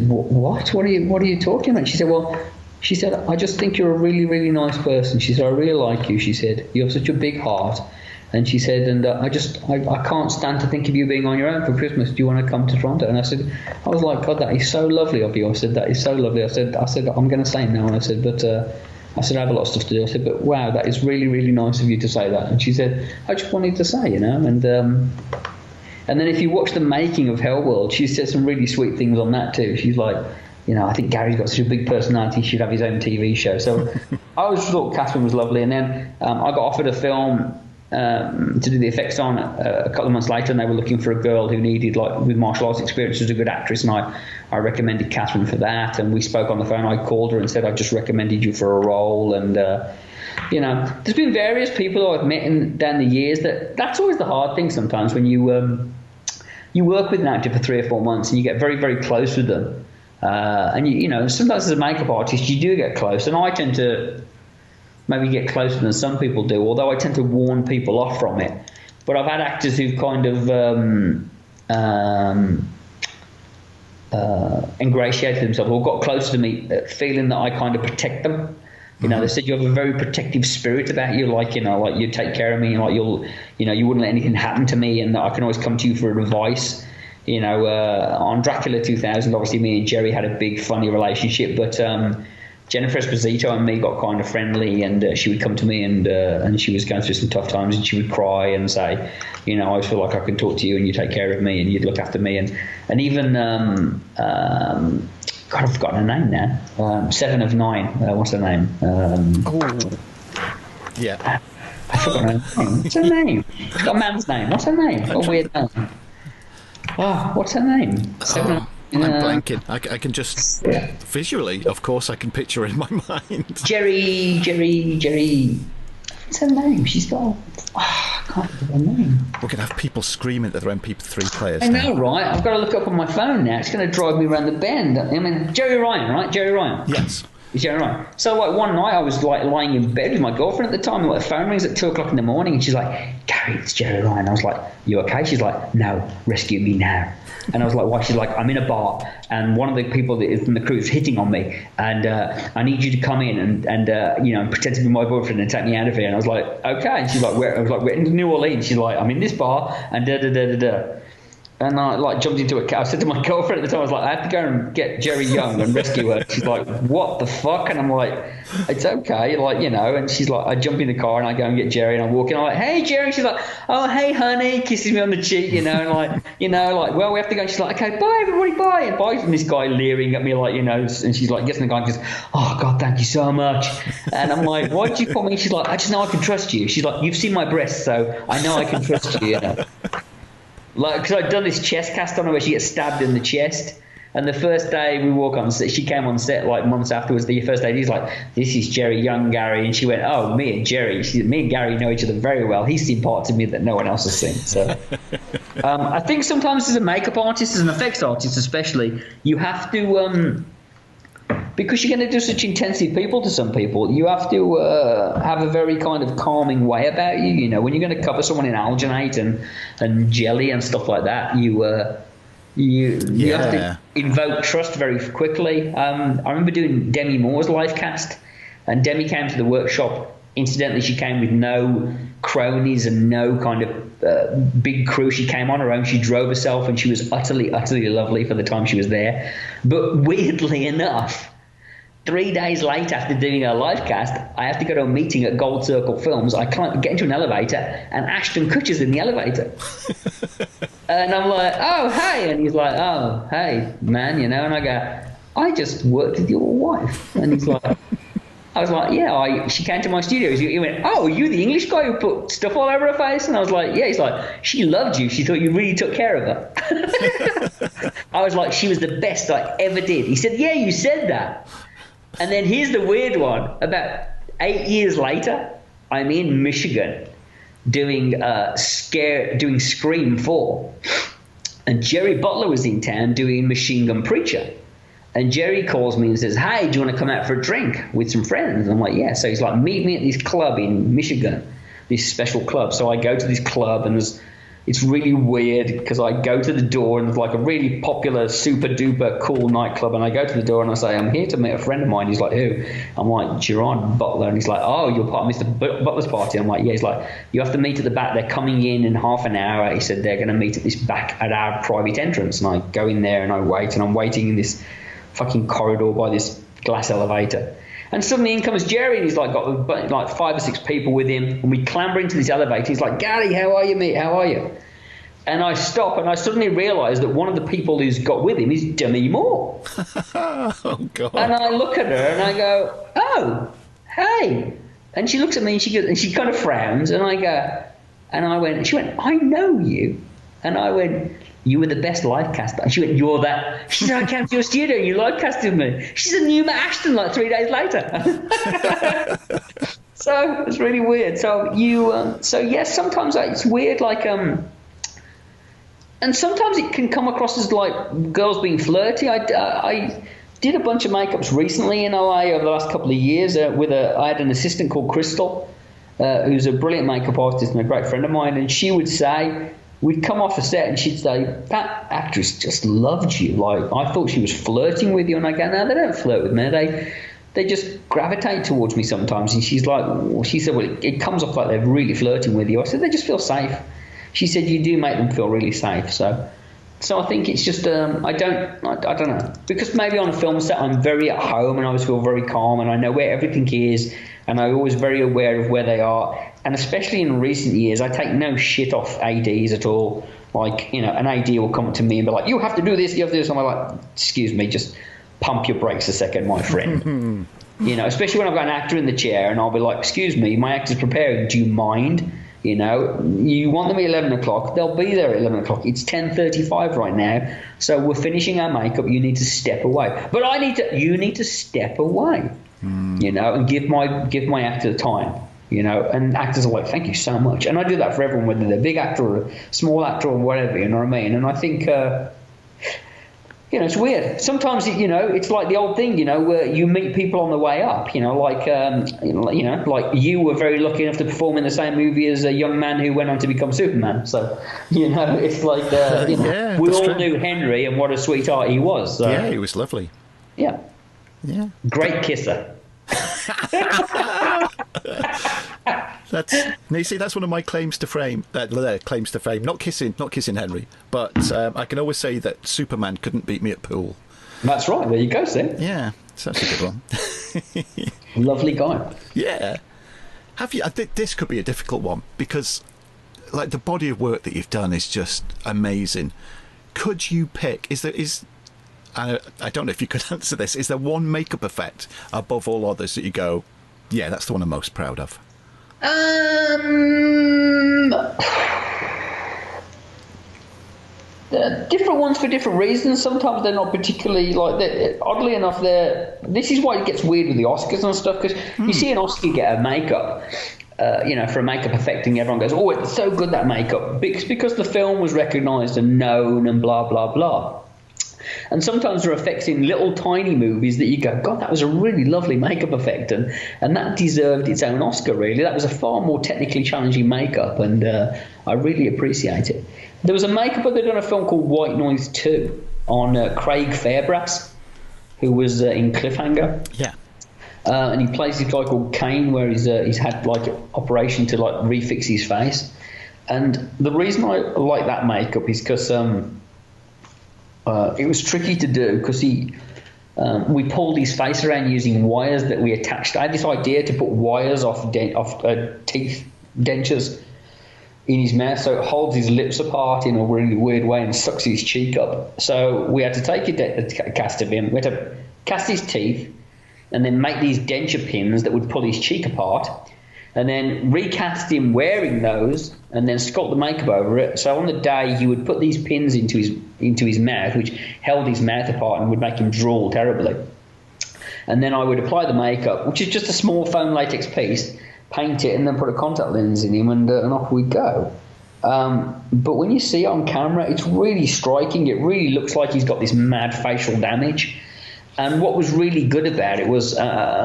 what? What are you talking about? She said, I just think you're a really, really nice person. She said, I really like you. She said, you have such a big heart. And she said, and I can't stand to think of you being on your own for Christmas. Do you want to come to Toronto? And I was like, God, that is so lovely of you. I said, that is so lovely. I said, I'm going to say no. And I said, but I have a lot of stuff to do. I said, but wow, that is really, really nice of you to say that. And she said, I just wanted to say, you know. And then if you watch the making of Hellworld, she said some really sweet things on that too. She's like, you know, I think Gary's got such a big personality, he should have his own TV show. So I always thought Catherine was lovely. And then I got offered a film to do the effects on a couple of months later, and they were looking for a girl who needed, like, with martial arts experience, was a good actress, and I recommended Catherine for that, and we spoke on the phone. I called her and said, I've just recommended you for a role, and you know, there's been various people who I've met down the years. That's always the hard thing sometimes, when you work with an actor for 3 or 4 months and you get very, very close with them, and you know, sometimes as a makeup artist you do get close, and I tend to maybe get closer than some people do, although I tend to warn people off from it. But I've had actors who've kind of ingratiated themselves or got closer to me, feeling that I kind of protect them. You know, they said you have a very protective spirit about you, like, you know, like you take care of me, and like you wouldn't let anything happen to me, and that I can always come to you for advice. You know, on Dracula 2000, obviously me and Jerry had a big funny relationship, but Jennifer Esposito and me got kind of friendly, and she would come to me, and she was going through some tough times, and she would cry and say, you know, I feel like I can talk to you, and you take care of me, and you'd look after me, and even God, I've forgotten her name now. 7 of 9. What's her name? Yeah. I forgot her name. What's her name? She's got a man's name. What's her name? What a weird name. Oh, what's her name? I'm blanking. I can just visually, of course, I can picture it in my mind. Jerry. What's her name? She's got. I can't remember her name. We're gonna have people screaming at their MP3 players. I know, right? I've got to look up on my phone now. It's going to drive me around the bend. I mean, Jerry Ryan, right? Jerry Ryan. Yes. Jerry Ryan. So, like, one night I was like lying in bed with my girlfriend at the time, and like, the phone rings at 2 o'clock in the morning, and she's like, "Gary, it's Jerry Ryan." I was like, "You okay?" She's like, "No, rescue me now." And I was like, "Why?" She's like, "I'm in a bar, and one of the people that is from the crew is hitting on me, and I need you to come in and you know, pretend to be my boyfriend and take me out of here." And I was like, "Okay." And she's like, "Where?" I was like, "We're in New Orleans." She's like, "I'm in this bar," and da da da da da. And I like jumped into a car. I said to my girlfriend at the time, I was like, "I have to go and get Jerry Young and rescue her." She's like, "What the fuck?" And I'm like, "It's okay," like, you know. And she's like, I jump in the car and I go and get Jerry, and I walk in. I'm like, "Hey, Jerry." She's like, "Oh, hey, honey," kisses me on the cheek, you know, and like, you know, like, "Well, we have to go." And she's like, "Okay, bye, everybody, bye." And bye. And this guy leering at me, like, you know, and she's like, gets in the car and goes, "Oh God, thank you so much." And I'm like, "Why did you call me?" She's like, "I just know I can trust you." She's like, "You've seen my breasts, so I know I can trust you, you know." Like, because I'd done this chest cast on her where she gets stabbed in the chest, and the first day we walk on set, she came on set like months afterwards. The first day, he's like, "This is Jerry Young, Gary," and she went, "Oh, me and Jerry." She said, "Me and Gary know each other very well. He's seen parts of me that no one else has seen." So, I think sometimes as a makeup artist, as an effects artist especially, you have to because you're going to do such intensive people to some people, you have to have a very kind of calming way about you. You know, when you're going to cover someone in alginate and jelly and stuff like that, you have to invoke trust very quickly. I remember doing Demi Moore's live cast, and Demi came to the workshop. Incidentally, she came with no cronies and no kind of big crew. She came on her own. She drove herself, and she was utterly, utterly lovely for the time she was there. But weirdly enough, 3 days later, after doing a live cast, I have to go to a meeting at Gold Circle Films. I can't get into an elevator, and Ashton Kutcher's in the elevator. And I'm like, "Oh, hey." And he's like, "Oh, hey, man," you know. And I go, "I just worked with your wife." And he's like, I was like, "Yeah, she came to my studio." He went, "Oh, are you the English guy who put stuff all over her face?" And I was like, "Yeah." He's like, "She loved you. She thought you really took care of her." I was like, "She was the best I ever did." He said, "Yeah, you said that." And then here's the weird one. About 8 years later, I'm in Michigan doing Scream 4. And Jerry Butler was in town doing Machine Gun Preacher. And Jerry calls me and says, "Hey, do you want to come out for a drink with some friends?" I'm like, "Yeah." So he's like, "Meet me at this club in Michigan, this special club." So I go to this club, and it's really weird because I go to the door, and it's like a really popular, super duper cool nightclub. And I go to the door and I say, "I'm here to meet a friend of mine." He's like, "Who?" I'm like, "Gerard Butler." And he's like, "Oh, you're part of Mr. Butler's party?" I'm like, "Yeah." He's like, "You have to meet at the back. They're coming in half an hour." He said, "They're going to meet at this back at our private entrance." And I go in there and I wait, and I'm waiting in this fucking corridor by this glass elevator. And suddenly in comes Jerry, and he's like got like 5 or 6 people with him, and we clamber into this elevator. He's like, "Gary, how are you, mate? How are you?" And I stop, and I suddenly realise that one of the people who's got with him is Demi Moore. Oh, God. And I look at her and I go, "Oh, hey." And she looks at me and she goes, and she kind of frowns, and I go, And I went, she went, I know you. And I went, you were the best live caster. And she went, you're that. She said, I came to your studio and you live casted me. She said, you met Ashton like 3 days later. So it's really weird. So yes, sometimes it's weird, like, and sometimes it can come across as like girls being flirty. I did a bunch of makeups recently in LA over the last couple of years I had an assistant called Crystal, who's a brilliant makeup artist and a great friend of mine, and she would say, we'd come off a set and she'd say, that actress just loved you. Like, I thought she was flirting with you. And I go, no, they don't flirt with me. They just gravitate towards me sometimes. And she's like, she said, well, it comes off like they're really flirting with you. I said, they just feel safe. She said, you do make them feel really safe. So I think it's just, I don't know. Because maybe on a film set, I'm very at home and I always feel very calm and I know where everything is and I'm always very aware of where they are. And especially in recent years, I take no shit off ADs at all. Like, you know, an AD will come to me and be like, you have to do this, you have to do this. And I'm like, excuse me, just pump your brakes a second, my friend. You know, especially when I've got an actor in the chair and I'll be like, excuse me, my actor's preparing, do you mind? You know, you want them at 11 o'clock, they'll be there at 11 o'clock. It's 10:35 right now, so we're finishing our makeup. You need to step away. But you need to step away, you know, and give my actor the time, you know. And actors are like, thank you so much. And I do that for everyone, whether they're a big actor or a small actor or whatever, you know what I mean? And I think, you know, it's weird. Sometimes, you know, it's like the old thing, you know, where you meet people on the way up, you know, like, like you were very lucky enough to perform in the same movie as a young man who went on to become Superman. So, you know, it's like, you know, yeah, we all true. knew Henry and what a sweetheart he was. So. Yeah, he was lovely. Yeah. Yeah. Great kisser. You see, that's one of my claims to fame. Claims to fame, not kissing Henry, but I can always say that Superman couldn't beat me at pool. That's right. There you go, Sam. Yeah, so that's a good one. Lovely guy. Yeah. Have you? I think this could be a difficult one because, like, the body of work that you've done is just amazing. Could you pick? I don't know if you could answer this. Is there one makeup effect above all others that you go, yeah, that's the one I'm most proud of? Different ones for different reasons. Sometimes they're not particularly like. Oddly enough, this is why it gets weird with the Oscars and stuff, because you see an Oscar get a makeup, you know, for a makeup effect, and everyone goes, "Oh, it's so good, that makeup," because the film was recognised and known and blah blah blah. And sometimes there are effects in little tiny movies that you go, God, that was a really lovely makeup effect, and that deserved its own Oscar, really. That was a far more technically challenging makeup, and I really appreciate it. There was a makeup they'd done a film called White Noise 2 on Craig Fairbrass, who was in Cliffhanger. Yeah. And he plays this guy called Kane, where he's had like an operation to like refix his face. And the reason I like that makeup is because it was tricky to do, because we pulled his face around using wires that we attached. I had this idea to put wires off teeth dentures in his mouth, so it holds his lips apart in a really weird way and sucks his cheek up. So we had to take a cast of him. We had to cast his teeth and then make these denture pins that would pull his cheek apart, and then recast him wearing those, and then sculpt the makeup over it. So on the day, he would put these pins into his mouth, which held his mouth apart and would make him drool terribly. And then I would apply the makeup, which is just a small foam latex piece, paint it, and then put a contact lens in him, and off we go. But when you see it on camera, it's really striking. It really looks like he's got this mad facial damage. And what was really good about it was I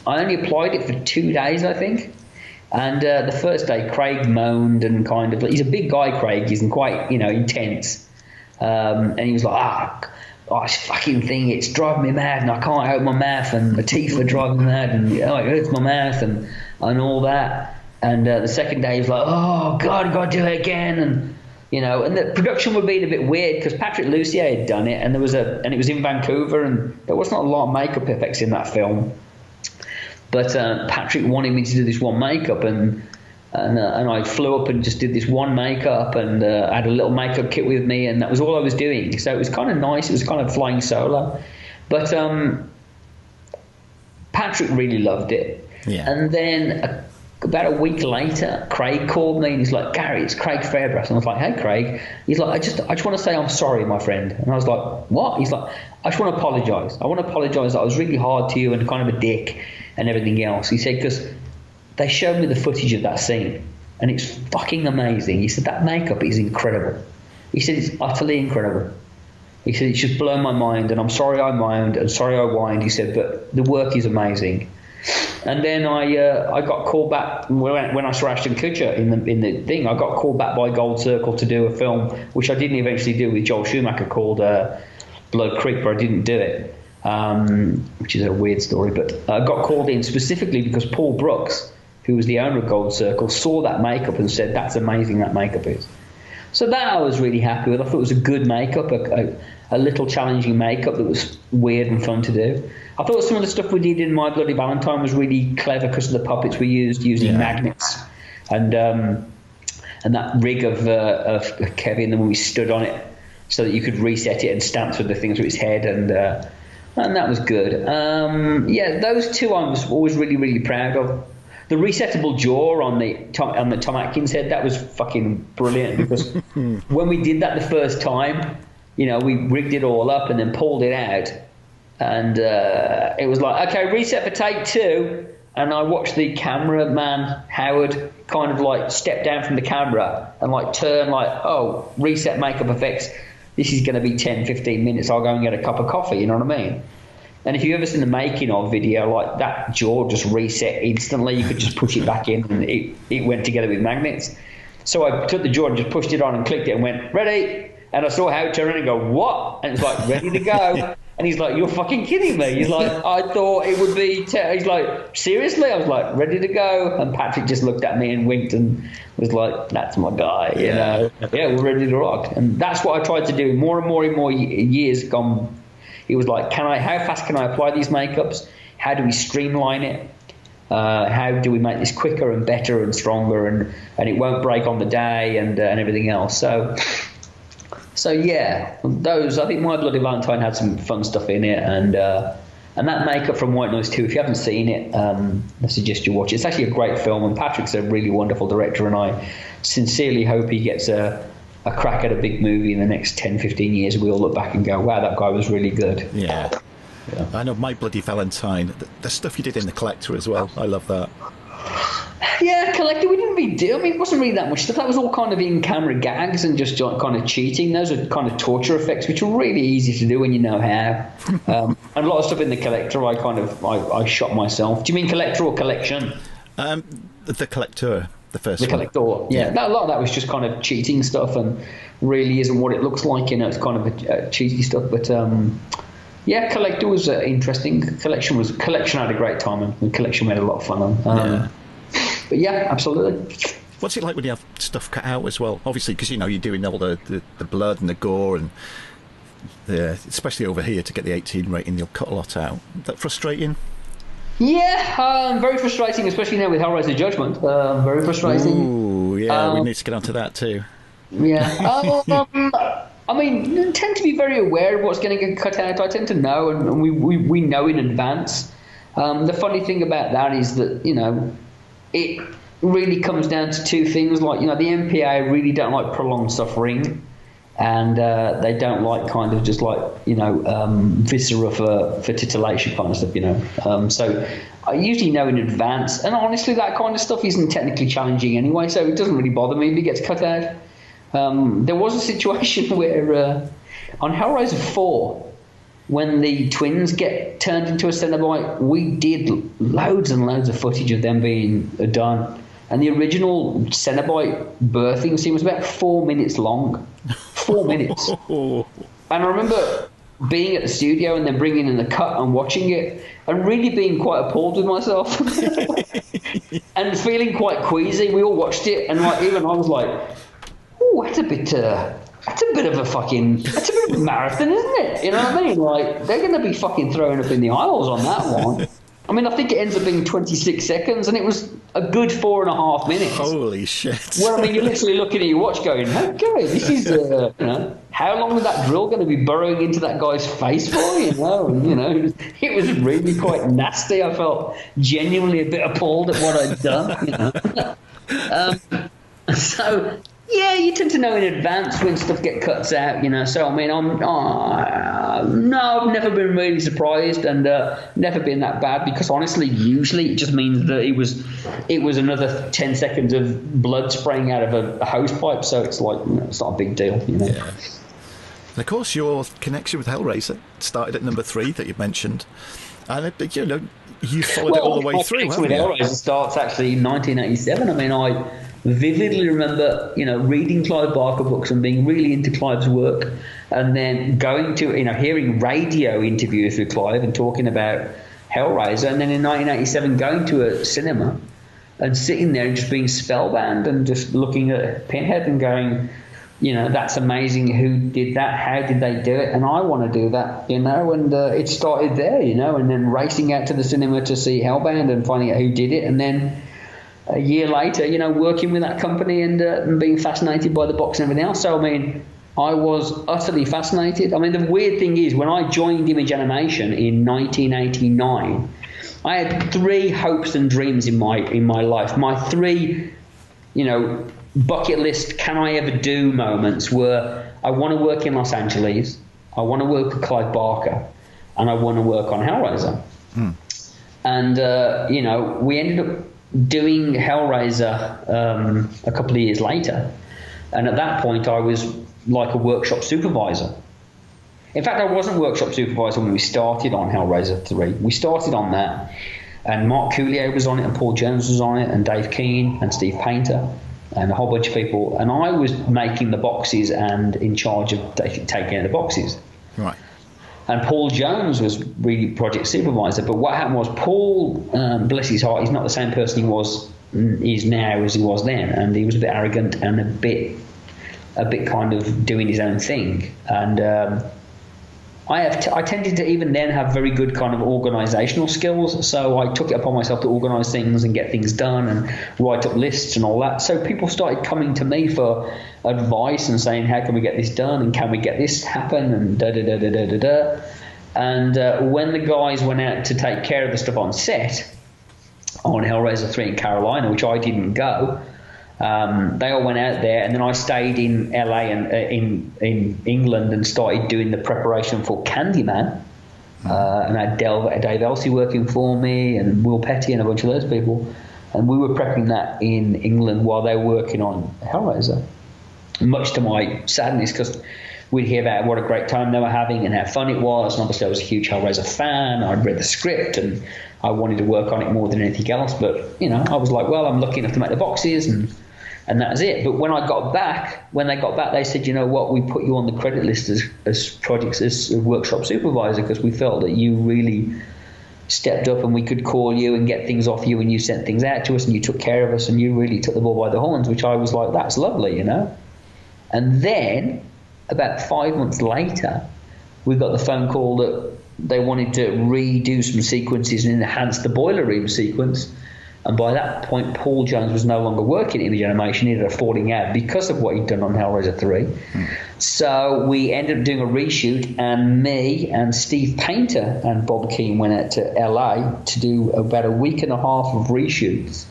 only applied it for 2 days, I think. And the first day, Craig moaned and kind of... He's a big guy, Craig. He's quite, you know, intense. And he was like, this fucking thing, it's driving me mad, and I can't open my mouth, and my teeth are driving me mad, and it hurts my mouth, and all that. And the second day, he was like, oh, God, I've got to do it again. And, you know, and the production would be a bit weird, because Patrick Lussier had done it, and it was in Vancouver, and there was not a lot of makeup effects in that film. But Patrick wanted me to do this one makeup, and I flew up and just did this one makeup, and I had a little makeup kit with me, and that was all I was doing. So it was kind of nice. It was kind of flying solo. But Patrick really loved it. Yeah. And then a about a week later, Craig called me and he's like, Gary, it's Craig Fairbrass. And I was like, hey, Craig. He's like, I just want to say I'm sorry, my friend. And I was like, what? He's like, I just want to apologise. I want to apologise that I was really hard to you and kind of a dick and everything else. He said, because they showed me the footage of that scene and it's fucking amazing. He said, that makeup is incredible. He said, it's utterly incredible. He said, it's just blown my mind and I'm sorry I moaned and sorry I whined. He said, but the work is amazing. And then I got called back when I saw Ashton Kutcher in the thing. I got called back by Gold Circle to do a film, which I didn't eventually do with Joel Schumacher, called Blood Creek, but I didn't do it, which is a weird story. But I got called in specifically because Paul Brooks, who was the owner of Gold Circle, saw that makeup and said, that's amazing, that makeup is. So that I was really happy with. I thought it was a good makeup, a little challenging makeup that was weird and fun to do. I thought some of the stuff we did in My Bloody Valentine was really clever because of the puppets we used using magnets and that rig of Kevin, and when we stood on it so that you could reset it and stamp through the things with his head, and that was good. Those two I was always really, really proud of. The resettable jaw on the Tom Atkins head, that was fucking brilliant because when we did that the first time, we rigged it all up and then pulled it out. And it was like, okay, reset for take 2. And I watched the cameraman, Howard, kind of like step down from the camera and like turn like, oh, reset makeup effects. This is going to be 10, 15 minutes. I'll go and get a cup of coffee, you know what I mean? And if you've ever seen the making of video, like that jaw just reset instantly. You could just push it back in and it went together with magnets. So I took the jaw and just pushed it on and clicked it and went, ready. And I saw Howard turn around and go, what? And it's like, ready to go. And he's like, you're fucking kidding me. He's like, I thought it would be... He's like, seriously? I was like, ready to go. And Patrick just looked at me and winked and was like, that's my guy, you know. Yeah, we're ready to rock. And that's what I tried to do. More and more years gone, it was like, how fast can I apply these makeups? How do we streamline it? How do we make this quicker and better and stronger and it won't break on the day and everything else? So yeah, those, I think My Bloody Valentine had some fun stuff in it, and that makeup from White Noise 2, if you haven't seen it, I suggest you watch it. It's actually a great film, and Patrick's a really wonderful director, and I sincerely hope he gets a crack at a big movie in the next 10, 15 years. We all look back and go, wow, that guy was really good. Yeah. I know My Bloody Valentine, the stuff you did in The Collector as well, I love that. Yeah, Collector, we didn't really do. I mean, it wasn't really that much stuff. That was all kind of in-camera gags and just kind of cheating. Those are kind of torture effects, which are really easy to do when you know how. And a lot of stuff in The Collector, I shot myself. Do you mean Collector or Collection? The Collector, the first one. The Collector, yeah. A lot of that was just kind of cheating stuff and really isn't what it looks like. It's kind of a cheesy stuff. But, yeah, Collector was interesting. Collection had a great time, and Collection we had a lot of fun on. But yeah, absolutely. What's it like when you have stuff cut out as well? Obviously, because you're doing all the blood and the gore, and especially over here to get the 18 rating, you'll cut a lot out. Is that frustrating? Yeah, very frustrating, especially now with Hellraiser Judgment. Very frustrating. Ooh, yeah, we need to get onto that too. Yeah. I mean, I tend to be very aware of what's going to get cut out. I tend to know, and we know in advance. The funny thing about that is that, it really comes down to two things. Like, the MPA really don't like prolonged suffering, and they don't like kind of just like, viscera for titillation kind of stuff, So I usually know in advance, and honestly, that kind of stuff isn't technically challenging anyway, so it doesn't really bother me if it gets cut out. There was a situation where on Hellraiser 4, when the twins get turned into a Cenobite, we did loads and loads of footage of them being done. And the original Cenobite birthing scene was about 4 minutes long. 4 minutes. And I remember being at the studio and then bringing in the cut and watching it and really being quite appalled with myself. And feeling quite queasy. We all watched it, and even I was like, oh, that's a bit of a marathon, isn't it? You know what I mean? Like, they're going to be fucking throwing up in the aisles on that one. I mean, I think it ends up being 26 seconds, and it was a good 4.5 minutes. Holy shit. Well, I mean, you're literally looking at your watch going, okay, this is, how long is that drill going to be burrowing into that guy's face for, And, it was really quite nasty. I felt genuinely a bit appalled at what I'd done, So, yeah, you tend to know in advance when stuff gets cut out, So, I mean, I've never been really surprised and never been that bad because, honestly, usually it just means that it was another 10 seconds of blood spraying out of a hose pipe. So it's like, it's not a big deal, Yeah. And, of course, your connection with Hellraiser started at number 3 that you mentioned. And, you followed it all the way through, haven't you? Hellraiser starts actually in 1987. I mean, I vividly remember, reading Clive Barker books and being really into Clive's work, and then going to, hearing radio interviews with Clive and talking about Hellraiser, and then in 1987 going to a cinema and sitting there and just being spellbound and just looking at Pinhead and going, that's amazing. Who did that? How did they do it? And I want to do that, and it started there, and then racing out to the cinema to see Hellbound and finding out who did it, and then a year later, working with that company and being fascinated by the box and everything else. So, I mean, I was utterly fascinated. I mean, the weird thing is, when I joined Image Animation in 1989, I had 3 hopes and dreams in my life. My 3, bucket list, can I ever do moments were, I want to work in Los Angeles, I want to work with Clive Barker, and I want to work on Hellraiser. And, we ended up doing Hellraiser a couple of years later, and at that point I was like a workshop supervisor. In fact, I wasn't workshop supervisor when we started on Hellraiser 3. We started on that, and Mark Coulier was on it, and Paul Jones was on it, and Dave Keane and Steve Painter and a whole bunch of people, and I was making the boxes and in charge of taking out the boxes. Right. And Paul Jones was really project supervisor. But what happened was Paul, bless his heart, he's not the same person he's now as he was then. And he was a bit arrogant and a bit kind of doing his own thing. And I tended to even then have very good kind of organisational skills. So I took it upon myself to organise things and get things done and write up lists and all that. So people started coming to me for advice and saying, how can we get this done and can we get this happen and da-da-da-da-da-da-da. And when the guys went out to take care of the stuff on set on Hellraiser 3 in Carolina, which I didn't go, they all went out there, and then I stayed in LA and in England and started doing the preparation for Candyman. And I had Dave Elsey working for me, and Will Petty and a bunch of those people, and we were prepping that in England while they were working on Hellraiser. Much to my sadness, because we'd hear about what a great time they were having and how fun it was, and obviously I was a huge Hellraiser fan. I'd read the script and I wanted to work on it more than anything else, but I was like, well, I'm lucky enough to make the boxes, and that was it. But when they got back, they said, you know what, we put you on the credit list as workshop supervisor because we felt that you really stepped up and we could call you and get things off you, and you sent things out to us and you took care of us and you really took the ball by the horns, which I was like, that's lovely, And then about 5 months later, we got the phone call that they wanted to redo some sequences and enhance the boiler room sequence. And by that point, Paul Jones was no longer working in Image Animation. He had a falling out because of what he'd done on Hellraiser 3. So we ended up doing a reshoot, and me and Steve Painter and Bob Keane went out to LA to do about a week and a half of reshoots.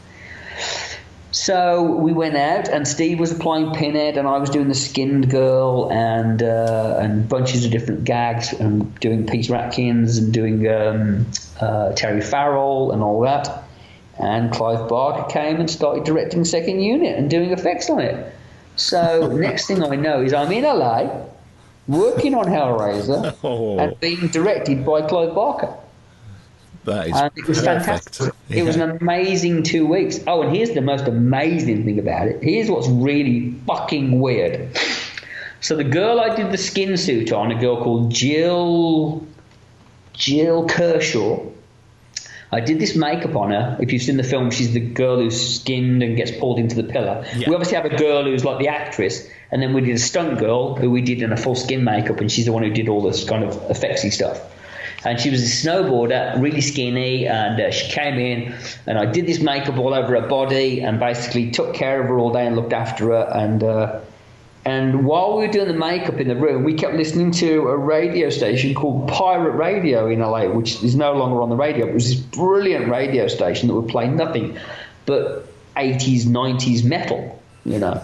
So we went out, and Steve was applying Pinhead, and I was doing the Skinned Girl and bunches of different gags, and doing Peter Atkins and doing Terry Farrell and all that. And Clive Barker came and started directing Second Unit and doing effects on it. So next thing I know is I'm in LA, working on Hellraiser, and being directed by Clive Barker. That is and it was fantastic. Yeah. It was an amazing 2 weeks. Oh, and here's the most amazing thing about it. Here's what's really fucking weird. So the girl I did the skin suit on, a girl called Jill Kershaw, I did this makeup on her. If you've seen the film, she's the girl who's skinned and gets pulled into the pillar. Yeah. We obviously have a girl who's like the actress, and then we did a stunt girl who we did in a full skin makeup, and she's the one who did all this kind of effectsy stuff. And she was a snowboarder, really skinny, and she came in, and I did this makeup all over her body, and basically took care of her all day and looked after her. And while we were doing the makeup in the room, we kept listening to a radio station called Pirate Radio in LA, which is no longer on the radio. It was this brilliant radio station that would play nothing but 80s, 90s metal, you know.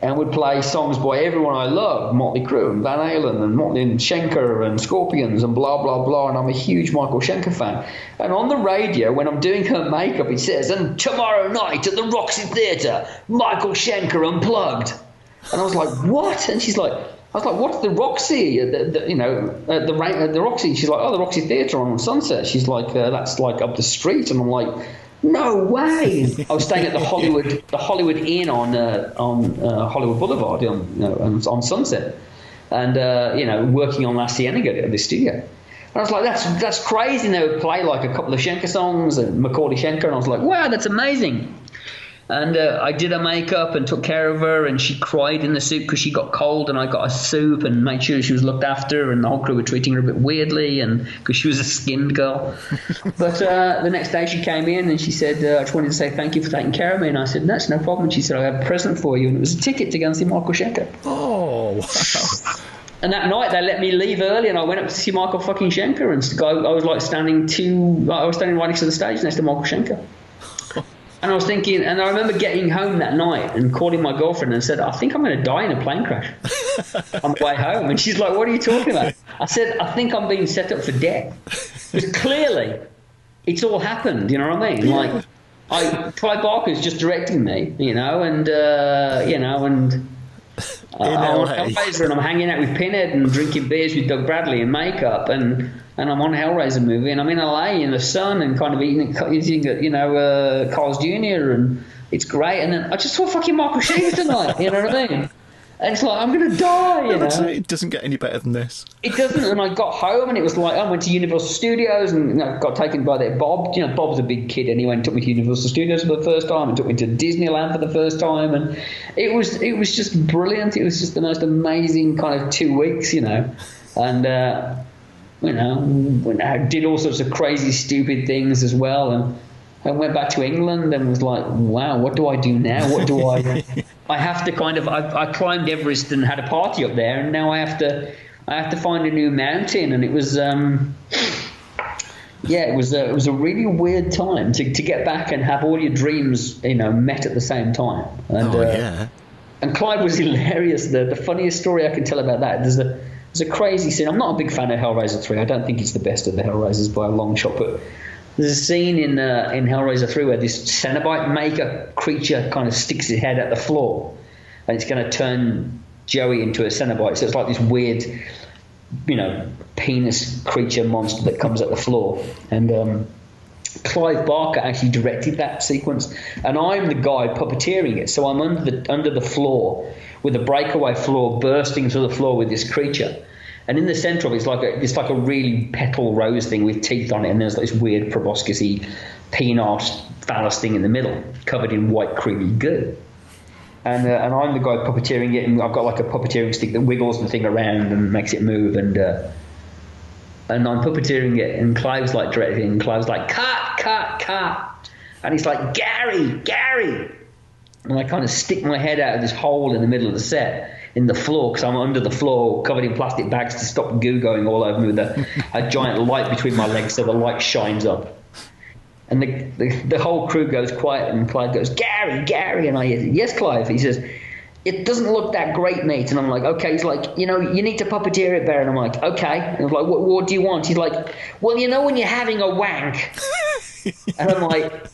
And would play songs by everyone I love, Motley Crue and Van Halen and Schenker and Scorpions and blah, blah, blah. And I'm a huge Michael Schenker fan. And on the radio, when I'm doing her makeup, it says, and tomorrow night at the Roxy Theatre, Michael Schenker Unplugged. And I was like, what? And she's like, I was like, what's the Roxy? The Roxy. She's like, oh, the Roxy Theatre on Sunset. She's like, that's like up the street. And I'm like, no way! I was staying at the Hollywood Inn on Hollywood Boulevard on Sunset, and working on La Cienega at the studio. And I was like, that's crazy. And they would play like a couple of Schenker songs and Macaulay Schenker, and I was like, wow, that's amazing. And I did her makeup and took care of her, and she cried in the soup because she got cold, and I got her soup and made sure she was looked after, and the whole crew were treating her a bit weirdly, and because she was a skinned girl. But the next day she came in and she said, I just wanted to say thank you for taking care of me. And I said, that's no problem. And she said, I have a present for you, and it was a ticket to go and see Michael Schenker. Oh, wow. And that night they let me leave early, and I went up to see Michael fucking Schenker, and I was standing right next to the stage next to Michael Schenker. And I was thinking, and I remember getting home that night and calling my girlfriend and said, I think I'm going to die in a plane crash on the way home. And she's like, what are you talking about? I said, I think I'm being set up for death. Because clearly it's all happened, you know what I mean? Like, Clive Barker's just directing me, and I'm on Hellraiser, and I'm hanging out with Pinhead and drinking beers with Doug Bradley and makeup, and I'm on a Hellraiser movie, and I'm in LA in the sun and kind of eating Carl's Jr. and it's great. And then I just saw fucking Michael Sheen tonight, you know what I mean? And it's like, I'm going to die, you know? It doesn't get any better than this. It doesn't. And I got home, and it was like, I went to Universal Studios and got taken by their Bob. Bob's a big kid anyway, and took me to Universal Studios for the first time, and took me to Disneyland for the first time. And it was just brilliant. It was just the most amazing kind of 2 weeks, And, I did all sorts of crazy, stupid things as well. And I went back to England and was like, wow, what do I do now? What do I... I have to I climbed Everest and had a party up there, and now I have to find a new mountain. And it was, it was a really weird time to get back and have all your dreams, met at the same time. And, and Clive was hilarious. The funniest story I can tell about that, there's a crazy scene. I'm not a big fan of Hellraiser 3. I don't think it's the best of the Hellraisers by a long shot, but there's a scene in Hellraiser 3 where this Cenobite maker creature kind of sticks its head at the floor, and it's going to turn Joey into a Cenobite. So it's like this weird, penis creature monster that comes at the floor. And Clive Barker actually directed that sequence, and I'm the guy puppeteering it. So I'm under the floor with a breakaway floor bursting through the floor with this creature. And in the centre of it, it's like a really petal rose thing with teeth on it, and there's this weird proboscis-y penile phallus thing in the middle, covered in white creamy goo. And I'm the guy puppeteering it, and I've got like a puppeteering stick that wiggles the thing around and makes it move, and I'm puppeteering it, and Clive's like directing, and Clive's like, cut, and he's like, Gary, and I kind of stick my head out of this hole in the middle of the set in the floor, because I'm under the floor covered in plastic bags to stop goo going all over me with a giant light between my legs so the light shines up. And the whole crew goes quiet, and Clive goes, Gary, and I hear, yes, Clive. He says, it doesn't look that great, mate. And I'm like, okay. He's like, you need to puppeteer it better. And I'm like, okay. And I'm like, what do you want? He's like, well, when you're having a wank. And I'm like,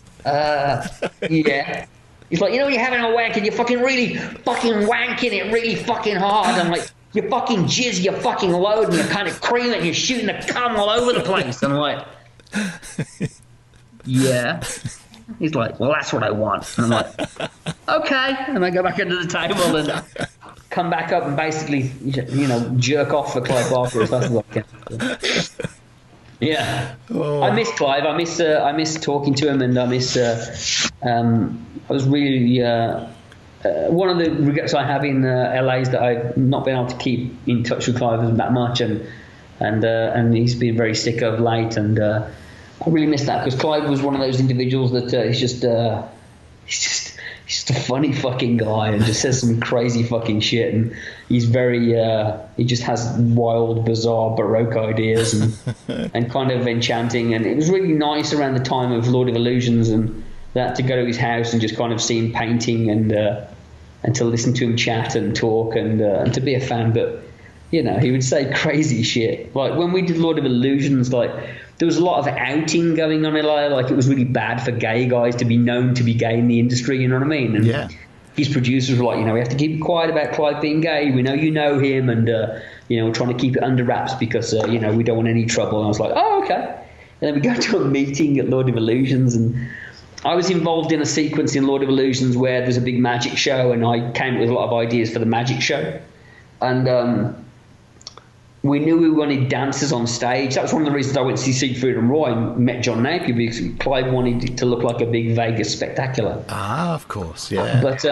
yeah. He's like, when you're having a wank and you're fucking really fucking wanking it really fucking hard. I'm like, you fucking jizz, you fucking load, and you're kind of creaming it, and you're shooting the cum all over the place. And I'm like, yeah. He's like, well, that's what I want. And I'm like, okay. And I go back under the table and come back up and basically, jerk off for Clive Barker as fast as I can. Yeah. Oh. I miss Clive. I miss talking to him, and I miss. I was really one of the regrets I have in LA is that I've not been able to keep in touch with Clive that much, and and he's been very sick of late, and I really miss that, because Clive was one of those individuals that he's just a funny fucking guy and just says some crazy fucking shit, and he's very he just has wild, bizarre, baroque ideas and kind of enchanting. And it was really nice around the time of Lord of Illusions and that to go to his house and just kind of see him painting and to listen to him chat and talk and to be a fan. But you know, he would say crazy shit. Like when we did Lord of Illusions, like there was a lot of outing going on in LA. Like it was really bad for gay guys to be known to be gay in the industry. You know what I mean? And yeah. His producers were like, you know, we have to keep it quiet about Clive being gay. We know him, and you know, we're trying to keep it under wraps because you know, we don't want any trouble. And I was like, oh, okay. And then we go to a meeting at Lord of Illusions, and I was involved in a sequence in Lord of Illusions where there's a big magic show, and I came up with a lot of ideas for the magic show. And we knew we wanted dancers on stage. That was one of the reasons I went to see Siegfried and Roy and met John Napier, because Clive wanted it to look like a big Vegas spectacular. Ah, of course, yeah. But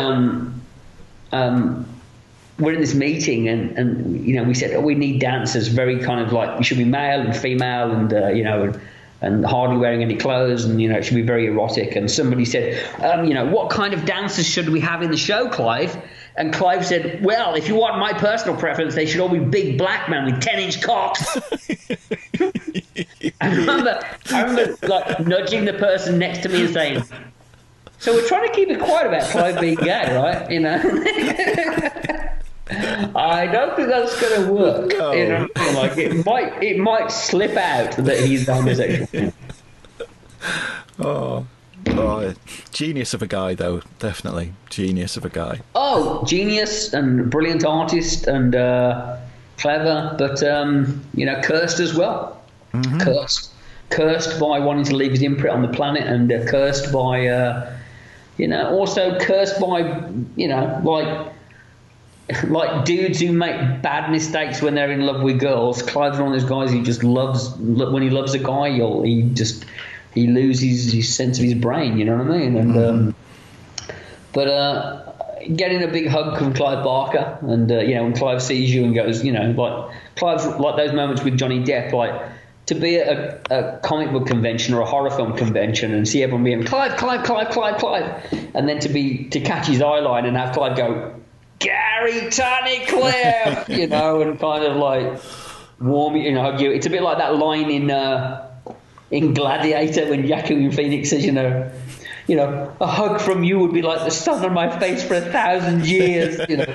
we're in this meeting, and you know, we said, oh, we need dancers, very kind of like, we should be male and female, and you know, and hardly wearing any clothes, and you know, it should be very erotic. And somebody said, you know, what kind of dancers should we have in the show, Clive? And Clive said, well, if you want my personal preference, they should all be big black men with 10-inch cocks. I remember like nudging the person next to me and saying, so we're trying to keep it quiet about Clive being gay, right? You know, I don't think that's going to work. No. You know, like it might slip out that he's homosexual. Oh, genius of a guy, though. Definitely genius of a guy. Oh, genius and brilliant artist and clever, but you know, cursed as well. Mm-hmm. Cursed by wanting to leave his imprint on the planet, and cursed by you know, also cursed by, you know, like dudes who make bad mistakes when they're in love with girls. Clive's one of those guys who just loves, when he loves a guy, he loses his sense of his brain, you know what I mean? And getting a big hug from Clive Barker, and you know, when Clive sees you and goes, you know, like Clive's like those moments with Johnny Depp, like to be at a comic book convention or a horror film convention and see everyone being Clive, and then to catch his eye line and have Clive go, Gary Tunnicliffe, you know, and kind of like warm you, know, hug you. It's a bit like that line in Gladiator when Joaquin Phoenix says, you know, a hug from you would be like the sun on my face for 1,000 years. You know,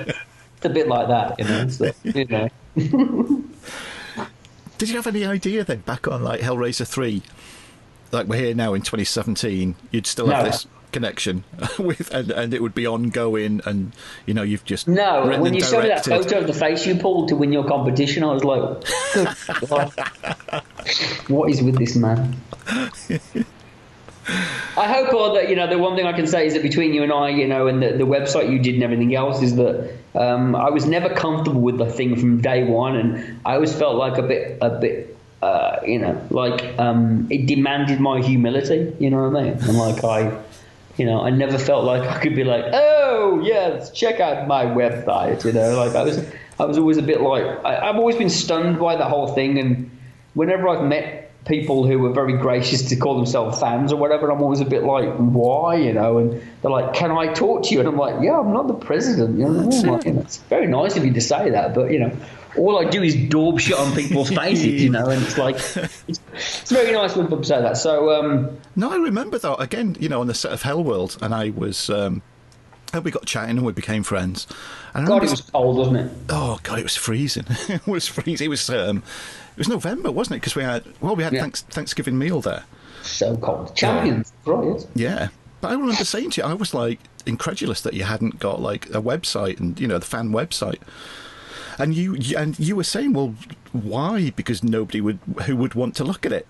it's a bit like that, you know. So, you know. Did you have any idea then, back on like Hellraiser 3, like we're here now in 2017, you'd still have this connection with, and it would be ongoing, and you know, you've just no. When you showed me that photo of the face you pulled to win your competition, I was like, good God, what is with this man? I hope that, you know, the one thing I can say is that between you and I, you know, and the website you did and everything else, is that I was never comfortable with the thing from day one, and I always felt like a bit you know, like it demanded my humility, you know what I mean? And like I never felt like I could be like, oh yes, check out my website, you know, like I was always a bit like, I've always been stunned by the whole thing, and whenever I've met people who were very gracious to call themselves fans or whatever, I'm always a bit like, why, you know? And they're like, can I talk to you? And I'm like, yeah, I'm not the president, you know. Like, you know, it's very nice of you to say that, but you know, all I do is daub shit on people's faces, you know, and it's like, it's very nice when people say that. So no, I remember that again, you know, on the set of Hellworld, and I was we got chatting and we became friends. And God, it was cold, wasn't it? Oh God, it was freezing. It was freezing. It was November, wasn't it? Because we had Thanksgiving meal there. So cold. Champions, right? Yes. Yeah, but I remember saying to you, I was like incredulous that you hadn't got like a website, and you know, the fan website. And you were saying, well, why? Because nobody who would want to look at it.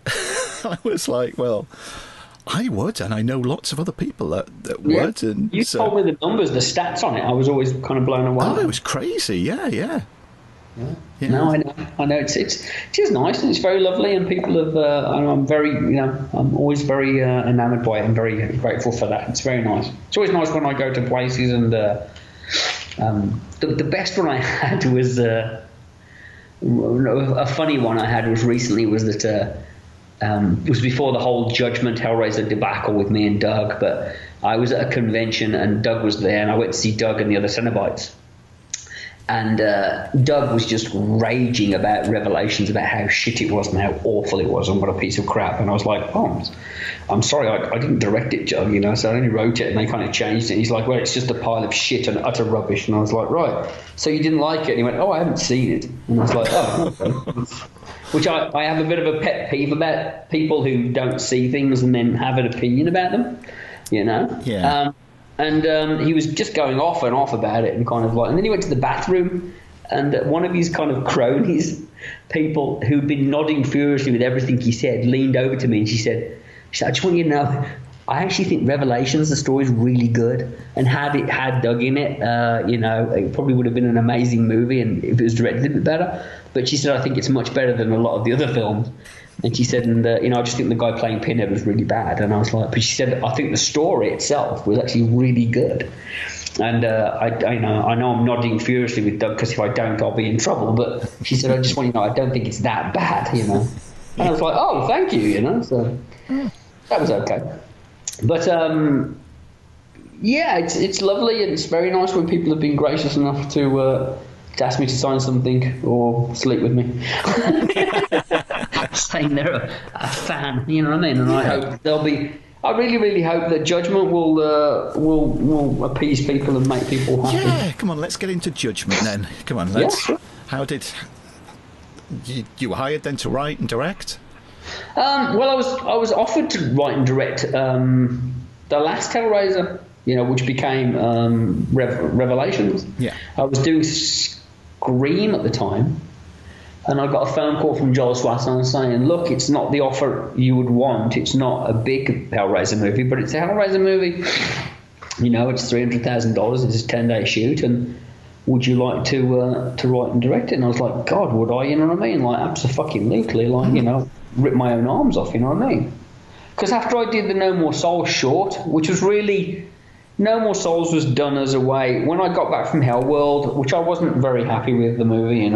I was like, well, I would, and I know lots of other people that would. And you told me the numbers, the stats on it. I was always kind of blown away. Oh, it was crazy. Yeah. No, I know. It's just nice, and it's very lovely, and people have. I'm very, you know, I'm always very enamoured by it. I'm very grateful for that. It's very nice. It's always nice when I go to places, and the best one I had was A funny one I had was recently was that it was before the whole Judgment Hellraiser debacle with me and Doug, but I was at a convention and Doug was there, and I went to see Doug and the other Cenobites. And Doug was just raging about Revelations, about how shit it was and how awful it was and what a piece of crap. And I was like, oh, I'm sorry, I didn't direct it, Doug, so I only wrote it and they kind of changed it. He's like, well, it's just a pile of shit and utter rubbish. And I was like, right, so you didn't like it? And he went, oh, I haven't seen it. And I was like, oh, okay. Which I have a bit of a pet peeve about people who don't see things and then have an opinion about them, Yeah. And he was just going off and off about it and kind of like, and then he went to the bathroom and one of his kind of cronies, people who'd been nodding furiously with everything he said, leaned over to me and she said, I just want you to know, I actually think Revelations, the story's really good, and had it had Doug in it, it probably would have been an amazing movie, and if it was directed a bit better. But she said, I think it's much better than a lot of the other films. And she said, I just think the guy playing Pinhead was really bad. And I was like, but she said, I think the story itself was actually really good. And I know I'm nodding furiously with Doug because if I don't, I'll be in trouble. But she said, I just want you to know, I don't think it's that bad, And I was like, oh, thank you, So that was okay. But it's lovely and it's very nice when people have been gracious enough to ask me to sign something or sleep with me. Saying they're a fan, you know what I mean? And I hope they'll be. I really, really hope that Judgment will appease people and make people happy. Yeah, come on, let's get into Judgment then. Come on, let's. Yeah. How did you were hired then to write and direct? Well, I was offered to write and direct the last Hellraiser, which became Revelations. Yeah, I was doing Scream at the time. And I got a phone call from Joel Swasson saying, look, it's not the offer you would want. It's not a big Hellraiser movie, but it's a Hellraiser movie. It's $300,000. It's a 10-day shoot. And would you like to write and direct it? And I was like, God, would I? You know what I mean? Like, absolutely. Like, rip my own arms off, you know what I mean? Because after I did the No More Souls short, which was really... No More Souls was done as a way... When I got back from Hellworld, which I wasn't very happy with the movie,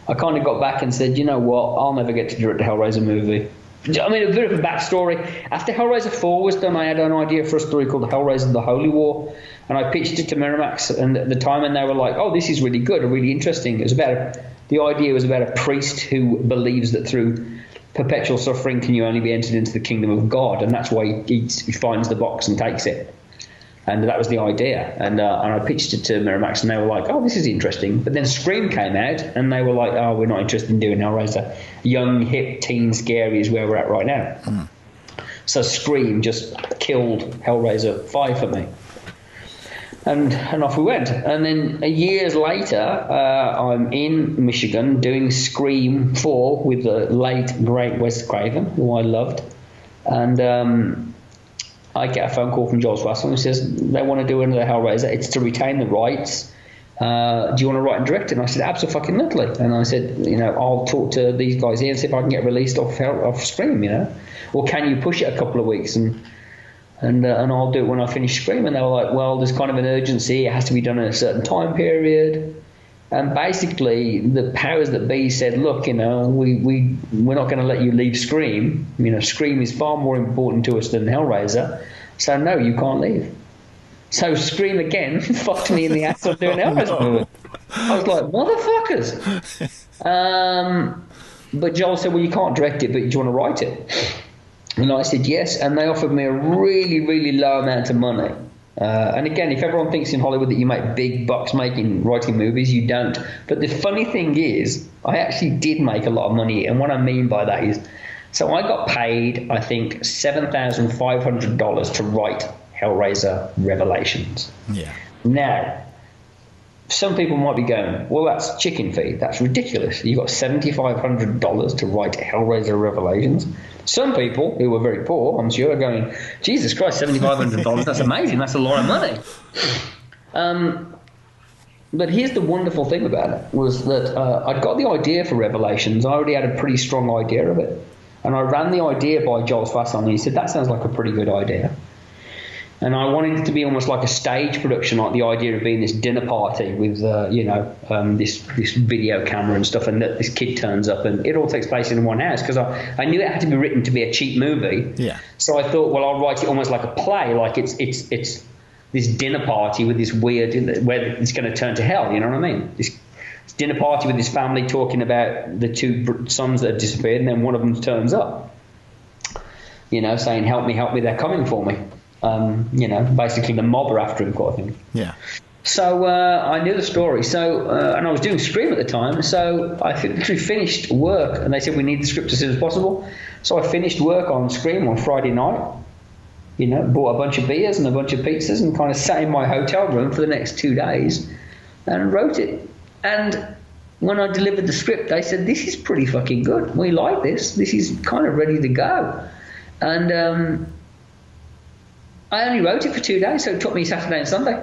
I kind of got back and said, you know what, I'll never get to direct a Hellraiser movie. I mean, a bit of a backstory. After Hellraiser 4 was done, I had an idea for a story called Hellraiser The Holy War, and I pitched it to Miramax and at the time, and they were like, oh, this is really good, really interesting. It was the idea was about a priest who believes that through perpetual suffering can you only be entered into the kingdom of God, and that's why he finds the box and takes it. And that was the idea. And I pitched it to Miramax, and they were like, oh, this is interesting. But then Scream came out, and they were like, oh, we're not interested in doing Hellraiser. Young, hip, teen, scary is where we're at right now. Mm. So Scream just killed Hellraiser 5 for me. And off we went. And then years later, I'm in Michigan doing Scream 4 with the late, great Wes Craven, who I loved. And... I get a phone call from Joel Swasson who says they want to do another Hellraiser. It's to retain the rights. Do you want to write and direct it? And I said, absolutely. And I said, I'll talk to these guys here and see if I can get released off Scream, Or can you push it a couple of weeks and I'll do it when I finish Scream? And they were like, well, there's kind of an urgency. It has to be done in a certain time period. And basically, the powers that be said, look, we're not going to let you leave Scream. Scream is far more important to us than Hellraiser. So, no, you can't leave. So Scream again fucked me in the ass on doing Hellraiser movie. I was like, motherfuckers. But Joel said, well, you can't direct it, but do you want to write it? And I said, yes. And they offered me a really, really low amount of money. And again, if everyone thinks in Hollywood that you make big bucks writing movies, you don't. But the funny thing is, I actually did make a lot of money. And what I mean by that is, so I got paid, I think, $7,500 to write Hellraiser Revelations. Yeah. Now, some people might be going, well, that's chicken feed. That's ridiculous. You got $7,500 to write Hellraiser Revelations. Some people who were very poor, I'm sure, are going, Jesus Christ, $7,500, that's amazing. That's a lot of money. But here's the wonderful thing about it, was that I'd got the idea for Revelations. I already had a pretty strong idea of it. And I ran the idea by Joel Swasson, and he said, that sounds like a pretty good idea. And I wanted it to be almost like a stage production, like the idea of being this dinner party with, this video camera and stuff, and that this kid turns up, and it all takes place in one house, because I knew it had to be written to be a cheap movie. Yeah. So I thought, well, I'll write it almost like a play, like it's this dinner party with this weird, where it's going to turn to hell. You know what I mean? This dinner party with this family talking about the two sons that have disappeared, and then one of them turns up, saying, help me, they're coming for me. Basically the mob are after him, kind of thing. Yeah. So I knew the story. So and I was doing Scream at the time. So I literally finished work, and they said we need the script as soon as possible. So I finished work on Scream on Friday night. Bought a bunch of beers and a bunch of pizzas, and kind of sat in my hotel room for the next 2 days and wrote it. And when I delivered the script, they said, this is pretty fucking good. We like this. This is kind of ready to go. And I only wrote it for 2 days, so it took me Saturday and Sunday.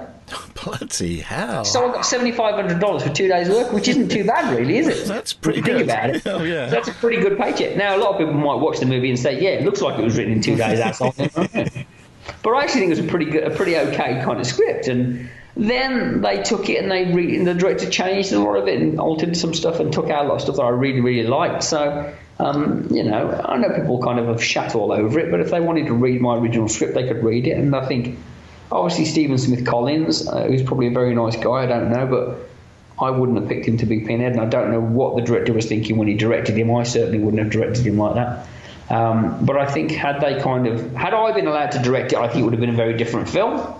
Bloody hell. So I got $7,500 for 2 days' work, which isn't too bad, really, is it? That's pretty good. Think about it. Oh, yeah. That's a pretty good paycheck. Now, a lot of people might watch the movie and say, yeah, it looks like it was written in 2 days, that's all. But I actually think it was a pretty okay kind of script. And then they took it and and the director changed a lot of it and altered some stuff and took out a lot of stuff that I really, really liked. So, I know people kind of have shat all over it, but if they wanted to read my original script, they could read it. And I think, obviously, Stephen Smith Collins, who's probably a very nice guy, I don't know, but I wouldn't have picked him to be Pinhead, and I don't know what the director was thinking when he directed him. I certainly wouldn't have directed him like that. But I think had I been allowed to direct it, I think it would have been a very different film.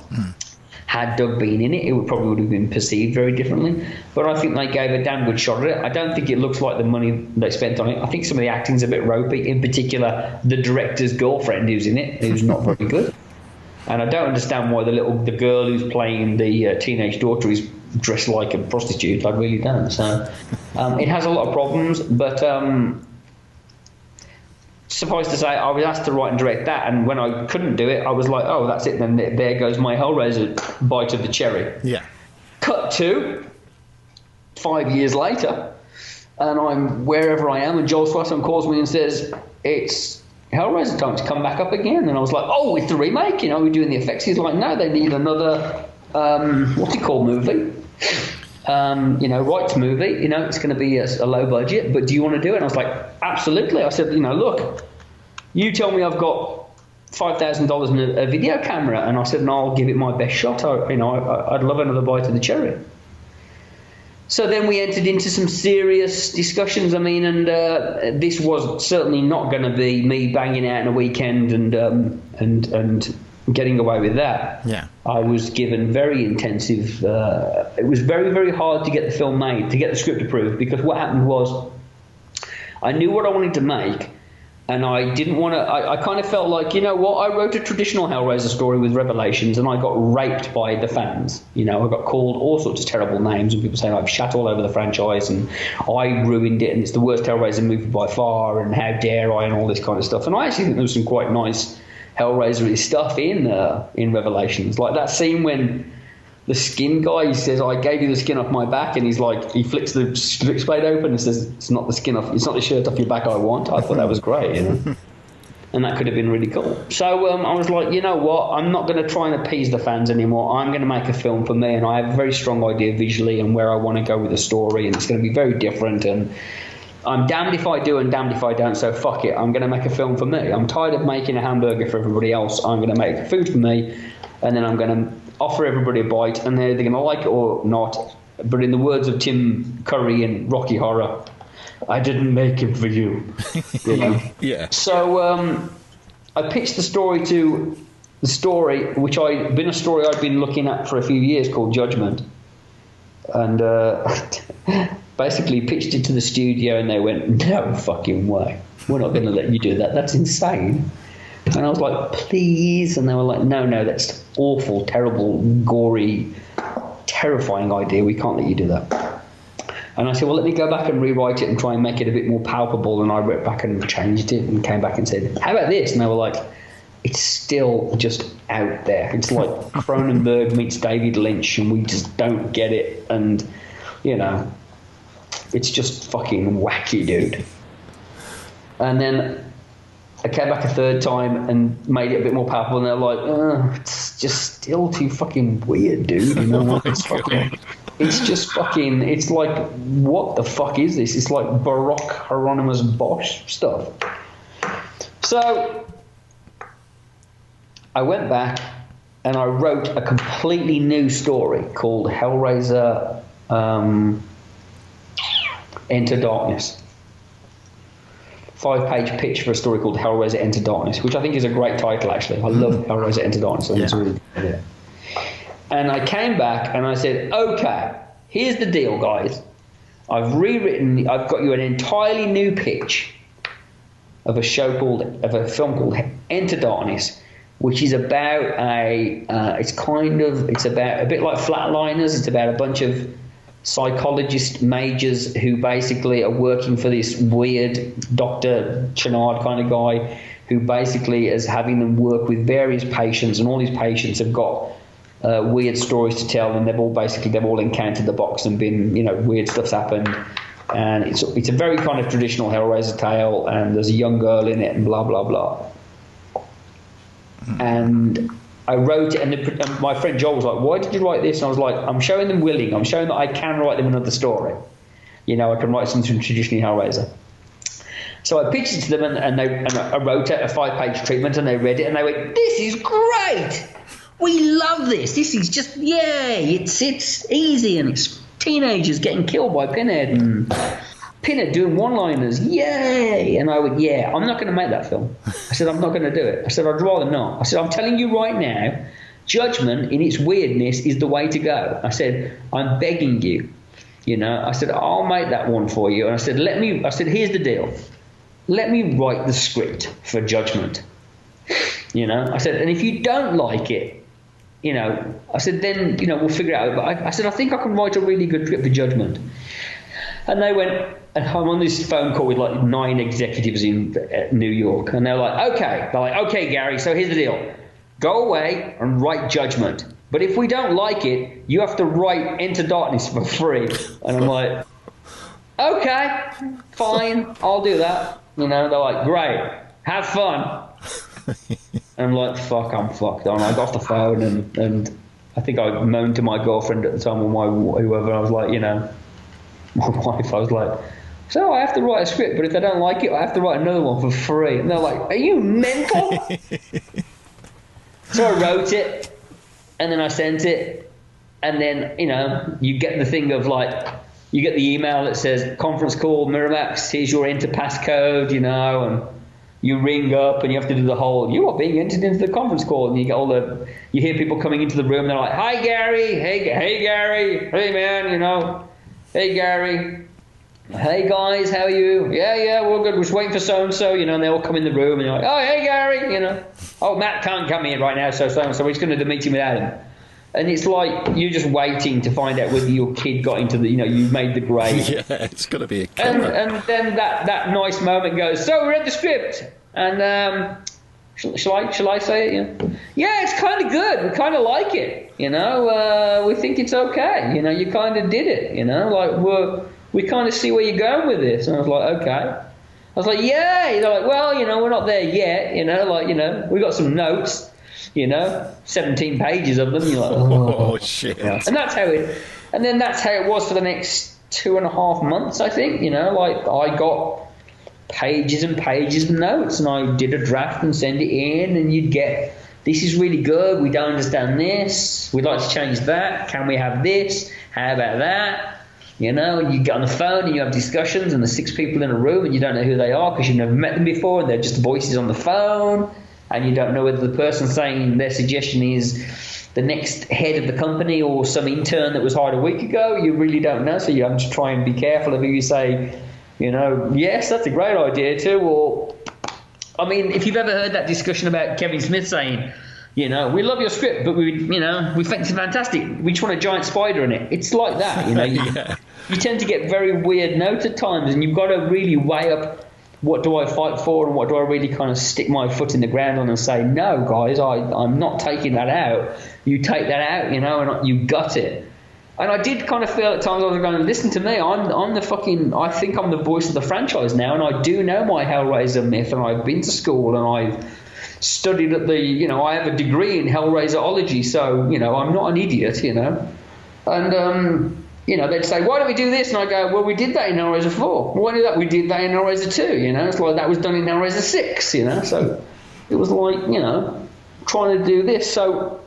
Had Doug been in it, it would have been perceived very differently. But I think they gave a damn good shot at it. I don't think it looks like the money they spent on it. I think some of the acting's a bit ropey, in particular the director's girlfriend who's in it, who's not very good. And I don't understand why the girl who's playing the teenage daughter is dressed like a prostitute. I really don't. So it has a lot of problems, but suffice to say, I was asked to write and direct that, and when I couldn't do it, I was like, oh, that's it, then there goes my Hellraiser bite of the cherry. Yeah. Cut to 5 years later, and I'm wherever I am, and Joel Swanson calls me and says, it's Hellraiser time to come back up again. And I was like, oh, it's the remake, we're doing the effects. He's like, no, they need another, what's it called, movie? Rights movie, it's going to be a low budget, but do you want to do it? And I was like, absolutely. I said, look, you tell me I've got $5,000 in a video camera, and I said, and I'll give it my best shot. I'd love another bite of the cherry. So then we entered into some serious discussions. And this was certainly not going to be me banging out in a weekend and getting away with that. Yeah. I was given very intensive. It was very, very hard to get the film made, to get the script approved, because what happened was I knew what I wanted to make, and I didn't want to. I kind of felt like, I wrote a traditional Hellraiser story with Revelations, and I got raped by the fans. I got called all sorts of terrible names, and people saying I've shat all over the franchise, and I ruined it, and it's the worst Hellraiser movie by far, and how dare I, and all this kind of stuff. And I actually think there was some quite nice Hellraiser-y stuff in Revelations, like that scene when the skin guy, he says, I gave you the skin off my back, and he's like, he flicks the switchblade open and says, it's not the shirt off your back I want. I thought that was great, and that could have been really cool. So I was like, you know what, I'm not going to try and appease the fans anymore. I'm going to make a film for me, and I have a very strong idea visually and where I want to go with the story, and it's going to be very different, and I'm damned if I do and damned if I don't, so fuck it. I'm going to make a film for me. I'm tired of making a hamburger for everybody else. I'm going to make food for me, and then I'm going to offer everybody a bite, and they're either going to like it or not. But in the words of Tim Curry in Rocky Horror, I didn't make it for you. Yeah. So I pitched the story, which I'd been looking at for a few years, called Judgment. And basically pitched it to the studio, and they went, no fucking way. We're not going to let you do that. That's insane. And I was like, please. And they were like, no, that's awful, terrible, gory, terrifying idea. We can't let you do that. And I said, well, let me go back and rewrite it and try and make it a bit more palpable. And I went back and changed it and came back and said, how about this? And they were like, it's still just out there. It's like Cronenberg meets David Lynch, and we just don't get it. And, it's just fucking wacky, dude. And then I came back a third time and made it a bit more palpable, and they're like, just still too fucking weird, dude. You know, like, it's fucking, it's just fucking, it's like, what the fuck is this? It's like Baroque Hieronymus Bosch stuff. So I went back and I wrote a completely new story called Hellraiser Enter Darkness. 5-page pitch for a story called Hellraiser Enter Darkness, which I think is a great title, actually. I love Hellraiser Enter Darkness. I think it's really good. And I came back and I said, okay, here's the deal, guys. I've got you an entirely new pitch of a film called Enter Darkness, which is about it's about a bit like Flatliners. It's about a bunch of psychologist majors who basically are working for this weird Dr. Channard kind of guy, who basically is having them work with various patients, and all these patients have got weird stories to tell, and they've all encountered the box and been, weird stuff's happened, and it's a very kind of traditional Hellraiser tale, and there's a young girl in it and blah blah blah. And I wrote it, and my friend Joel was like, why did you write this? And I was like, I'm showing them willing. I'm showing that I can write them another story. I can write something traditionally Hellraiser. So I pitched it to them, and I wrote it, a 5-page treatment, and they read it, and they went, this is great. We love this. This is just, yay. It's easy, and it's teenagers getting killed by Pinhead, and Pinhead doing one-liners, yay! And I went, yeah, I'm not going to make that film. I said, I'm not going to do it. I said, I'd rather not. I said, I'm telling you right now, Judgment in its weirdness is the way to go. I said, I'm begging you. I said, I'll make that one for you. And I said, here's the deal. Let me write the script for Judgment. I said, and if you don't like it, I said, then, we'll figure it out. But I said, I think I can write a really good script for Judgment. And they went, and I'm on this phone call with like 9 executives in New York, and they're like, okay, Gary, so here's the deal. Go away and write Judgment. But if we don't like it, you have to write Enter Darkness for free. And I'm like, okay, fine, I'll do that. They're like, great, have fun. And I'm like, fuck, I'm fucked. And I got off the phone, and I think I moaned to my girlfriend at the time, or whoever. I was like, my wife, I was like, so I have to write a script, but if they don't like it, I have to write another one for free. And they're like, are you mental? So I wrote it, and then I sent it, and then, you get the thing of like, you get the email that says, conference call, Miramax, here's your enter passcode, and you ring up and you have to do the whole, you are being entered into the conference call, and you get you hear people coming into the room, and they're like, hi Gary, hey Gary, hey man, hey Gary, hey guys, how are you? Yeah, we're good, we're just waiting for so-and-so, and they all come in the room, and you're like, oh, hey Gary, oh, Matt can't come in right now, so-and-so, we're just going to do the meeting without him. And it's like you're just waiting to find out whether your kid got into the, you made the grade. Yeah, it's got to be a killer. And then that nice moment goes, so we read the script, and shall I say it? Yeah, it's kind of good. We kind of like it. We think it's okay. You kind of did it. We kind of see where you're going with this. And I was like, okay. I was like, yay. They're like, well, we're not there yet. We got some notes. 17 pages of them. You're like, oh shit. And that's how it was for the next 2.5 months, I think. I got pages and pages of notes, and I did a draft and send it in, and you'd get, this is really good, we don't understand this, we'd like to change that, can we have this, how about that? And you get on the phone and you have discussions, and there's 6 people in a room, and you don't know who they are because you've never met them before, and they're just voices on the phone. And you don't know whether the person saying their suggestion is the next head of the company or some intern that was hired a week ago. You really don't know, so you have to try and be careful of who you say, yes, that's a great idea too. Or, if you've ever heard that discussion about Kevin Smith saying, we love your script, but we think it's fantastic. We just want a giant spider in it. It's like that, Yeah. You tend to get very weird notes at times, and you've got to really weigh up, what do I fight for, and what do I really kind of stick my foot in the ground on and say, no, guys, I'm not taking that out. You take that out, and you gut it. And I did kind of feel at times I was going, listen to me, I'm the fucking, I think I'm the voice of the franchise now, and I do know my Hellraiser myth, and I've been to school, and studied at the, I have a degree in Hellraiserology, so, I'm not an idiot, And, they'd say, why don't we do this? And I go, well, we did that in Hellraiser 4. Why did that? We did that in Hellraiser 2, It's like that was done in Hellraiser 6, So it was like, trying to do this. So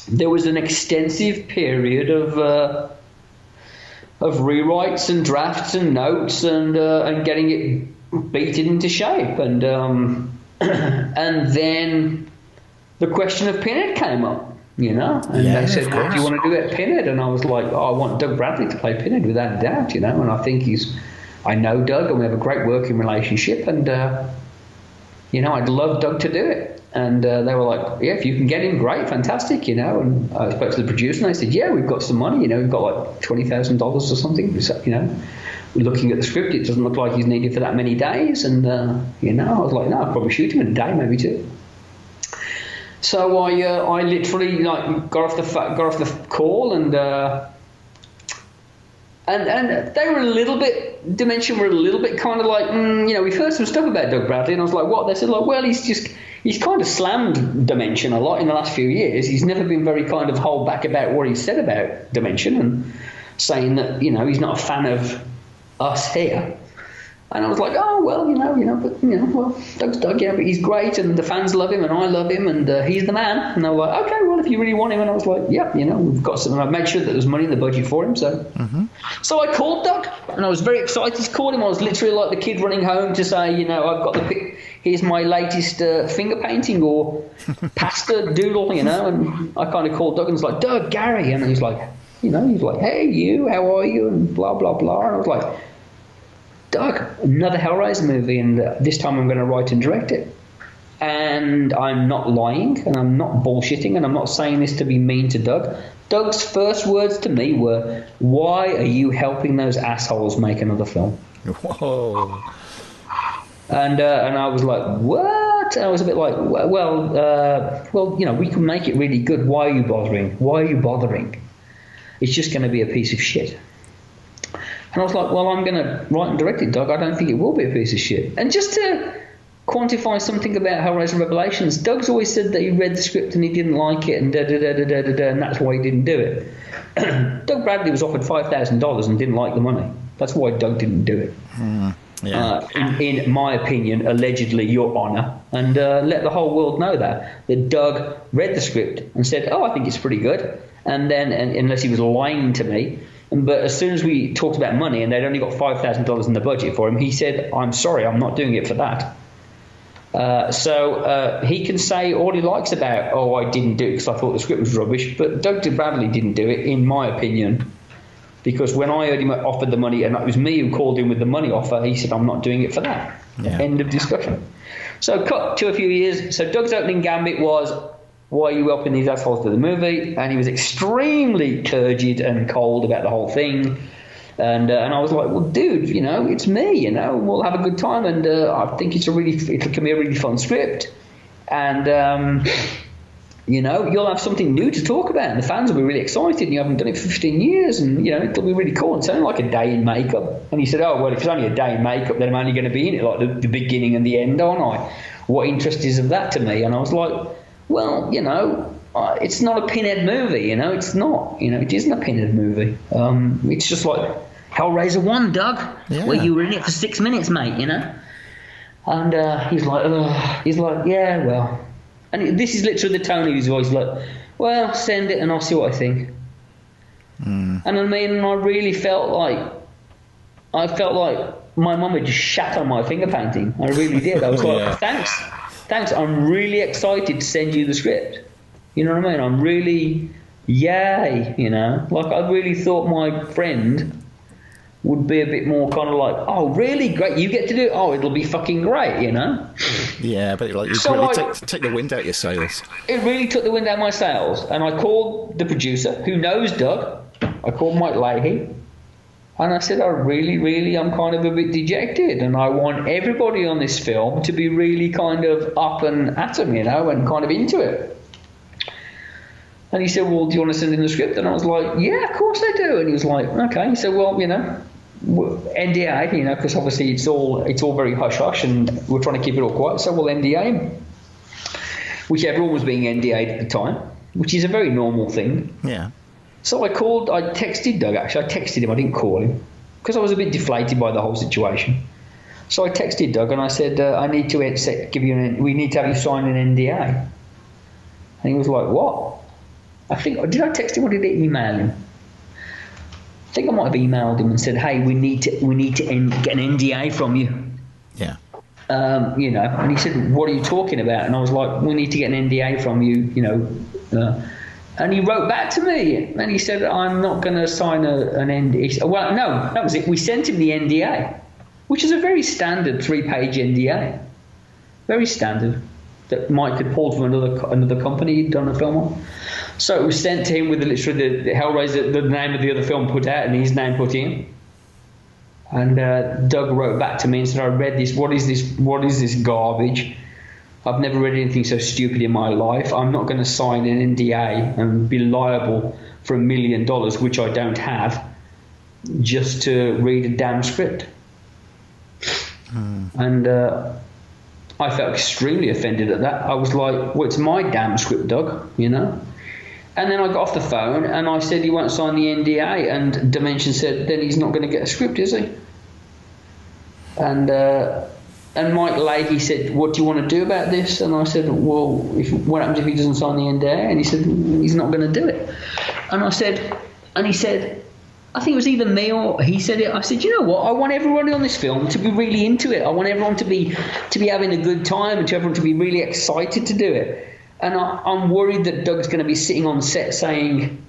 there was an extensive period of rewrites and drafts and notes and getting it beaten into shape. And and then the question of Pinhead came up. And they said, what do you want to do at Pinhead? And I was like, I want Doug Bradley to play Pinhead without a doubt, and I think I know Doug and we have a great working relationship, and, I'd love Doug to do it. And they were like, yeah, if you can get him, great, fantastic, And I spoke to the producer and they said, yeah, we've got some money, we've got like $20,000 or something, We're looking at the script, it doesn't look like he's needed for that many days. And, I was like, no, I'll probably shoot him in a day, maybe two. So I literally got off the call and they were a little bit, Dimension were a little bit kind of like, we've heard some stuff about Doug Bradley, and I was like, what? They said, like, well, he's kind of slammed Dimension a lot in the last few years. He's never been very kind of hold back about what he said about Dimension, and saying that he's not a fan of us here. And I was like, oh, well, well, Doug's Doug, but he's great, and the fans love him, and I love him, and he's the man. And they were like, okay, well, if you really want him. And I was like, yep, we've got some. And I made sure that there was money in the budget for him. So so I called Doug, and I was very excited to call him. I was literally like the kid running home to say, I've got the pic. Here's my latest finger painting or pasta doodle, And I kind of called Doug and was like, Doug, Gary. And he's like, he's like, hey, you, how are you? And blah, blah, blah. And I was like, Doug, another Hellraiser movie, and this time I'm going to write and direct it. And I'm not lying, and I'm not bullshitting, and I'm not saying this to be mean to Doug. Doug's first words to me were, why are you helping those assholes make another film? Whoa. And I was like, what? And I was a bit like, well, we can make it really good. Why are you bothering? Why are you bothering? It's just going to be a piece of shit. And I was like, well, I'm going to write and direct it, Doug. I don't think it will be a piece of shit. And just to quantify something about Hellraiser Revelations, Doug's always said that he read the script and he didn't like it, and da-da-da-da-da-da, and that's why he didn't do it. Doug Bradley was offered $5,000 and didn't like the money. That's why Doug didn't do it. In my opinion, allegedly, Your Honour, and let the whole world know that Doug read the script and said, oh, I think it's pretty good. And then, unless he was lying to me, but as soon as we talked about money and they'd only got $5,000 in the budget for him, he said, I'm sorry, I'm not doing it for that. So he can say all he likes about, oh, I didn't do it because I thought the script was rubbish, but Doug Bradley didn't do it, in my opinion, because when I heard him offered the money, and it was me who called him with the money offer, he said, I'm not doing it for that. Yeah. End of discussion. So cut to a few years. So Doug's opening gambit was, why are you helping these assholes to the movie? And he was extremely turgid and cold about the whole thing. And I was like, well, dude, it's me, we'll have a good time. And I think it can be a really fun script. And, you'll have something new to talk about. And the fans will be really excited. And you haven't done it for 15 years. And, it'll be really cool. It's only like a day in makeup. And he said, oh, well, if it's only a day in makeup, then I'm only going to be in it like the beginning and the end, aren't I? What interest is of that to me? And I was like, well, it's not a Pinhead movie, it's not. It isn't a Pinhead movie. It's just like Hellraiser 1, Doug, where you were in it for 6 minutes, mate, And he's like, yeah, well. And this is literally the tone of his voice, like, well, send it and I'll see what I think. And I mean, I really felt like my mum had just shat on my finger painting. I really did. I was like, thanks, I'm really excited to send you the script. You know what I mean? I'm really, yay, Like, I really thought my friend would be a bit more kind of like, oh, really? Great, you get to do it? Oh, it'll be fucking great, Yeah, but like, you really take the wind out your sails. It really took the wind out of my sails. And I called the producer, who knows Doug. I called Mike Leahy. And I said, I'm kind of a bit dejected, and I want everybody on this film to be really kind of up and at them, and kind of into it. And he said, well, do you want to send in the script? And I was like, yeah, of course I do. And he was like, okay. He said, well, NDA, because obviously it's all very hush-hush, and we're trying to keep it all quiet, so we'll NDA him. which everyone was being NDA'd at the time, which is a very normal thing. Yeah. So I texted Doug, actually. I texted him, I didn't call him, because I was a bit deflated by the whole situation. So I texted Doug and I said, I need to we need to have you sign an NDA. And he was like, what? Did I text him or did I email him? I think I might have emailed him and said, hey, we need to get an NDA from you. Yeah. And he said, what are you talking about? And I was like, we need to get an NDA from you, and he wrote back to me and he said, I'm not going to sign an NDA. Well, no, that was it. We sent him the NDA, which is a very standard 3-page NDA. Very standard. That Mike had pulled from another company he'd done a film on. So it was sent to him with literally the Hellraiser, the name of the other film put out and his name put in. And Doug wrote back to me and said, I read this. What is this garbage? I've never read anything so stupid in my life. I'm not going to sign an NDA and be liable for $1 million, which I don't have, just to read a damn script. And I felt extremely offended at that. I was like, well, it's my damn script, Doug, And then I got off the phone and I said, he won't sign the NDA. And Dimension said, then he's not going to get a script, is he? And Mike Leahy said, what do you want to do about this? And I said, well, what happens if he doesn't sign the NDA? And he said, he's not going to do it. And he said, I think it was either me or he said it. I said, you know what? I want everyone on this film to be really into it. I want everyone to be having a good time and to everyone to be really excited to do it. And I'm worried that Doug's going to be sitting on set saying,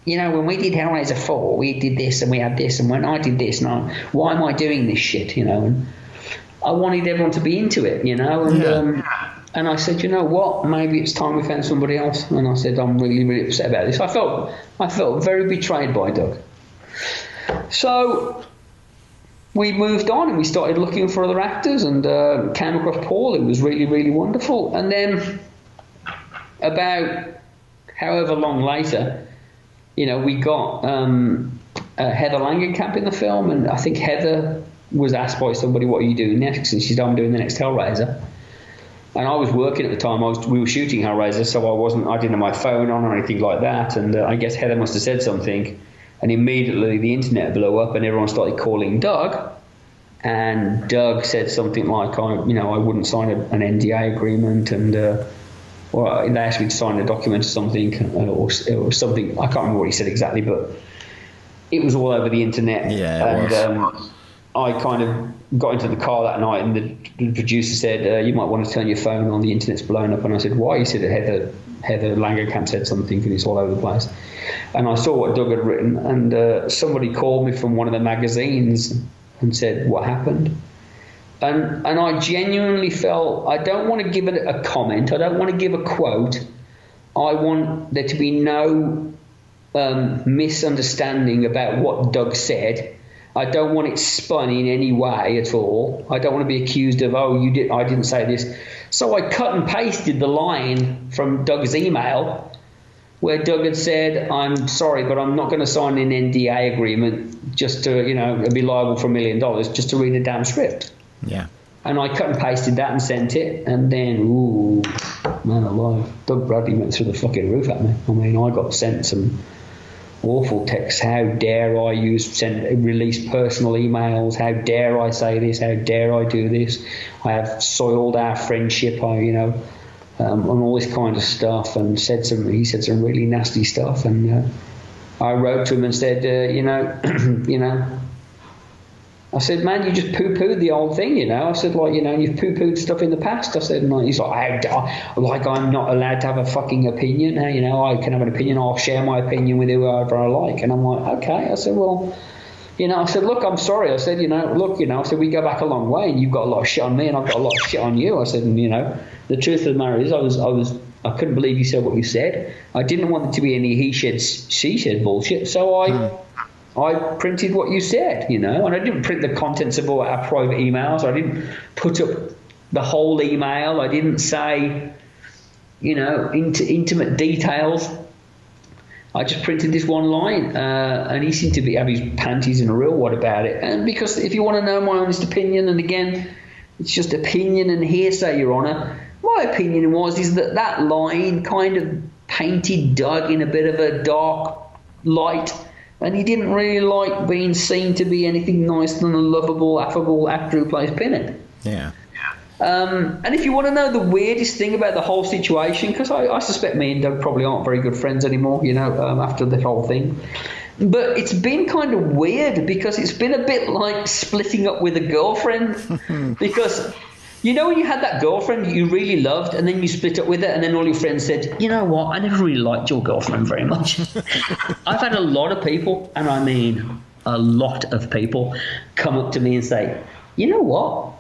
when we did Hellraiser 4, we did this and we had this, and when I did this, and why am I doing this shit, And I wanted everyone to be into it, and I said, you know what, maybe it's time we found somebody else. And I said, I'm really, really upset about this. I felt very betrayed by Doug. So we moved on and we started looking for other actors and came across Paul. It was really, really wonderful. And then about however long later, we got Heather Langenkamp in the film, and I think Heather was asked by somebody, what are you doing next? And she said, I'm doing the next Hellraiser. And I was working at the time. We were shooting Hellraiser, so I didn't have my phone on or anything like that. And I guess Heather must have said something. And immediately the internet blew up and everyone started calling Doug. And Doug said something like, I wouldn't sign an NDA agreement. And or they asked me to sign a document or something. Or something. I can't remember what he said exactly, but it was all over the internet. Yeah, and I kind of got into the car that night and the producer said, you might want to turn your phone on, the internet's blown up. And I said, why? He said Heather Langenkamp said something and it's all over the place. And I saw what Doug had written, and somebody called me from one of the magazines and said, what happened? And I genuinely felt, I don't want to give it a comment, I don't want to give a quote, I want there to be no misunderstanding about what Doug said. I don't want it spun in any way at all. I don't want to be accused of, I didn't say this. So I cut and pasted the line from Doug's email where Doug had said, I'm sorry, but I'm not going to sign an NDA agreement just to, be liable for $1 million just to read a damn script. Yeah. And I cut and pasted that and sent it. And then, ooh, man alive, Doug Bradley went through the fucking roof at me. I mean, I got sent some awful texts. How dare I release personal emails? How dare I say this? How dare I do this? I have soiled our friendship. And all this kind of stuff, and he said some really nasty stuff. And I wrote to him and said, I said, man, you just poo-pooed the old thing, I said, you've poo-pooed stuff in the past. I said, and he's like, I'm not allowed to have a fucking opinion. I can have an opinion. I'll share my opinion with whoever I like. And I'm like, okay. I said, well, I said, look, I'm sorry. I said, I said, we go back a long way, and you've got a lot of shit on me, and I've got a lot of shit on you. I said, the truth of the matter is, I couldn't believe you said what you said. I didn't want it to be any he said, she said bullshit. So I printed what you said, and I didn't print the contents of all our private emails. I didn't put up the whole email. I didn't say, into intimate details. I just printed this one line, and he seemed to have his panties in a real wad about it. And because if you want to know my honest opinion, and again, it's just opinion and hearsay, Your Honour, my opinion is that that line kind of painted Doug in a bit of a dark light, and he didn't really like being seen to be anything nicer than a lovable, affable actor who plays Pinhead. Yeah. And if you want to know the weirdest thing about the whole situation, because I suspect me and Doug probably aren't very good friends anymore, after the whole thing. But it's been kind of weird because it's been a bit like splitting up with a girlfriend. Because, when you had that girlfriend you really loved and then you split up with her and then all your friends said, you know what, I never really liked your girlfriend very much. I've had a lot of people, and I mean a lot of people, come up to me and say, you know what?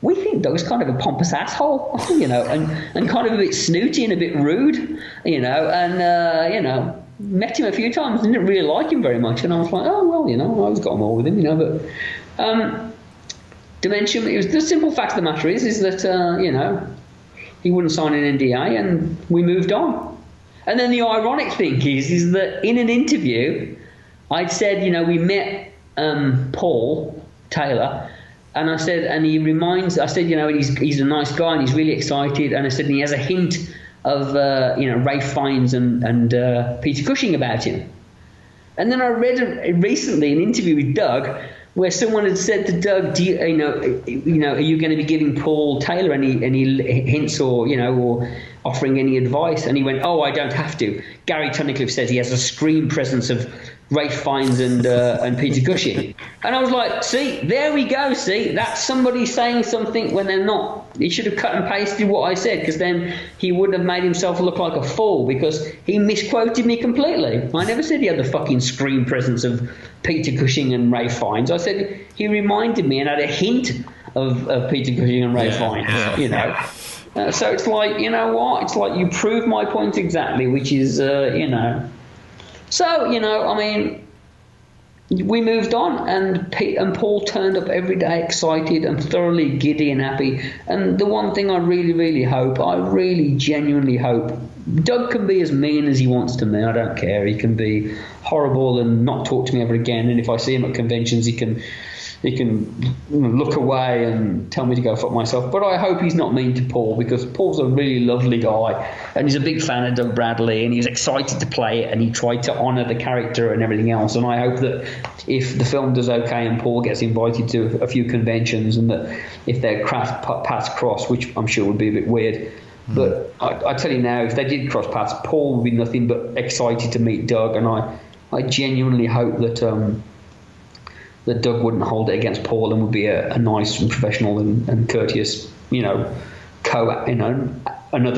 We think Doug's kind of a pompous asshole, and kind of a bit snooty and a bit rude, and, met him a few times and didn't really like him very much. And I was like, oh, well, I always got on well with him, but Dimension, the simple fact of the matter is that, he wouldn't sign an NDA and we moved on. And then the ironic thing is that in an interview, I'd said, we met Paul Taylor. And I said, he's a nice guy and he's really excited. And I said, and he has a hint of, Ralph Fiennes and Peter Cushing about him. And then I read recently an interview with Doug where someone had said to Doug, are you going to be giving Paul Taylor any hints or offering any advice? And he went, oh, I don't have to. Gary Tunnicliffe says he has a screen presence of Ralph Fiennes and Peter Cushing. And I was like, see, there we go, see, that's somebody saying something when they're not. He should have cut and pasted what I said, because then he wouldn't have made himself look like a fool, because he misquoted me completely. I never said he had the fucking screen presence of Peter Cushing and Ralph Fiennes. I said he reminded me and had a hint of Peter Cushing and Ralph Fiennes, so it's like, you know what? It's like you proved my point exactly, which is, So, we moved on, and Paul turned up every day excited and thoroughly giddy and happy. And the one thing I really, really hope, I really genuinely hope, Doug can be as mean as he wants to me. I don't care. He can be horrible and not talk to me ever again. And if I see him at conventions, he can look away and tell me to go fuck myself. But I hope he's not mean to Paul, because Paul's a really lovely guy and he's a big fan of Doug Bradley and he was excited to play it and he tried to honour the character and everything else. And I hope that if the film does okay and Paul gets invited to a few conventions, and that if their paths cross, which I'm sure would be a bit weird, but I tell you now, if they did cross paths, Paul would be nothing but excited to meet Doug. And I genuinely hope that Doug wouldn't hold it against Paul and would be a nice and professional and courteous, another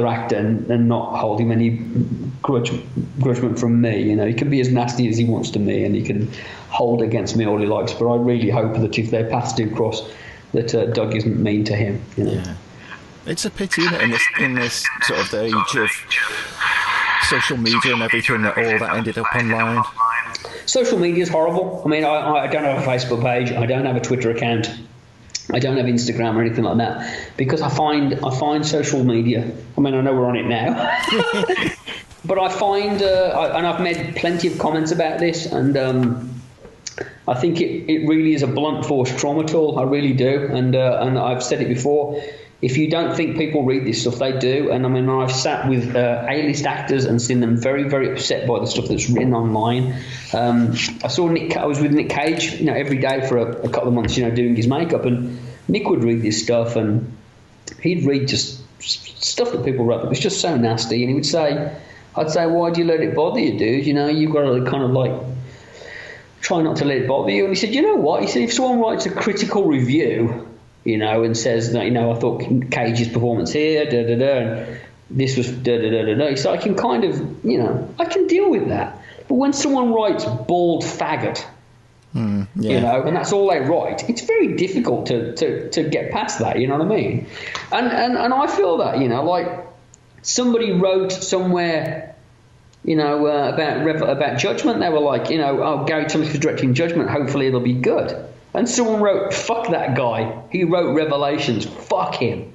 actor and not hold him any grudgement from me. He can be as nasty as he wants to me and he can hold against me all he likes. But I really hope that if their paths do cross, that Doug isn't mean to him. Yeah, it's a pity, isn't it, in this sort of age of social media and everything, that all that ended up online. Social media is horrible. I mean, I don't have a Facebook page. I don't have a Twitter account. I don't have Instagram or anything like that, because I find social media. I mean, I know we're on it now, but I find and I've made plenty of comments about this, and I think it really is a blunt force trauma tool. I really do, and I've said it before. If you don't think people read this stuff, they do. And I mean, I've sat with A-list actors and seen them very, very upset by the stuff that's written online. I was with Nick Cage, every day for a couple of months, doing his makeup, and Nick would read this stuff and he'd read just stuff that people wrote that was just so nasty. And he would say, I'd say, why do you let it bother you, dude? You've got to kind of like try not to let it bother you. And he said, you know what? He said, if someone writes a critical review, and says that, I thought Cage's performance here, and this was da-da-da-da-da. So I can kind of, I can deal with that. But when someone writes bald faggot, and that's all they write, it's very difficult to get past that, you know what I mean? And I feel that, like somebody wrote somewhere, about Judgment. They were like, oh, Gary Tunnicliffe is directing Judgment, hopefully it'll be good. And someone wrote, fuck that guy. He wrote Revelations. Fuck him.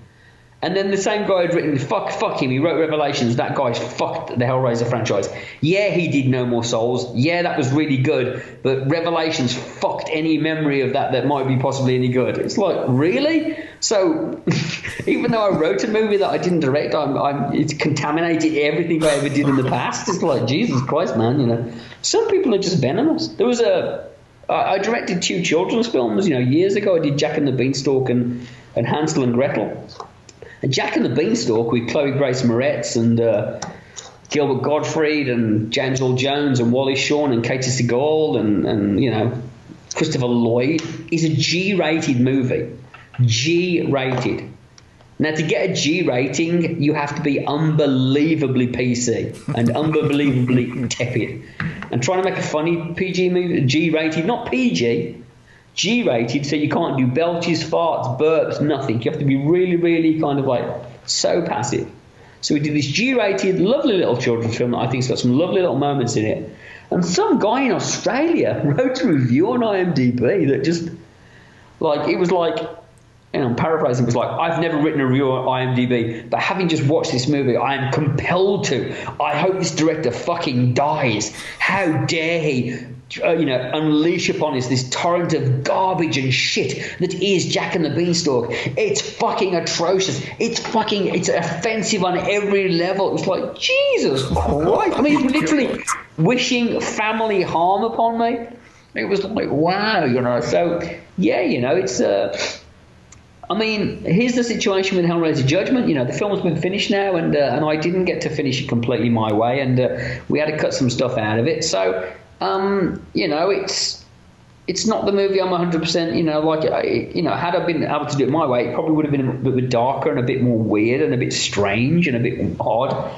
And then the same guy had written, fuck him. He wrote Revelations. That guy's fucked the Hellraiser franchise. Yeah, he did No More Souls. Yeah, that was really good. But Revelations fucked any memory of that might be possibly any good. It's like, really? So even though I wrote a movie that I didn't direct, it's contaminated everything I ever did in the past. It's like, Jesus Christ, man, you know. Some people are just venomous. I directed 2 children's films, you know, years ago. I did Jack and the Beanstalk and Hansel and Gretel. And Jack and the Beanstalk with Chloe Grace Moretz and Gilbert Gottfried and James Earl Jones and Wally Shawn and Katie Seagal and you know, Christopher Lloyd is a G-rated movie. G-rated. Now, to get a G rating, you have to be unbelievably PC and unbelievably tepid. And trying to make a funny PG movie, G-rated, not PG, G-rated, so you can't do belches, farts, burps, nothing. You have to be really, really kind of like so passive. So we did this G-rated, lovely little children's film that I think's got some lovely little moments in it. And some guy in Australia wrote a review on IMDb that just, like, it was like, and I'm paraphrasing, it was like, I've never written a review on IMDb, but having just watched this movie, I am compelled to. I hope this director fucking dies. How dare he, you know, unleash upon us this torrent of garbage and shit that is Jack and the Beanstalk. It's fucking atrocious. It's offensive on every level. It's like, Jesus Christ. I mean, he's literally wishing family harm upon me. It was like, wow, you know. So, yeah, you know, it's... I mean, here's the situation with Hellraiser Judgment. You know, the film's been finished now, and I didn't get to finish it completely my way, and we had to cut some stuff out of it. So, you know, it's not the movie I'm 100%. You know, like, you know, had I been able to do it my way, it probably would have been a bit darker and a bit more weird and a bit strange and a bit odd.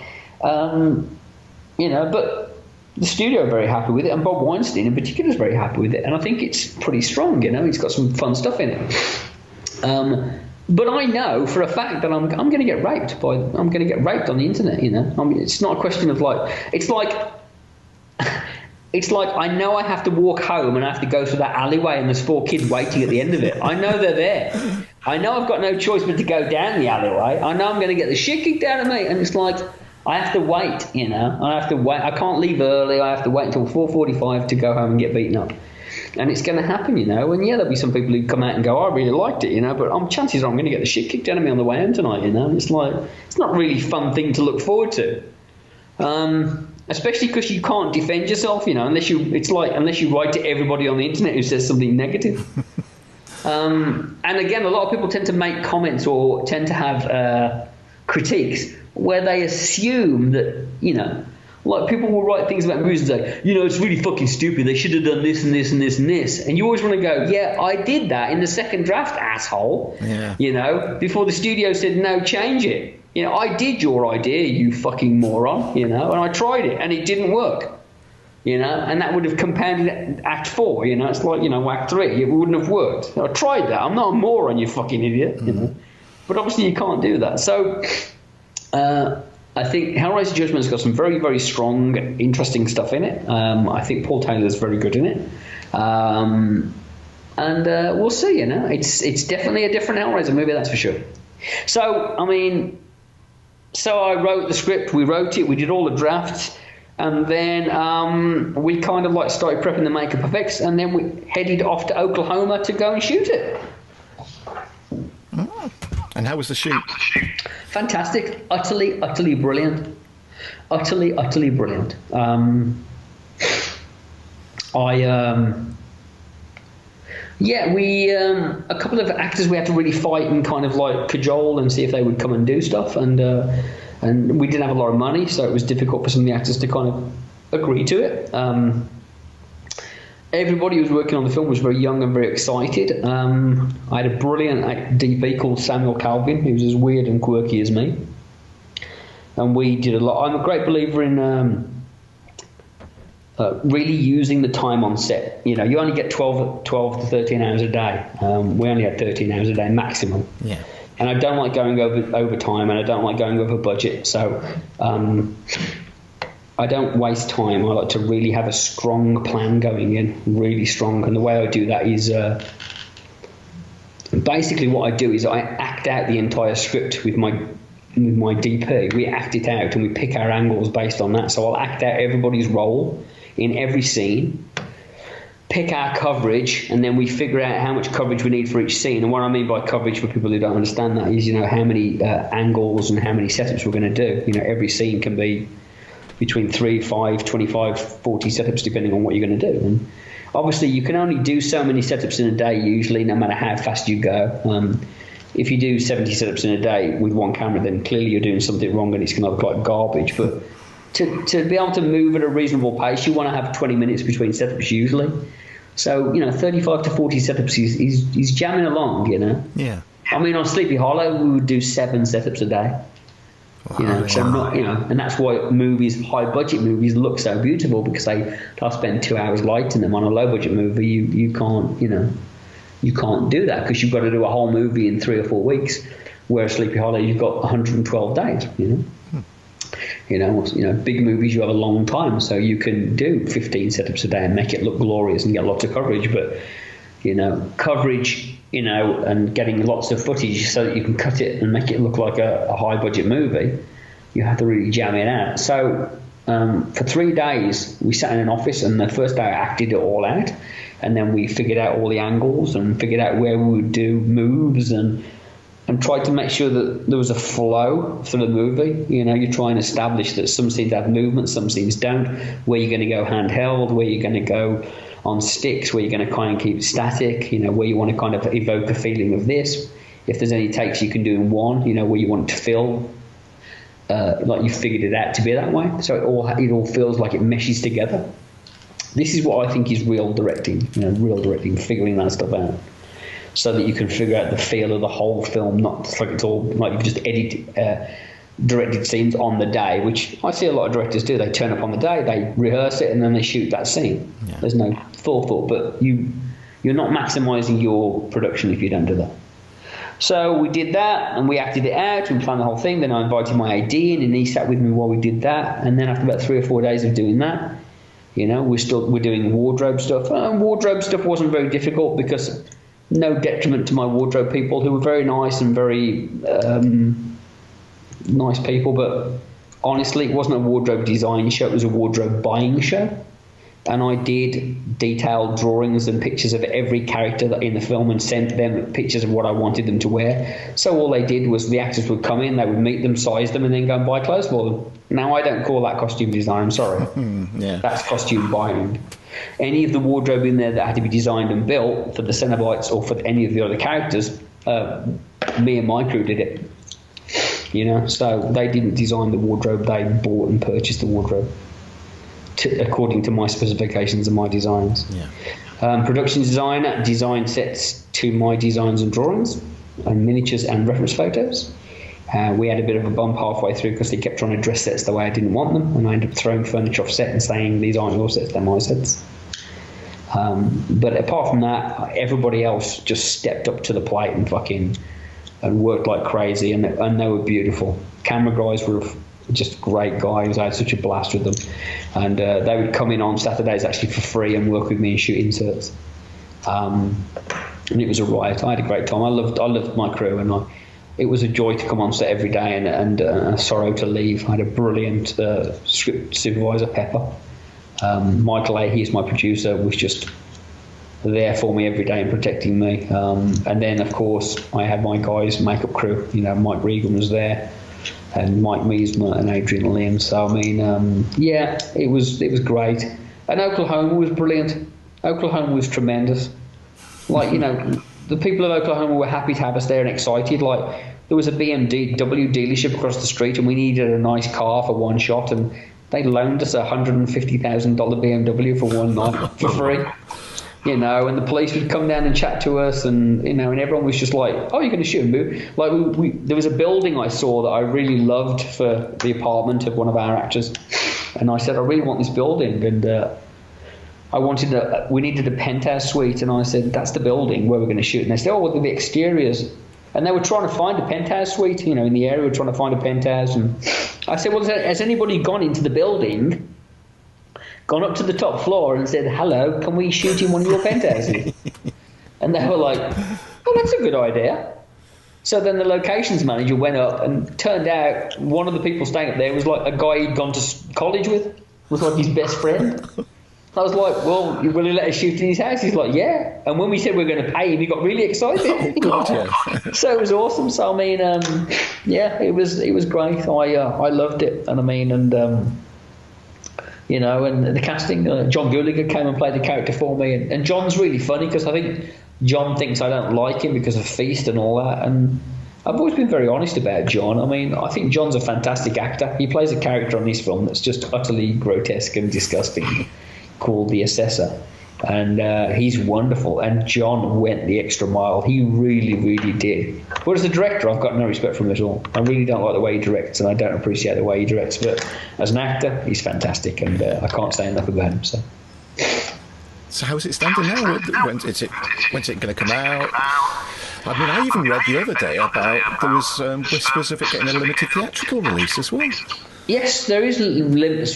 You know, but the studio are very happy with it, and Bob Weinstein in particular is very happy with it, and I think it's pretty strong. You know, it's got some fun stuff in it. But I know for a fact that I'm going to get raped I'm going to get raped on the internet. You know, I mean, it's not a question of like, it's like I know I have to walk home and I have to go through that alleyway and there's 4 kids waiting at the end of it. I know they're there. I know I've got no choice but to go down the alleyway. I know I'm going to get the shit kicked out of me, and it's like I have to wait. You know, I have to wait. I can't leave early. I have to wait until 4:45 to go home and get beaten up. And it's going to happen, you know. And yeah, there'll be some people who come out and go, I really liked it, you know, but chances are I'm going to get the shit kicked out of me on the way home tonight, you know. And it's like, it's not really a fun thing to look forward to. Especially because you can't defend yourself, you know, unless you write to everybody on the internet who says something negative. And again, a lot of people tend to make comments or tend to have critiques where they assume that, you know, like people will write things about movies and say, you know, it's really fucking stupid. They should have done this and this and this and this. And you always want to go, yeah, I did that in the second draft, asshole. Yeah. You know, before the studio said, no, change it. You know, I did your idea, you fucking moron, you know, and I tried it and it didn't work. You know, and that would have compounded Act 4, you know. It's like, you know, Act 3, it wouldn't have worked. I tried that. I'm not a moron, you fucking idiot, you know. But obviously you can't do that. So, I think Hellraiser Judgment's got some very, very strong, interesting stuff in it. I think Paul Taylor's very good in it. And we'll see, you know. It's definitely a different Hellraiser movie, that's for sure. So, I mean, so I wrote the script, we wrote it, we did all the drafts, and then we kind of like started prepping the makeup effects, and then we headed off to Oklahoma to go and shoot it. Oh. And how was the shoot? Fantastic. Utterly, utterly brilliant. Utterly, utterly brilliant. Yeah, we a couple of actors we had to really fight and kind of like cajole and see if they would come and do stuff, and we didn't have a lot of money, so it was difficult for some of the actors to kind of agree to it. Everybody who was working on the film was very young and very excited. I had a brilliant DP called Samuel Calvin, who was as weird and quirky as me. And we did a lot. I'm a great believer in really using the time on set. You know, you only get 12 to 13 hours a day. We only had 13 hours a day maximum. Yeah. And I don't like going over time, and I don't like going over budget. So I don't waste time. I like to really have a strong plan going in, really strong. And the way I do that is basically what I do is I act out the entire script with my DP. We act it out and we pick our angles based on that. So I'll act out everybody's role in every scene, pick our coverage, and then we figure out how much coverage we need for each scene. And what I mean by coverage, for people who don't understand that, is, you know, how many angles and how many setups we're going to do. You know, every scene can be between 3, 5, 25, 40 setups, depending on what you're going to do. And obviously, you can only do so many setups in a day, usually, no matter how fast you go. If you do 70 setups in a day with one camera, then clearly you're doing something wrong and it's going to look like garbage. But to be able to move at a reasonable pace, you want to have 20 minutes between setups usually. So, you know, 35 to 40 setups is jamming along, you know. Yeah. I mean, on Sleepy Hollow, we would do 7 setups a day. Wow, you know, so not, you know, and that's why movies, high budget movies, look so beautiful, because they'll spend 2 hours lighting them. On a low budget movie, you can't, you know, you can't do that, because you've got to do a whole movie in 3 or 4 weeks. Whereas Sleepy Hollow, you've got 112 days, you know. You know, big movies, you have a long time, so you can do 15 setups a day and make it look glorious and get lots of coverage. But, you know, coverage, you know, and getting lots of footage so that you can cut it and make it look like a high-budget movie, you have to really jam it out. So for 3 days, we sat in an office, and the first day I acted it all out, and then we figured out all the angles and figured out where we would do moves and tried to make sure that there was a flow for the movie. You know, you try and establish that some scenes have movement, some scenes don't, where you're going to go handheld, where you're going to go on sticks, where you're going to kind of keep it static, you know, where you want to kind of evoke a feeling of this. If there's any takes you can do in one, you know, where you want it to feel like you figured it out to be that way. So it all feels like it meshes together. This is what I think is real directing, you know, figuring that stuff out, so that you can figure out the feel of the whole film, not like it's all like you've just directed scenes on the day, which I see a lot of directors do. They turn up on the day, they rehearse it, and then they shoot that scene. Yeah. There's no forethought, but you're not maximising your production if you don't do that. So we did that, and we acted it out, and planned the whole thing. Then I invited my AD in, and he sat with me while we did that. And then after about 3 or 4 days of doing that, you know, we're doing wardrobe stuff. Wardrobe stuff wasn't very difficult, because no detriment to my wardrobe people, who were very nice and very nice people, but honestly, it wasn't a wardrobe design show, it was a wardrobe buying show. And I did detailed drawings and pictures of every character that in the film, and sent them pictures of what I wanted them to wear. So all they did was the actors would come in, they would meet them, size them, and then go and buy clothes for them. Now, I don't call that costume design, I'm sorry. Yeah. That's costume buying. Any of the wardrobe in there that had to be designed and built for the Cenobites or for any of the other characters, me and my crew did it. You know, so they didn't design the wardrobe, they bought and purchased the wardrobe according to my specifications and my designs. Yeah. Production designer designed sets to my designs and drawings, and miniatures and reference photos. We had a bit of a bump halfway through, because they kept trying to dress sets the way I didn't want them, and I ended up throwing furniture off set and saying, these aren't your sets, they're my sets. But apart from that, everybody else just stepped up to the plate and worked like crazy, and they were beautiful. Camera guys were just great guys. I had such a blast with them, and they would come in on Saturdays actually for free and work with me and shoot inserts. And it was a riot. I had a great time. I loved my crew, and it was a joy to come on set every day, and a sorrow to leave. I had a brilliant script supervisor, Pepper. Michael A, he's my producer, was just there for me every day and protecting me. And then, of course, I had my guys' makeup crew. You know, Mike Regan was there, and Mike Meismer and Adrian Lim. So, I mean, yeah, it was great. And Oklahoma was brilliant. Oklahoma was tremendous. Like, you know, the people of Oklahoma were happy to have us there and excited. Like, there was a BMW dealership across the street, and we needed a nice car for one shot, and they loaned us a $150,000 BMW for one night for free. You know, and the police would come down and chat to us, and you know, and everyone was just like, "Oh, you're going to shoot a movie?" Like, there was a building I saw that I really loved for the apartment of one of our actors, and I said, "I really want this building," and we needed a penthouse suite, and I said, "That's the building where we're going to shoot." And they said, "Oh, well, the exteriors," and they were trying to find a penthouse suite, you know, in the area. We were trying to find a penthouse, and I said, "Well, has anybody gone into the building? Gone up to the top floor and said, 'Hello, can we shoot in one of your penthouses?'" And they were like, "Oh, that's a good idea." So then the locations manager went up, and turned out one of the people staying up there was like a guy he'd gone to college with, was like his best friend. I was like, well, will he let us shoot in his house? He's like, yeah. And when we said we were going to pay him, he got really excited. Oh, God, yeah. So it was awesome. So, I mean, yeah, it was great. I loved it. And I mean, and, you know, and the casting, John Gallagher came and played the character for me. And John's really funny because I think John thinks I don't like him because of Feast and all that. And I've always been very honest about John. I mean, I think John's a fantastic actor. He plays a character on this film that's just utterly grotesque and disgusting, called the Assessor, and he's wonderful. And John went the extra mile. He really, really did. But as a director, I've got no respect for him at all. I really don't like the way he directs, and I don't appreciate the way he directs. But as an actor, he's fantastic, and I can't say enough about him. So how's it standing now? When's it going to come out? I mean, I even read the other day about there was whispers of it getting a limited theatrical release as well. Yes, there is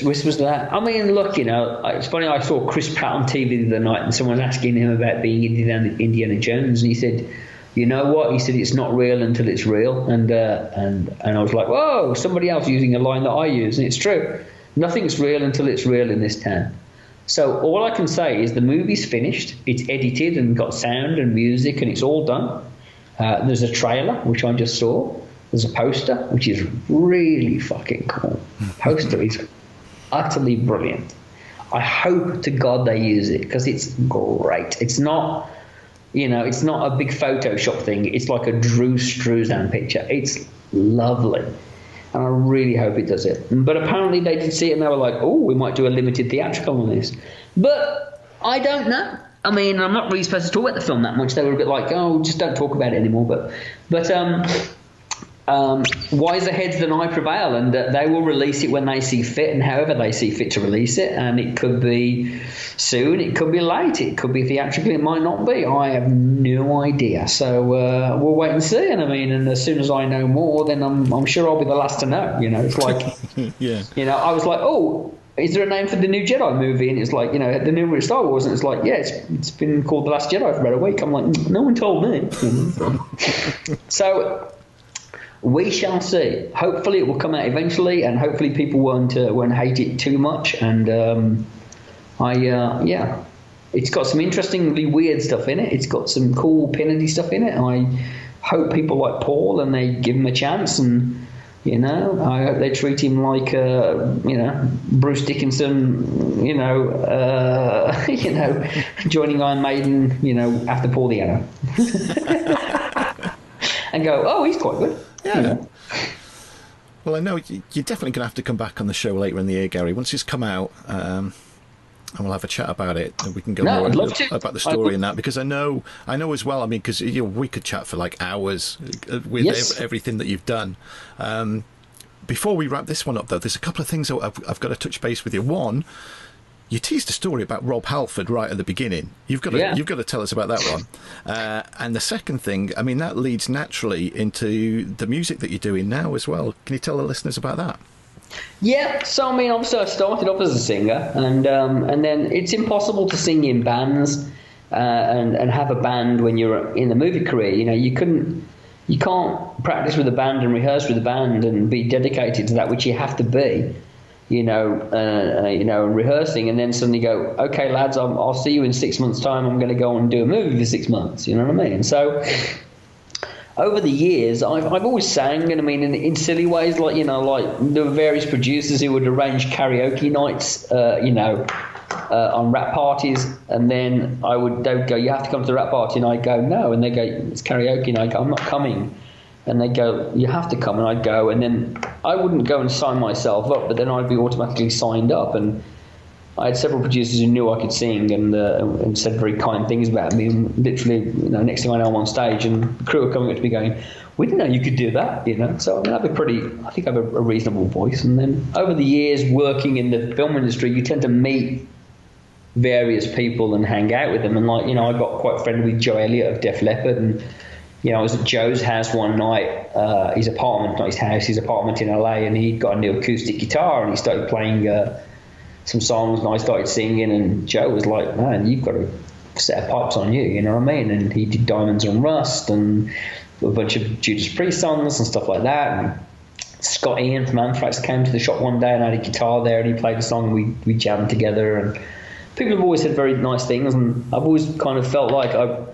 whispers of that. I mean, look, you know, it's funny. I saw Chris Pratt on TV the other night, and someone was asking him about being Indiana Jones, and he said, "You know what?" He said, "It's not real until it's real." And I was like, "Whoa!" Somebody else using a line that I use, and it's true. Nothing's real until it's real in this town. So all I can say is the movie's finished. It's edited and got sound and music, and it's all done. There's a trailer which I just saw. There's a poster, which is really fucking cool. Poster is utterly brilliant. I hope to God they use it because it's great. It's not, you know, it's not a big Photoshop thing. It's like a Drew Struzan picture. It's lovely. And I really hope it does it. But apparently they did see it and they were like, oh, we might do a limited theatrical on this. But I don't know. I mean, I'm not really supposed to talk about the film that much. They were a bit like, oh, just don't talk about it anymore. But wiser heads than I prevail, and they will release it when they see fit and however they see fit to release it. And it could be soon, it could be late, it could be theatrically, it might not be. I have no idea. So we'll wait and see. And I mean, and as soon as I know more, then I'm sure I'll be the last to know. You know, it's like, yeah. You know, I was like, oh, is there a name for the new Jedi movie? And it's like, you know, the new Star Wars, and it's like, yeah, it's been called The Last Jedi for about a week. I'm like, no one told me. So we shall see. Hopefully it will come out eventually, and hopefully people won't hate it too much. And yeah, it's got some interestingly weird stuff in it. It's got some cool Kennedy stuff in it. I hope people like Paul and they give him a chance, and you know, I hope they treat him like you know, Bruce Dickinson, you know, joining Iron Maiden, you know, after Paul Di'Anno, and go, oh, he's quite good. Yeah. You know? Well, I know you're definitely going to have to come back on the show later in the year, Gary. Once it's come out, and we'll have a chat about it, and we can go more about the story and that, because I know as well. I mean, because you know, we could chat for like hours with everything that you've done. Before we wrap this one up, though, there's a couple of things I've got to touch base with you. One, you teased a story about Rob Halford right at the beginning. You've got to tell us about that one. And the second thing, I mean, that leads naturally into the music that you're doing now as well. Can you tell the listeners about that? Yeah, so I mean, obviously I started off as a singer, and then it's impossible to sing in bands and have a band when you're in the movie career. You know, you can't practice with a band and rehearse with a band and be dedicated to that, which you have to be. You know, and rehearsing, and then suddenly go, okay, lads, I'll see you in 6 months' time. I'm going to go and do a movie for 6 months. You know what I mean? So over the years, I've always sang, and I mean, in silly ways, like, you know, like there were various producers who would arrange karaoke nights, you know, on rap parties, and then they would go, you have to come to the rap party, and I'd go, no, and they go, it's karaoke, and I go, I'm not coming. And they go, you have to come, and I'd go, and then I wouldn't go and sign myself up, but then I'd be automatically signed up. And I had several producers who knew I could sing and said very kind things about me. And literally, you know, next thing I know, I'm on stage, and the crew are coming up to me going, we didn't know you could do that, you know. So I mean, I think I have a reasonable voice. And then over the years, working in the film industry, you tend to meet various people and hang out with them. And like, you know, I got quite friendly with Joe Elliott of Def Leppard, and you know, I was at Joe's house one night, his apartment, not his house, his apartment in LA, and he got a new acoustic guitar, and he started playing some songs, and I started singing, and Joe was like, man, you've got a set of pipes on you, you know what I mean? And he did Diamonds and Rust and a bunch of Judas Priest songs and stuff like that. And Scott Ian from Anthrax came to the shop one day and I had a guitar there, and he played a song, and we jammed together, and people have always said very nice things, and I've always kind of felt like I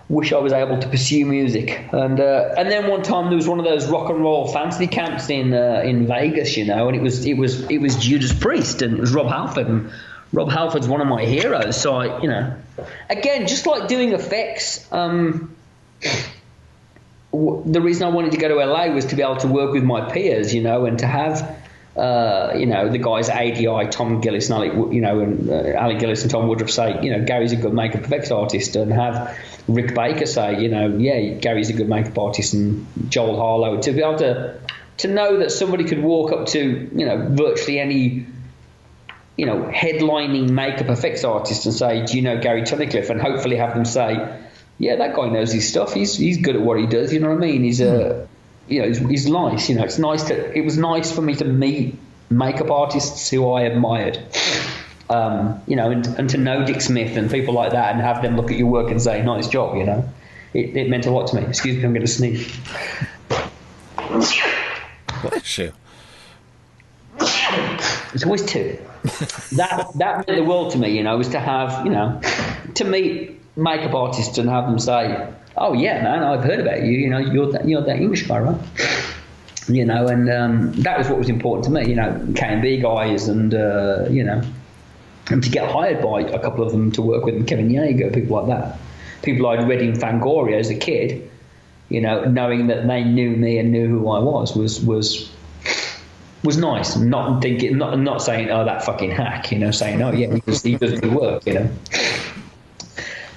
wish I was able to pursue music. And then one time there was one of those rock and roll fantasy camps in Vegas, you know, and it was Judas Priest, and it was Rob Halford, and Rob Halford's one of my heroes. So I, you know, again, just like doing effects. The reason I wanted to go to LA was to be able to work with my peers, you know, and to have, you know, the guys at ADI, Tom Gillis and Ali Gillis and Tom Woodruff say, you know, Gary's a good makeup effects artist, and have Rick Baker say, you know, yeah, Gary's a good makeup artist, and Joel Harlow, to be able to know that somebody could walk up to, you know, virtually any, you know, headlining makeup effects artist and say, do you know Gary Tunnicliffe? And hopefully have them say, yeah, that guy knows his stuff. He's good at what he does. You know what I mean? He's you know, he's nice. You know, it was nice for me to meet makeup artists who I admired. You know, and to know Dick Smith and people like that, and have them look at your work and say, nice job. You know, it meant a lot to me. Excuse me, I'm going to sneeze. Bless you. It's always two. That meant the world to me. You know, was to have, you know, to meet makeup artists and have them say, oh yeah, man, I've heard about you, you know, you're that English guy, right? You know, and that was what was important to me, you know, K&B guys, and you know, and to get hired by a couple of them to work with them, Kevin Yeager, people like that, people I'd read in Fangoria as a kid, you know, knowing that they knew me and knew who I was nice. Not saying, oh, that fucking hack, you know, saying, oh yeah, he does good work, you know.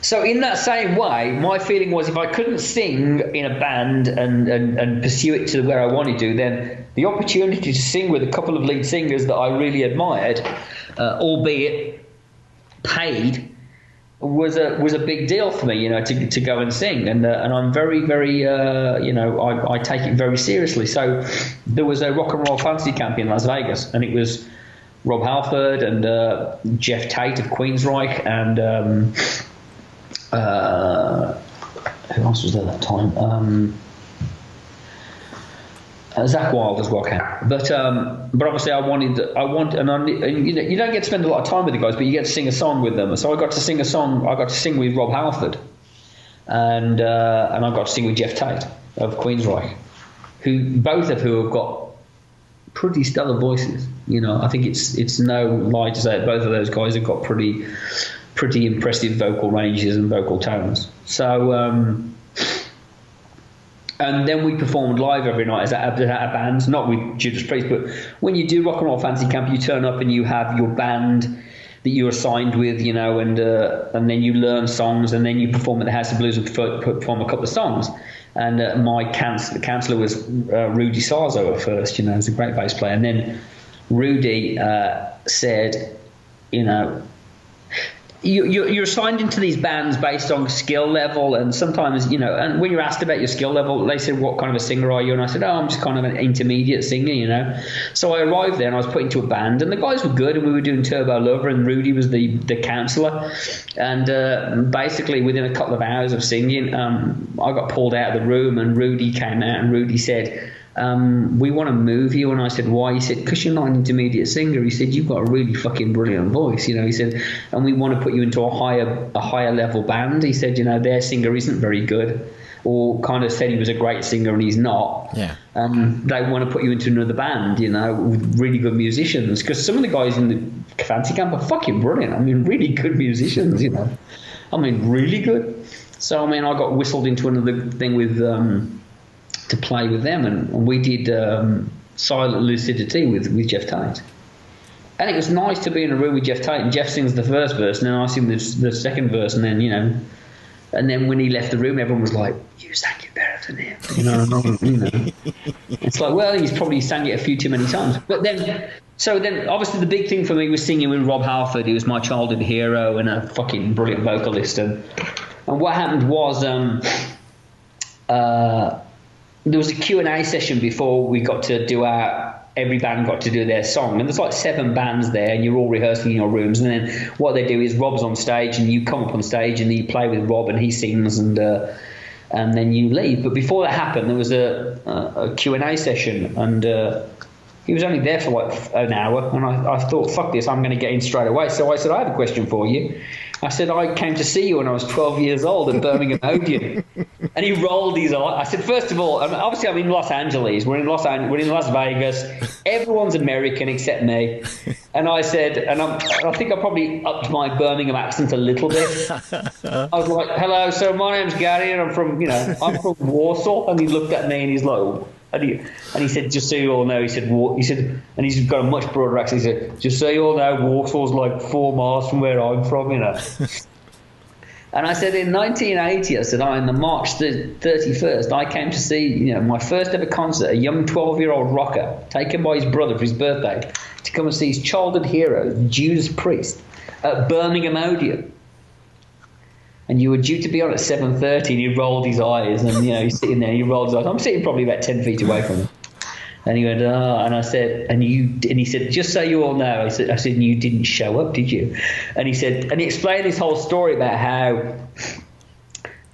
So in that same way, my feeling was, if I couldn't sing in a band and pursue it to where I wanted to, then the opportunity to sing with a couple of lead singers that I really admired, albeit paid, was a big deal for me, you know, to go and sing. And I'm very, very, you know, I take it very seriously. So there was a rock and roll fantasy camp in Las Vegas, and it was Rob Halford and Jeff Tate of Queensryche, and who else was there that time? Zach Wilde as well, but obviously I want, and you know, you don't get to spend a lot of time with the guys, but you get to sing a song with them. So I got to sing a song. I got to sing with Rob Halford, and I got to sing with Jeff Tate of Queensryche, both of who have got pretty stellar voices. You know, I think it's no lie to say that both of those guys have got pretty impressive vocal ranges and vocal tones. So, and then we performed live every night as a band, not with Judas Priest, but when you do Rock and Roll Fantasy Camp, you turn up and you have your band that you're assigned with, you know, and then you learn songs, and then you perform at the House of Blues and perform a couple of songs. And my counselor was Rudy Sarzo at first, you know, he's a great bass player. And then Rudy said, you know, you're assigned into these bands based on skill level, and sometimes, you know, and when you're asked about your skill level, they said, what kind of a singer are you? And I said, oh, I'm just kind of an intermediate singer, you know. So I arrived there and I was put into a band, and the guys were good, and we were doing Turbo Lover, and Rudy was the counselor. And basically within a couple of hours of singing, I got pulled out of the room, and Rudy came out, and Rudy said, we want to move you. And I said, why? He said, because you're not an intermediate singer. He said, you've got a really fucking brilliant voice, you know. He said, and we want to put you into a higher level band. He said, you know, their singer isn't very good, or kind of said he was a great singer and he's not. Yeah. They want to put you into another band, you know, with really good musicians, because some of the guys in the fancy camp are fucking brilliant. I mean, really good musicians, you know. I mean, really good. So I mean, I got whistled into another thing with to play with them, and we did Silent Lucidity with Jeff Tate. And it was nice to be in a room with Jeff Tate, and Jeff sings the first verse, and then I sing the second verse, and then, you know, and then when he left the room, everyone was like, you sang it better than him. You know, it's like, well, he's probably sang it a few too many times. But then, so then obviously the big thing for me was singing with Rob Halford, who was my childhood hero and a fucking brilliant vocalist. And what happened was, there was a Q&A session before we got to do every band got to do their song. And there's like 7 bands there, and you're all rehearsing in your rooms. And then what they do is Rob's on stage, and you come up on stage, and you play with Rob, and he sings, and then you leave. But before that happened, there was a Q&A session. And He was only there for like an hour, and I thought, fuck this, I'm going to get in straight away. So I said, I have a question for you. I said, I came to see you when I was 12 years old at Birmingham Odeon. And he rolled his eyes. I said, first of all, obviously I'm in Los Angeles. We're in Las Vegas. Everyone's American except me. And I said, I think I probably upped my Birmingham accent a little bit. I was like, hello, so my name's Gary, and I'm from Warsaw. And he looked at me and he's like, and he said, just so you all know, he said, and he's got a much broader accent. He said, just so you all know, Warsaw's like 4 miles from where I'm from, you know. And I said, in 1980, I said, on the March 31st, I came to see, my first ever concert, a young 12-year-old rocker taken by his brother for his birthday to come and see his childhood hero, Judas Priest, at Birmingham Odeon. And you were due to be on at 7:30, and he rolled his eyes, and he's sitting there, and he rolled his eyes. I'm sitting probably about 10 feet away from him, and he went, oh, and I said, and he said, just so you all know, I said, you didn't show up, did you? And he said, and he explained this whole story about how,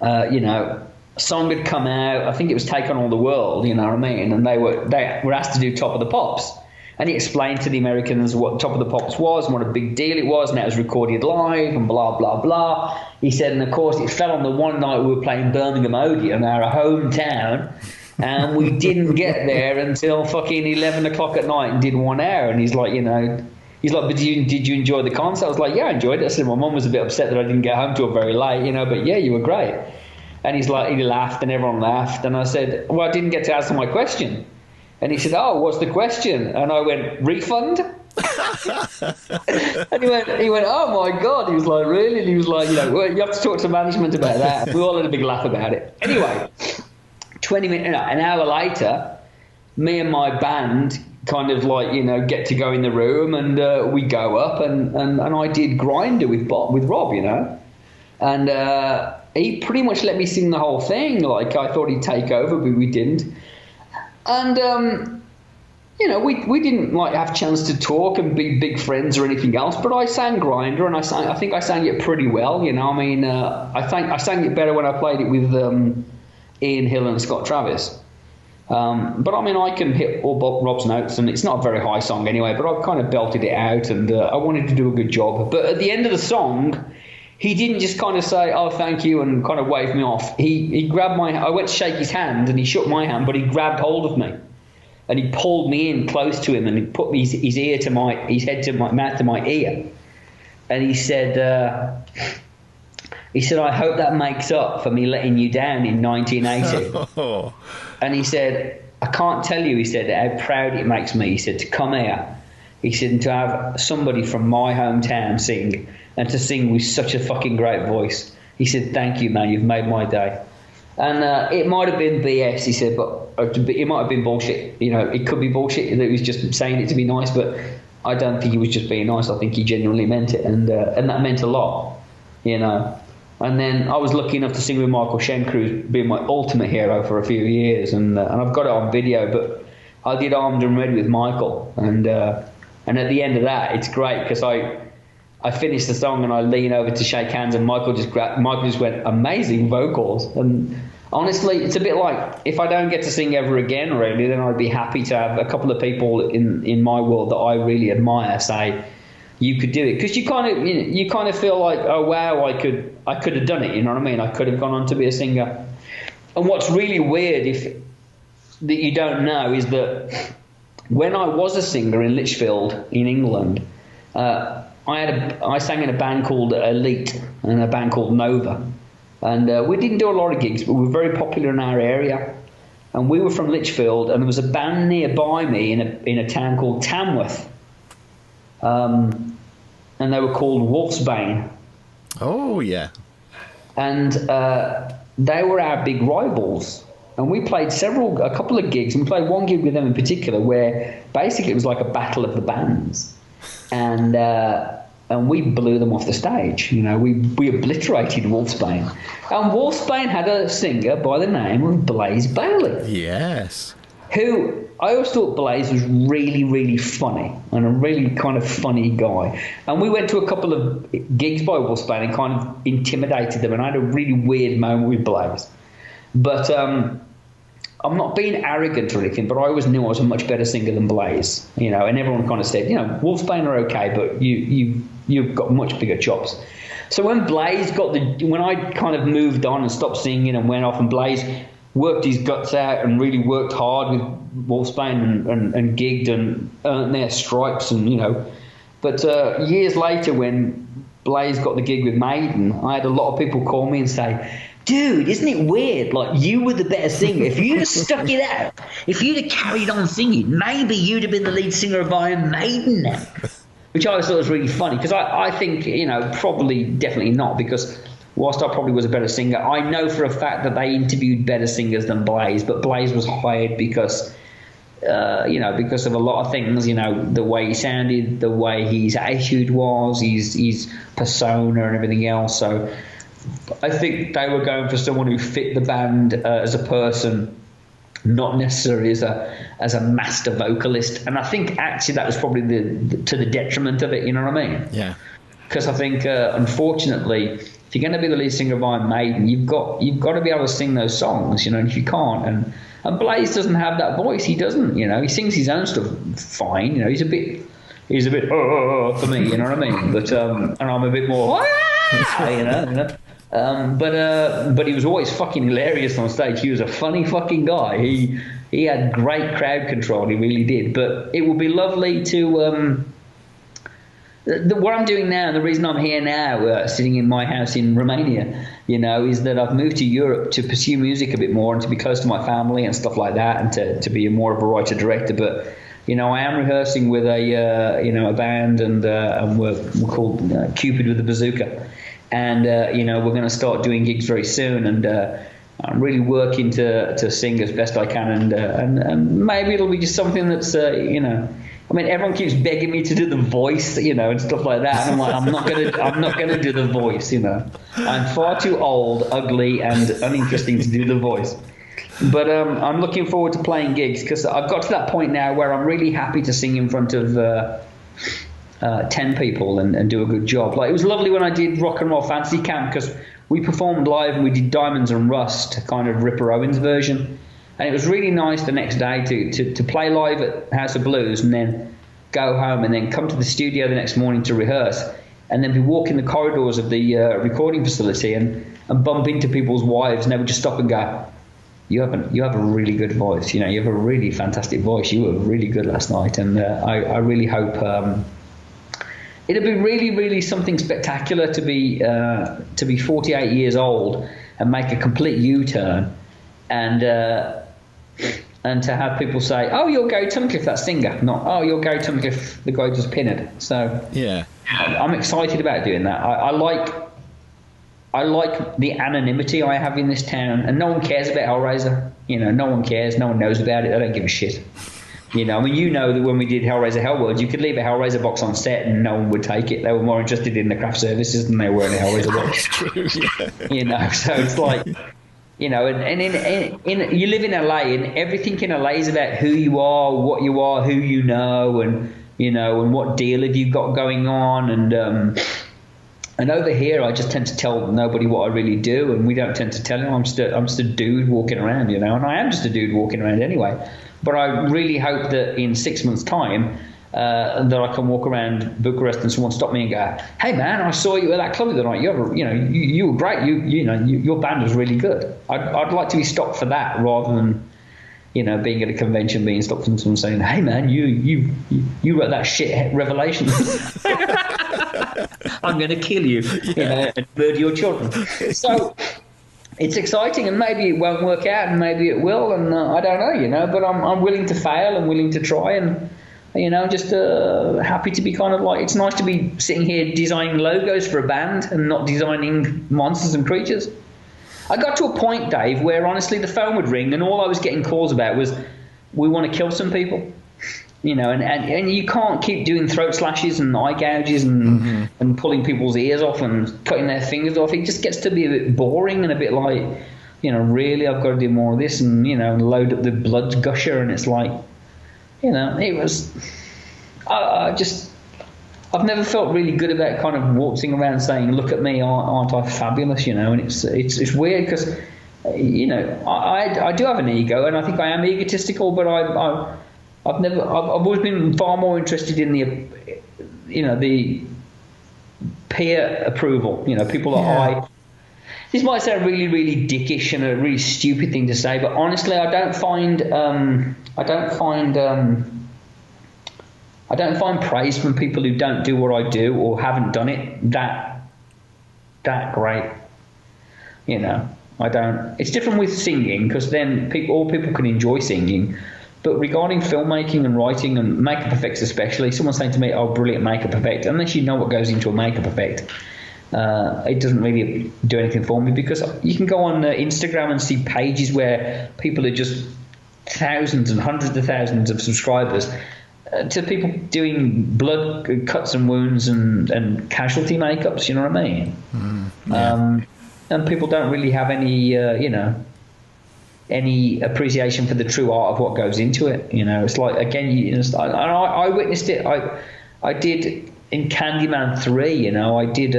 a song had come out. I think it was Take On All the World, you know what I mean? And they were asked to do Top of the Pops. And he explained to the Americans what Top of the Pops was and what a big deal it was, and it was recorded live and blah, blah, blah. He said, and of course, it fell on the one night we were playing Birmingham Odeon, our hometown, and we didn't get there until fucking 11 o'clock at night and did 1 hour. And he's like, but did you enjoy the concert? I was like, yeah, I enjoyed it. I said, my mum was a bit upset that I didn't get home till very late, but yeah, you were great. And he's like, he laughed and everyone laughed. And I said, well, I didn't get to answer my question. And he said, oh, what's the question? And I went, refund? And he went, oh my God. He was like, really? And he was like, well, you have to talk to management about that. And we all had a big laugh about it. Anyway, 20 minutes, an hour later, me and my band kind of like, get to go in the room, and we go up, and I did Grinder with Rob, and he pretty much let me sing the whole thing. Like, I thought he'd take over, but we didn't. And we didn't like have a chance to talk and be big friends or anything else, but I sang Grinder, and I think I sang it pretty well, I sang it better when I played it with Ian Hill and Scott Travis. But I can hit all Rob's notes, and it's not a very high song anyway, but I kind of belted it out, and I wanted to do a good job. But at the end of the song, he didn't just kind of say, oh, thank you, and kind of wave me off. He grabbed I went to shake his hand, and he shook my hand, but he grabbed hold of me, and he pulled me in close to him, and he put his head to my mouth to my ear, and he said, I hope that makes up for me letting you down in 1980. And he said, I can't tell you, he said, how proud it makes me, he said, to come here. He said, and to have somebody from my hometown sing, and to sing with such a fucking great voice. He said, thank you, man, you've made my day. And it might have been BS, he said, but it might have been bullshit. It could be bullshit that he was just saying it to be nice, but I don't think he was just being nice. I think he genuinely meant it, and that meant a lot, And then I was lucky enough to sing with Michael Schenker, who's been my ultimate hero for a few years, and I've got it on video. But I did Armed and Ready with Michael, and at the end of that, it's great because I finished the song and I lean over to shake hands, and Michael just went, amazing vocals. And honestly, it's a bit like, if I don't get to sing ever again, really, then I'd be happy to have a couple of people in my world that I really admire say, you could do it, because you kind of feel like, oh wow, I could have done it. You know what I mean? I could have gone on to be a singer. And what's really weird, that you don't know, is that when I was a singer in Lichfield in England, I sang in a band called Elite and a band called Nova, and we didn't do a lot of gigs, but we were very popular in our area. And we were from Lichfield, and there was a band nearby me in a town called Tamworth. And they were called Wolfsbane. Oh, yeah. And they were our big rivals. And we played a couple of gigs, and we played one gig with them in particular where basically it was like a battle of the bands. And we blew them off the stage. We obliterated Wolfsbane. And Wolfsbane had a singer by the name of Blaze Bailey. Yes. Who I always thought Blaze was really, really funny and a really kind of funny guy. And we went to a couple of gigs by Wolfsbane and kind of intimidated them, and I had a really weird moment with Blaze. But I'm not being arrogant or anything, but I always knew I was a much better singer than Blaze, you know, and everyone kind of said, you know, Wolfsbane are okay, but you've got much bigger chops. So when Blaze when I kind of moved on and stopped singing and went off, and Blaze worked his guts out and really worked hard with Wolfsbane and gigged and earned their stripes, and, you know, but years later when Blaze got the gig with Maiden, I had a lot of people call me and say, dude, isn't it weird? Like, you were the better singer. If you'd have stuck it out, if you'd have carried on singing, maybe you'd have been the lead singer of Iron Maiden now. Which I always thought was really funny, because I think, you know, probably definitely not, because whilst I probably was a better singer, I know for a fact that they interviewed better singers than Blaze, but Blaze was hired because, you know, because of a lot of things, you know, the way he sounded, the way his attitude was, his persona and everything else. So I think they were going for someone who fit the band as a person, not necessarily as a master vocalist. And I think actually that was probably to the detriment of it. You know what I mean? Yeah. Because I think unfortunately, if you're going to be the lead singer of Iron Maiden, you've got to be able to sing those songs. You know, and if you can't, and Blaze doesn't have that voice. He doesn't. You know, he sings his own stuff fine. You know, he's a bit for me. You know what I mean? But and I'm a bit more. You know. But he was always fucking hilarious on stage. He was a funny fucking guy. He had great crowd control. He really did. But it would be lovely to what I'm doing now, and the reason I'm here now, sitting in my house in Romania, you know, is that I've moved to Europe to pursue music a bit more and to be close to my family and stuff like that, and to be more of a writer director. But you know, I am rehearsing with a band, and we're called Cupid with the Bazooka. And, you know, we're going to start doing gigs very soon. And I'm really working to sing as best I can. And maybe it'll be just something that's, you know, I mean, everyone keeps begging me to do the voice, you know, and stuff like that. And I'm like, I'm not going to do the voice, you know. I'm far too old, ugly, and uninteresting to do the voice. But I'm looking forward to playing gigs, because I've got to that point now where I'm really happy to sing in front of 10 people and do a good job. Like, it was lovely when I did Rock and Roll Fantasy Camp, because we performed live and we did Diamonds and Rust, kind of Ripper Owens version, and it was really nice the next day to play live at House of Blues and then go home and then come to the studio the next morning to rehearse, and then be walking the corridors of the recording facility and bump into people's wives, and they would just stop and go, you have a really good voice, you know, you have a really fantastic voice, you were really good last night. And I really hope it'll be really, really something spectacular to be 48 years old and make a complete U-turn, and to have people say, "Oh, you're Gary Tunnicliffe, that singer," not "Oh, you're Gary Tunnicliffe, the guy who does Pinhead." So yeah, I'm excited about doing that. I like the anonymity I have in this town, and no one cares about Hellraiser. You know, no one cares. No one knows about it. They don't give a shit. You know, I mean, you know that when we did Hellraiser Hellworld, you could leave a Hellraiser box on set and no one would take it. They were more interested in the craft services than they were in the Hellraiser box. That's true, yeah. You know, so it's like, you know, and in you live in LA, and everything in LA is about who you are, what you are, who you know, and, you know, and what deal have you got going on. And over here, I just tend to tell nobody what I really do, and we don't tend to tell them. I'm just a dude walking around, you know, and I am just a dude walking around anyway. But I really hope that in 6 months' time that I can walk around Bucharest and someone stop me and go, "Hey man, I saw you at that club the other night. You were great. Your band was really good." I'd like to be stopped for that rather than, you know, being at a convention being stopped and someone saying, "Hey man, you wrote that shit Revelation." I'm going to kill you, you know, and murder your children. So it's exciting, and maybe it won't work out, and maybe it will, and I don't know, you know. But I'm willing to fail and willing to try, and, you know, just happy to be kind of like, it's nice to be sitting here designing logos for a band and not designing monsters and creatures. I got to a point, Dave, where honestly the phone would ring, and all I was getting calls about was, "We want to kill some people." You know, and you can't keep doing throat slashes and eye gouges and pulling people's ears off and cutting their fingers off. It just gets to be a bit boring and a bit like, you know, really, I've got to do more of this, and, you know, load up the blood gusher, and it's like, you know, it was, I've never felt really good about kind of waltzing around saying, "Look at me, aren't I fabulous?" You know, and it's weird because you know, I do have an ego, and I think I am egotistical, but I've always been far more interested in the, you know, the peer approval. You know, people that this might sound really, really dickish and a really stupid thing to say, but honestly, I don't find praise from people who don't do what I do or haven't done it that great. You know, I don't. It's different with singing, because then all people can enjoy singing. But regarding filmmaking and writing and makeup effects especially, someone's saying to me, "Oh, brilliant makeup effect," unless you know what goes into a makeup effect, it doesn't really do anything for me, because you can go on Instagram and see pages where people are just thousands and hundreds of thousands of subscribers to people doing blood cuts and wounds and casualty makeups, you know what I mean? And people don't really have any, you know, any appreciation for the true art of what goes into it. You know, it's like, again, I witnessed it. I did in Candyman 3, you know, I did,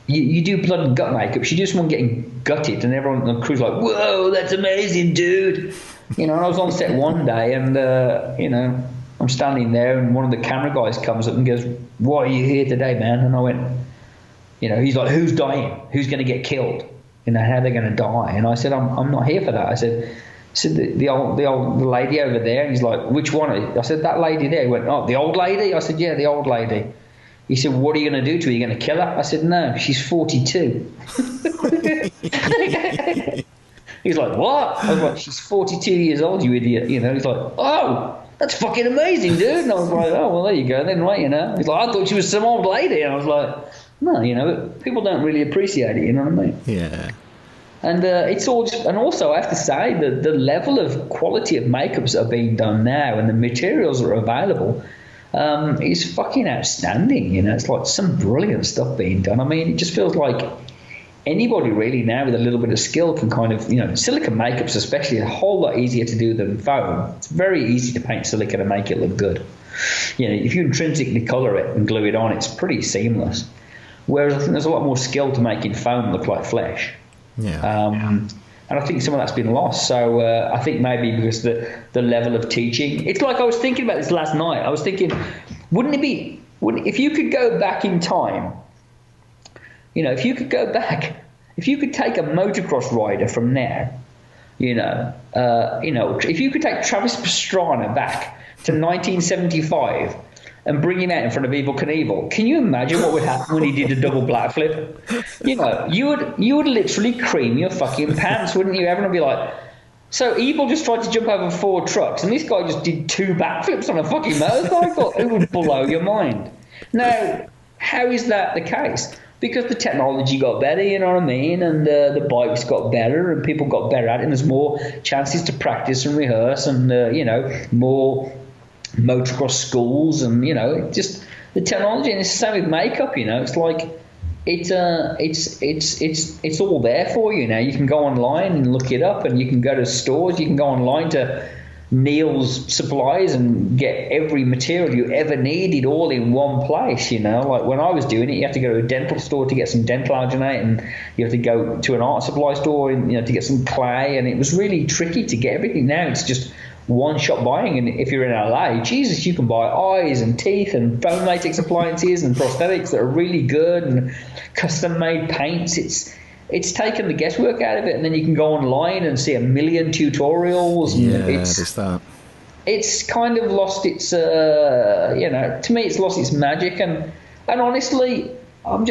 you do blood and gut makeup. You do someone getting gutted, and everyone on the crew's like, "Whoa, that's amazing, dude." You know, and I was on set one day, and, you know, I'm standing there, and one of the camera guys comes up and goes, "Why are you here today, man?" And I went, you know, he's like, "Who's dying? Who's going to get killed? You know, how they're going to die?" And I said, I'm not here for that. I said the old lady over there. And he's like, "Which one?" I said, "That lady there." He went, "Oh, the old lady?" I said, "Yeah, the old lady." He said, "What are you going to do to her? Are you going to kill her?" I said, "No, she's 42. He's like, "What?" I was like, "She's 42 years old, you idiot." You know, he's like, "Oh, that's fucking amazing, dude." And I was like, "Oh, well, there you go then, right?" You know, he's like, "I thought she was some old lady." And I was like, "No, you know, people don't really appreciate it, you know what I mean?" Yeah. And it's all just, and also I have to say that the level of quality of makeups that are being done now and the materials that are available is fucking outstanding. You know, it's like some brilliant stuff being done. I mean, it just feels like anybody really now with a little bit of skill can kind of, you know, silicone makeups especially, a whole lot easier to do than foam. It's very easy to paint silicone and make it look good. You know, if you intrinsically colour it and glue it on, it's pretty seamless. Whereas I think there's a lot more skill to making foam look like flesh. Yeah. And I think some of that's been lost. So I think maybe because the level of teaching, it's like I was thinking about this last night. I was thinking, if you could go back in time, you know, if you could go back, if you could take a motocross rider from now, you know, if you could take Travis Pastrana back to 1975 and bring him out in front of Evel Knievel, can you imagine what would happen when he did a double backflip? You know, you would literally cream your fucking pants, wouldn't you? Everyone would be like, so Evel just tried to jump over 4 trucks, and this guy just did 2 backflips on a fucking motorcycle. It would blow your mind. Now, how is that the case? Because the technology got better, you know what I mean, and the bikes got better, and people got better at it, and there's more chances to practice and rehearse, and you know, more motocross schools, and you know, just the technology. And it's the same with makeup. You know, it's like it's all there for you now. You can go online and look it up, and you can go to stores. You can go online to Neil's Supplies and get every material you ever needed all in one place. You know, like when I was doing it, you have to go to a dental store to get some dental alginate, and you have to go to an art supply store and, you know, to get some clay, and it was really tricky to get everything. Now it's just one shop buying, and if you're in LA, Jesus, you can buy eyes and teeth and foam latex appliances and prosthetics that are really good and custom made paints. It's taken the guesswork out of it, and then you can go online and see a million tutorials. And yeah, there's that. It's kind of lost its, you know, to me, it's lost its magic, and honestly, I'm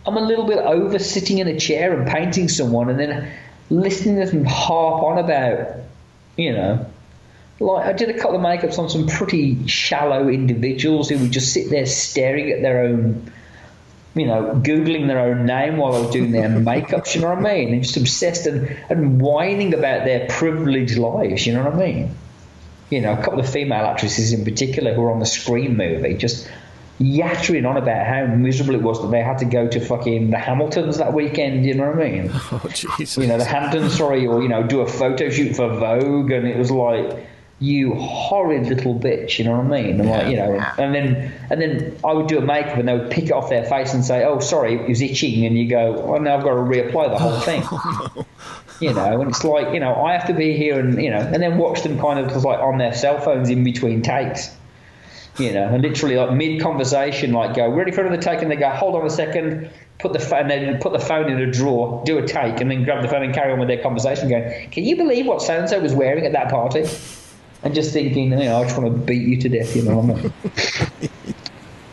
a little bit over sitting in a chair and painting someone and then listening to them harp on about, you know, like I did a couple of makeups on some pretty shallow individuals who would just sit there staring at their own, you know, Googling their own name while I was doing their makeups, you know what I mean? And just obsessed and whining about their privileged lives, you know what I mean? You know, a couple of female actresses in particular who were on the Scream movie just yattering on about how miserable it was that they had to go to fucking the Hamiltons that weekend, you know what I mean? Oh, Jesus. You know, the Hamptons, sorry, or, you know, do a photo shoot for Vogue, and it was like, you horrid little bitch, you know what I mean? And like, you know, and then I would do a makeup and they would pick it off their face and say, oh, sorry, it was itching, and you go, well, now I've got to reapply the whole thing. No. You know, and it's like, you know, I have to be here and, you know, and then watch them kind of like on their cell phones in between takes, you know, and literally like mid-conversation, like go, ready for another take? And they go, hold on a second, put the phone in a drawer, do a take, and then grab the phone and carry on with their conversation going, can you believe what so-and-so was wearing at that party? And just thinking, you know, I just want to beat you to death, you know what I mean?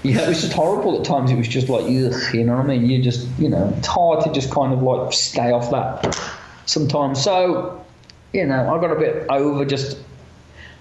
Yeah, it was just horrible at times. It was just like, ugh, you know what I mean? You just, you know, it's hard to just kind of like stay off that sometimes. So, you know, I got a bit over just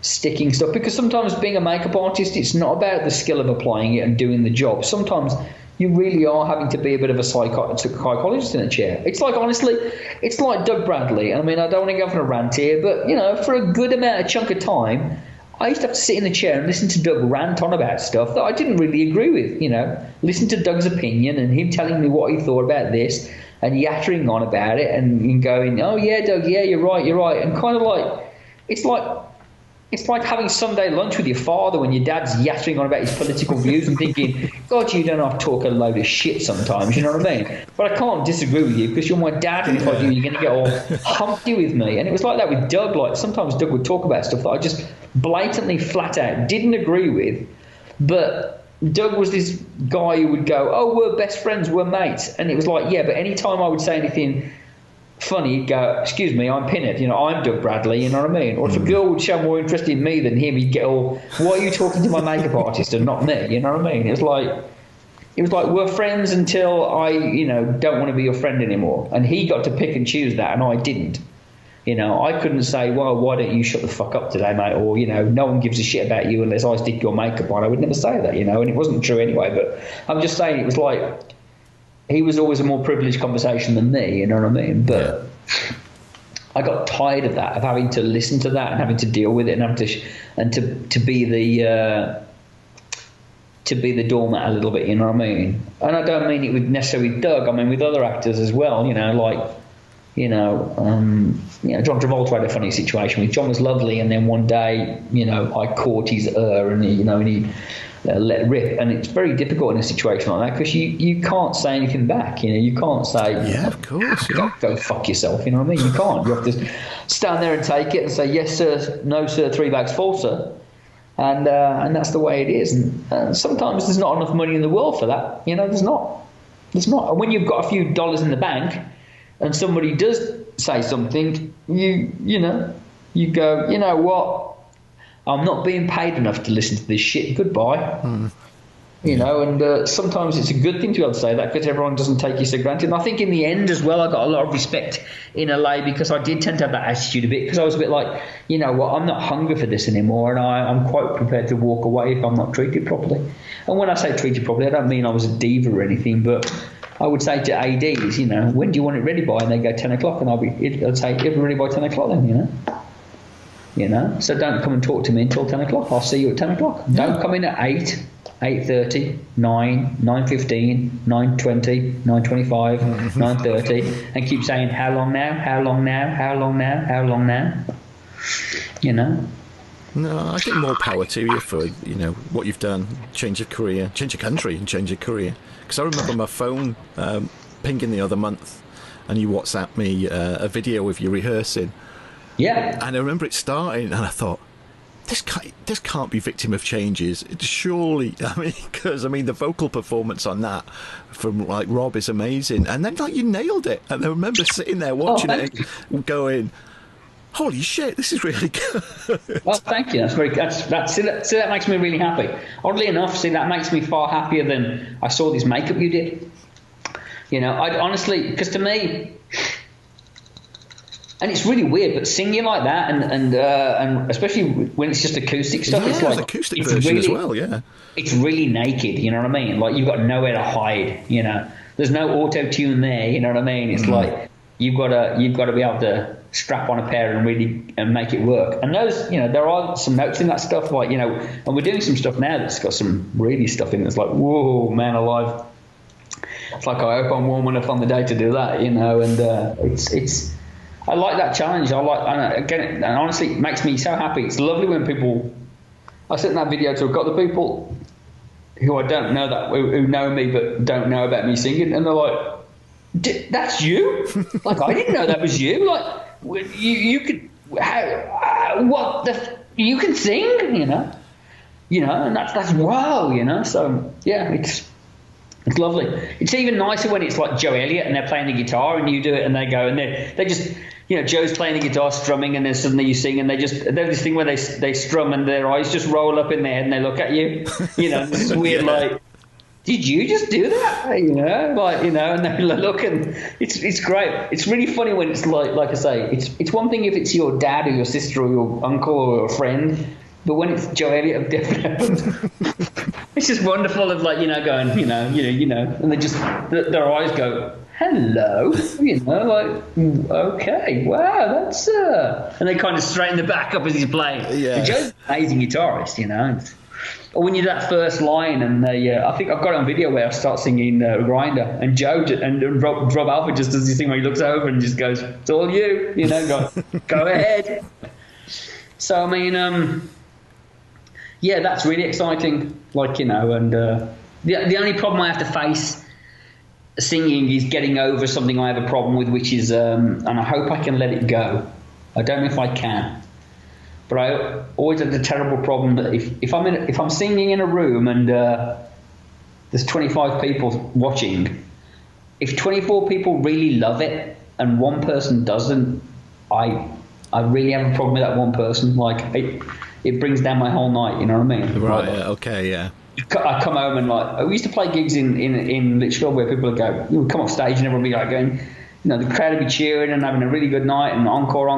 sticking stuff, because sometimes being a makeup artist, it's not about the skill of applying it and doing the job. Sometimes you really are having to be a bit of a psychologist in a chair. It's like, honestly, it's like Doug Bradley. I mean, I don't want to go on a rant here, but, you know, for a good chunk of time, I used to have to sit in the chair and listen to Doug rant on about stuff that I didn't really agree with, you know. Listen to Doug's opinion and him telling me what he thought about this and yattering on about it and going, oh, yeah, Doug, yeah, you're right. And kind of like, it's like having Sunday lunch with your father when your dad's yattering on about his political views and thinking, God, you don't have to talk a load of shit sometimes, you know what I mean? But I can't disagree with you because you're my dad, and if I do, you're going to get all humpty with me. And it was like that with Doug. Like, sometimes Doug would talk about stuff that I just blatantly, flat out didn't agree with. But Doug was this guy who would go, oh, we're best friends, we're mates. And it was like, yeah, but any time I would say anything funny, he'd go, excuse me, I'm Pinnett, you know, I'm Doug Bradley, you know what I mean? Or if a girl would show more interest in me than him, he'd get all, why are you talking to my makeup artist and not me, you know what I mean? It was like we're friends until I, you know, don't want to be your friend anymore. And he got to pick and choose that, and I didn't. You know, I couldn't say, well, why don't you shut the fuck up today, mate? Or, you know, no one gives a shit about you unless I stick your makeup on. I would never say that, you know, and it wasn't true anyway. But I'm just saying, it was like, he was always a more privileged conversation than me, you know what I mean? But I got tired of that, of having to listen to that and having to deal with it and having to be the doormat a little bit, you know what I mean? And I don't mean it with necessarily Doug. I mean with other actors as well, you know, like, John Travolta had a funny situation with John was lovely, and then one day, you know, I caught his and he let rip, and it's very difficult in a situation like that because you can't say anything back, you know, you can't say, yeah, of course, go fuck yourself, you know what I mean? You can't. You have to stand there and take it and say, yes sir, no sir, 3 bags full sir, and that's the way it is. And sometimes there's not enough money in the world for that, you know. There's not. And when you've got a few dollars in the bank and somebody does say something, you know, you go, you know what, I'm not being paid enough to listen to this shit. Goodbye. You know, and sometimes it's a good thing to be able to say that because everyone doesn't take you for granted. And I think in the end as well, I got a lot of respect in LA because I did tend to have that attitude a bit, because I was a bit like, you know what, I'm not hungry for this anymore, and I'm quite prepared to walk away if I'm not treated properly. And when I say treated properly, I don't mean I was a diva or anything, but I would say to ADs, you know, when do you want it ready by? And they go 10 o'clock, and I'd say, it'll be ready by 10 o'clock then, you know. You know, so don't come and talk to me until 10 o'clock. I'll see you at 10 o'clock. Don't come in at 8, 8:30, 9, 9:15, 9:20, 9:25, 9:30, and keep saying, how long now, how long now, how long now, how long now, you know. No, I think more power to you for, you know, what you've done. Change your career, change your country and change your career. Because I remember my phone pinging the other month, and you WhatsApped me a video of you rehearsing. Yeah. And I remember it starting, and I thought, this can't be Victim of Changes. Surely, because the vocal performance on that from like Rob is amazing. And then like you nailed it. And I remember sitting there watching it and going, holy shit, this is really good. Well, thank you. That makes me really happy. Oddly enough, that makes me far happier than I saw this makeup you did. You know, I honestly, because to me, and it's really weird, but singing like that, and especially when it's just acoustic stuff, yeah, it's like acoustic version really, as well. Yeah, it's really naked. You know what I mean? Like you've got nowhere to hide. You know, there's no auto tune there. You know what I mean? It's like you've got to be able to strap on a pair and make it work. And those, you know, there are some notes in that stuff, like, you know, and we're doing some stuff now that's got some really stuff in it. It's like, whoa, man alive. It's like, I hope I'm warm enough on the day to do that, you know. And it's I like that challenge. Again, and honestly, it makes me so happy. It's lovely when people. I sent that video to a couple of people who I don't know who know me but don't know about me singing, and they're like, "That's you? Like, I didn't know that was you. Like, you could you can sing, and that's wow, So yeah, it's lovely. It's even nicer when it's like Joe Elliott and they're playing the guitar and you do it and they go and they just Joe's playing the guitar strumming and then suddenly you sing and they have this thing where they strum and their eyes just roll up in their head and they look at you. This is weird. Yeah. Like, did you just do that? And they look and it's great. It's really funny when it's like I say, it's one thing if it's your dad or your sister or your uncle or a friend, but when it's Joe Elliott of Def Leppard, it's just wonderful of going, and they just their eyes go, hello, okay, wow, that's and they kind of straighten the back up as he's playing. Yeah. And Joe's an amazing guitarist, Or when you do that first line, and I think I've got it on video where I start singing Grinder, and Joe and Rob Alpha just does this thing where he looks over and just goes, "It's all you," go ahead. So I mean, yeah, that's really exciting. And the only problem I have to face singing is getting over something I have a problem with, which is, and I hope I can let it go. I don't know if I can. But I always had the terrible problem that if I'm singing in a room and there's 25 people watching, if 24 people really love it and one person doesn't, I really have a problem with that one person. Like it brings down my whole night. You know what I mean? Right. Okay. Yeah. I come home and we used to play gigs in Litchfield where people would come off stage and everyone would be like going. The crowd would be cheering and having a really good night and encore,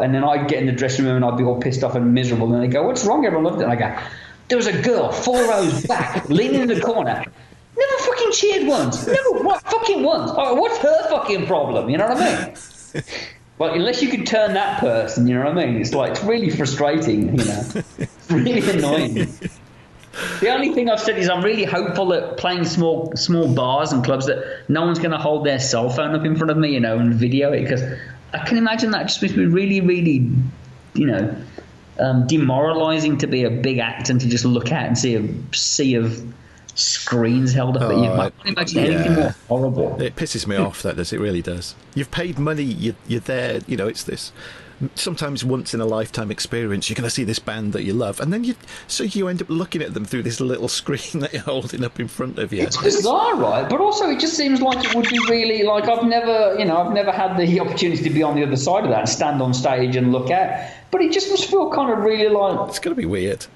and then I'd get in the dressing room and I'd be all pissed off and miserable. And they'd go, "What's wrong?" Everyone loved it. And I go, "There was a girl 4 rows back, leaning in the corner, never fucking cheered once, never fucking once. Oh, what's her fucking problem?" You know what I mean? Well, unless you could turn that person, you know what I mean? It's really frustrating. It's really annoying. The only thing I've said is I'm really hopeful that playing small bars and clubs that no one's going to hold their cell phone up in front of me, and video it, because I can imagine that just must be really, really, demoralizing to be a big act and to just look at and see a sea of screens held up at you. I can't imagine anything more horrible. It pisses me off, that does. It really does. You've paid money. You're there. It's this. Sometimes once in a lifetime experience, you're going to see this band that you love, and then you end up looking at them through this little screen that you're holding up in front of you. It's bizarre, right? But also, it just seems like it would be really I've never had the opportunity to be on the other side of that and stand on stage and look at. But it just must feel kind of really it's going to be weird.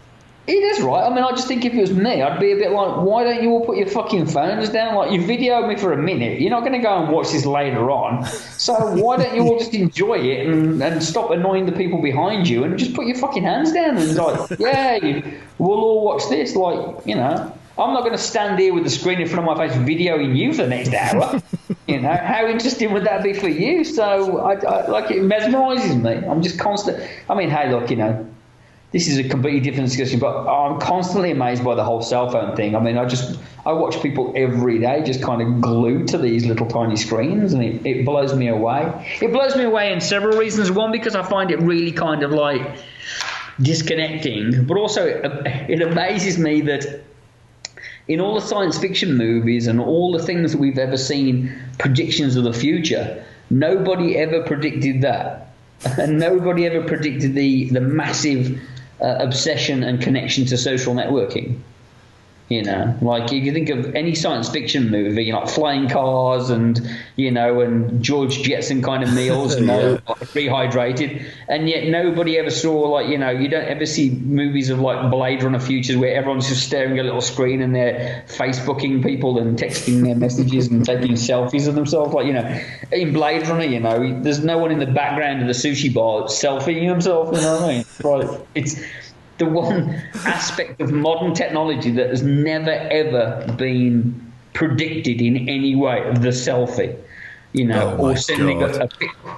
It is, right? I mean, I just think if it was me, I'd be a bit like, why don't you all put your fucking phones down? Like, you videoed me for a minute. You're not going to go and watch this later on. So why don't you all just enjoy it and stop annoying the people behind you and just put your fucking hands down and we'll all watch this. I'm not going to stand here with the screen in front of my face videoing you for the next hour. How interesting would that be for you? So it mesmerises me. I'm just constant. I mean, hey, look, this is a completely different discussion, but I'm constantly amazed by the whole cell phone thing. I mean, I watch people every day just kind of glued to these little tiny screens, and it blows me away. It blows me away in several reasons. One, because I find it really kind of disconnecting, but also it amazes me that in all the science fiction movies and all the things that we've ever seen, predictions of the future, nobody ever predicted that. And nobody ever predicted the massive obsession and connection to social networking. If you think of any science fiction movie, like flying cars and and George Jetson kind of meals, rehydrated, and yet nobody ever saw you don't ever see movies of Blade Runner futures where everyone's just staring at a little screen and they're Facebooking people and texting their messages and taking selfies of themselves. In Blade Runner, there's no one in the background of the sushi bar selfieing himself. You know what I mean? It's the one aspect of modern technology that has never ever been predicted in any way, the selfie,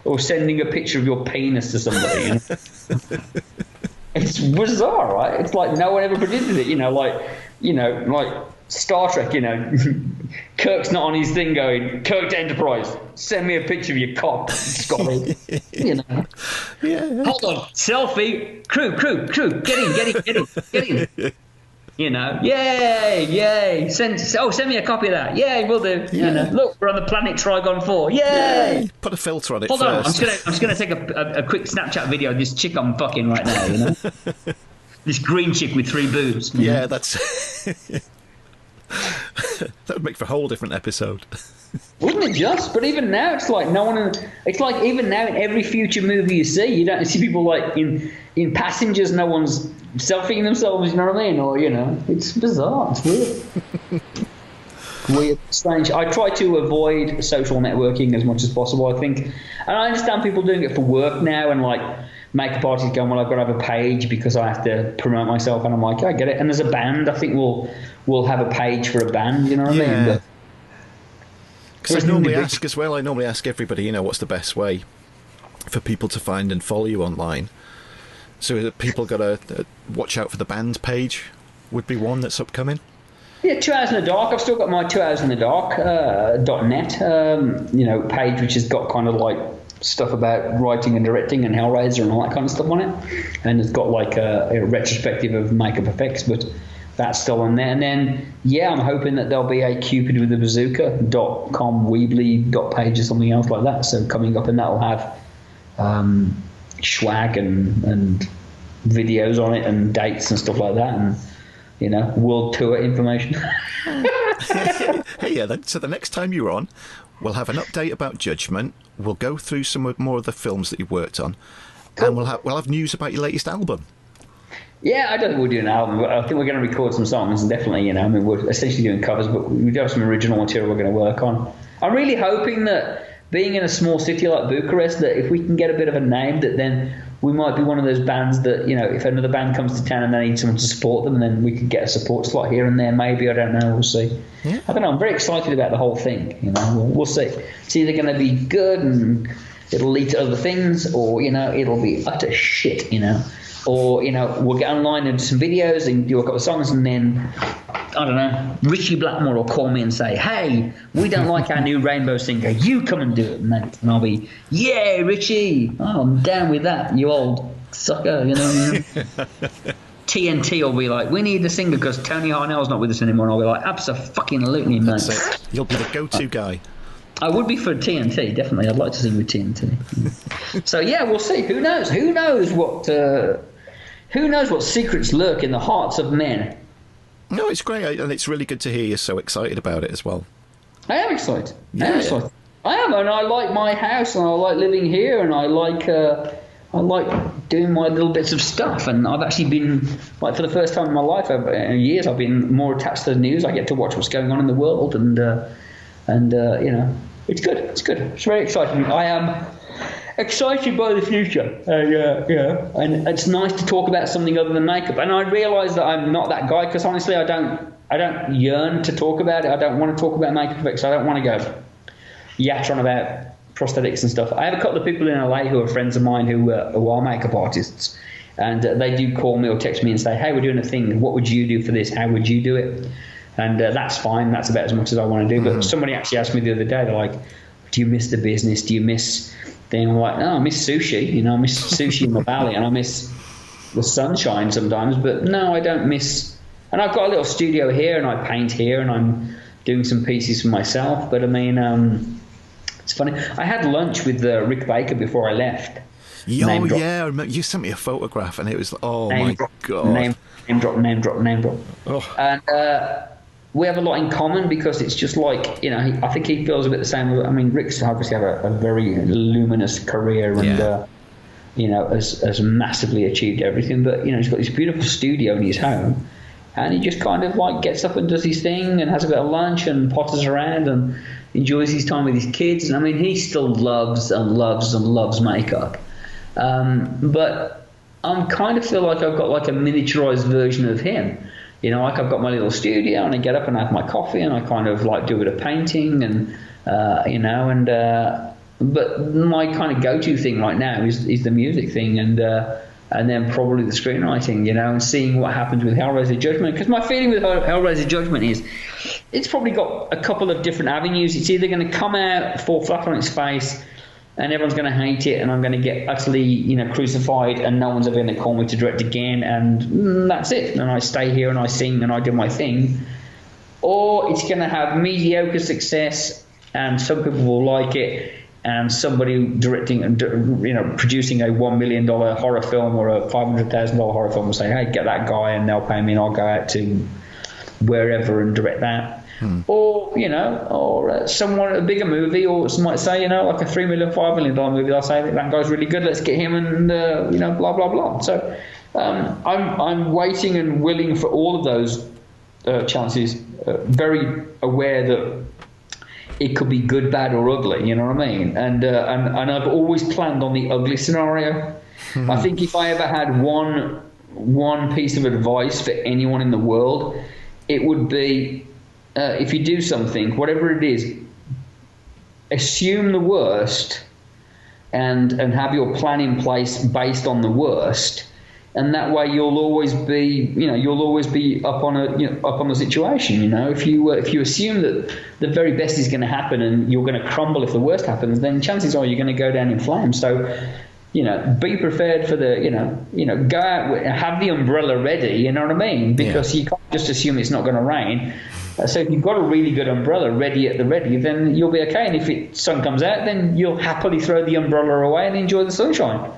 or sending a picture of your penis to somebody. It's It's bizarre, right? It's like no one ever predicted it. Like Star Trek. Kirk's not on his thing going, Kirk to Enterprise, send me a picture of your cock, Scotty. Yeah. Hold on, selfie, crew, get in. Yay! Send me a copy of that. Yay, we'll do. Yeah. Look, we're on the planet Trigon 4. Yay! Put a filter on it. Hold on, first. I'm just gonna take a quick Snapchat video of this chick I'm fucking right now. This green chick with 3 boobs. Yeah, that's. That would make for a whole different episode. Wouldn't it just? But even now, it's like no one. It's like even now in every future movie you see, you don't see people like in Passengers. No one's selfieing themselves. You know what I mean? Or it's bizarre. It's weird. Weird, strange. I try to avoid social networking as much as possible. I think, and I understand people doing it for work now, and like makeup artists going, well, I've got to have a page because I have to promote myself, and I'm like, I get it. And there's a band. I think we'll have a page for a band. You know what I mean? But, because I normally ask as well. I normally ask everybody, what's the best way for people to find and follow you online. So people got to watch out for the band page. Would be one that's upcoming. Yeah, 2 Hours in the Dark. I've still got my 2 Hours in the Dark .net page, which has got kind of like stuff about writing and directing and Hellraiser and all that kind of stuff on it, and it's got like a retrospective of makeup effects, but that's still on there. And then I'm hoping that there'll be a Cupid with a bazooka.com Weebly page or something else like that. So coming up, and that'll have swag and videos on it and dates and stuff like that, and world tour information. Hey, so the next time you're on, we'll have an update about Judgment. We'll go through some more of the films that you've worked on, cool. And we'll have news about your latest album. Yeah, I don't think we'll do an album, but I think we're going to record some songs, and definitely, we're essentially doing covers, but we do have some original material we're going to work on. I'm really hoping that being in a small city like Bucharest, that if we can get a bit of a name, that then we might be one of those bands that, if another band comes to town and they need someone to support them, then we could get a support slot here and there, maybe. I don't know. We'll see. Yeah. I don't know. I'm very excited about the whole thing. We'll see. It's either going to be good and it'll lead to other things, or, it'll be utter shit, Or, we'll get online and do some videos and do a couple of songs, and then, I don't know, Richie Blackmore will call me and say, hey, we don't like our new Rainbow singer. You come and do it, mate. And I'll be, yeah, Richie. Oh, I'm down with that, you old sucker, TNT will be like, we need a singer because Tony Harnell's not with us anymore. And I'll be like, abso-fucking-lutely, mate. That's it. You'll be the go-to guy. I would be for TNT, definitely. I'd like to sing with TNT. So, we'll see. Who knows? Who knows what secrets lurk in the hearts of men? No, it's great, and it's really good to hear you're so excited about it as well. I am excited. I am, and I like my house, and I like living here, and I like doing my little bits of stuff. And I've actually been, like, for the first time in my life, in years, I've been more attached to the news. I get to watch what's going on in the world, and it's good. It's good. It's very exciting. I am excited by the future, and it's nice to talk about something other than makeup. And I realise that I'm not that guy, because honestly, I don't yearn to talk about it. I don't want to talk about makeup effects. I don't want to go yatter on about prosthetics and stuff. I have a couple of people in LA who are friends of mine who are makeup artists, and they do call me or text me and say, hey, we're doing a thing. What would you do for this? How would you do it? And that's fine. That's about as much as I want to do. But somebody actually asked me the other day, they're like, do you miss the business? Do you miss thing? I'm like, no, I miss sushi. I miss sushi in my valley, and I miss the sunshine sometimes. But no, I don't miss. And I've got a little studio here, and I paint here, and I'm doing some pieces for myself. But I mean, it's funny. I had lunch with Rick Baker before I left. Yeah, I remember you sent me a photograph, and it was my god, name drop. Oh. And we have a lot in common, because it's just like, I think he feels a bit the same. I mean, Rick's obviously have a very luminous career, and has massively achieved everything. But he's got this beautiful studio in his home, and he just kind of like gets up and does his thing and has a bit of lunch and potters around and enjoys his time with his kids. And I mean, he still loves makeup, but I kind of feel like I've got like a miniaturized version of him. Like I've got my little studio, and I get up and I have my coffee, and I kind of like do a bit of painting, and but my kind of go-to thing right now is the music thing, and and then probably the screenwriting, and seeing what happens with Hellraiser Judgment. Because my feeling with Hellraiser Judgment is it's probably got a couple of different avenues. It's either going to come out, fall flat on its face, and everyone's going to hate it, and I'm going to get utterly, crucified, and no one's ever going to call me to direct again, and that's it. And I stay here and I sing and I do my thing. Or it's going to have mediocre success, and some people will like it, and somebody directing and producing a $1 million horror film or a $500,000 horror film will say, hey, get that guy, and they'll pay me, and I'll go out to wherever and direct that. Or someone, a bigger movie, or might say, like a $3 million, $5 million movie, they'll say that guy's really good, let's get him, and blah blah blah. So I'm waiting and willing for all of those chances, very aware that it could be good, bad, or ugly. You know what I mean? And I've always planned on the ugly scenario. I think if I ever had one piece of advice for anyone in the world, it would be, if you do something, whatever it is, assume the worst and have your plan in place based on the worst, and that way you'll always be up on the situation. If you assume that the very best is going to happen and you're going to crumble if the worst happens, then chances are you're going to go down in flames. So be prepared for the, go out, have the umbrella ready, you know what I mean? Because you can't just assume it's not going to rain. So if you've got a really good umbrella ready at the ready, then you'll be okay. And if sun comes out, then you'll happily throw the umbrella away and enjoy the sunshine.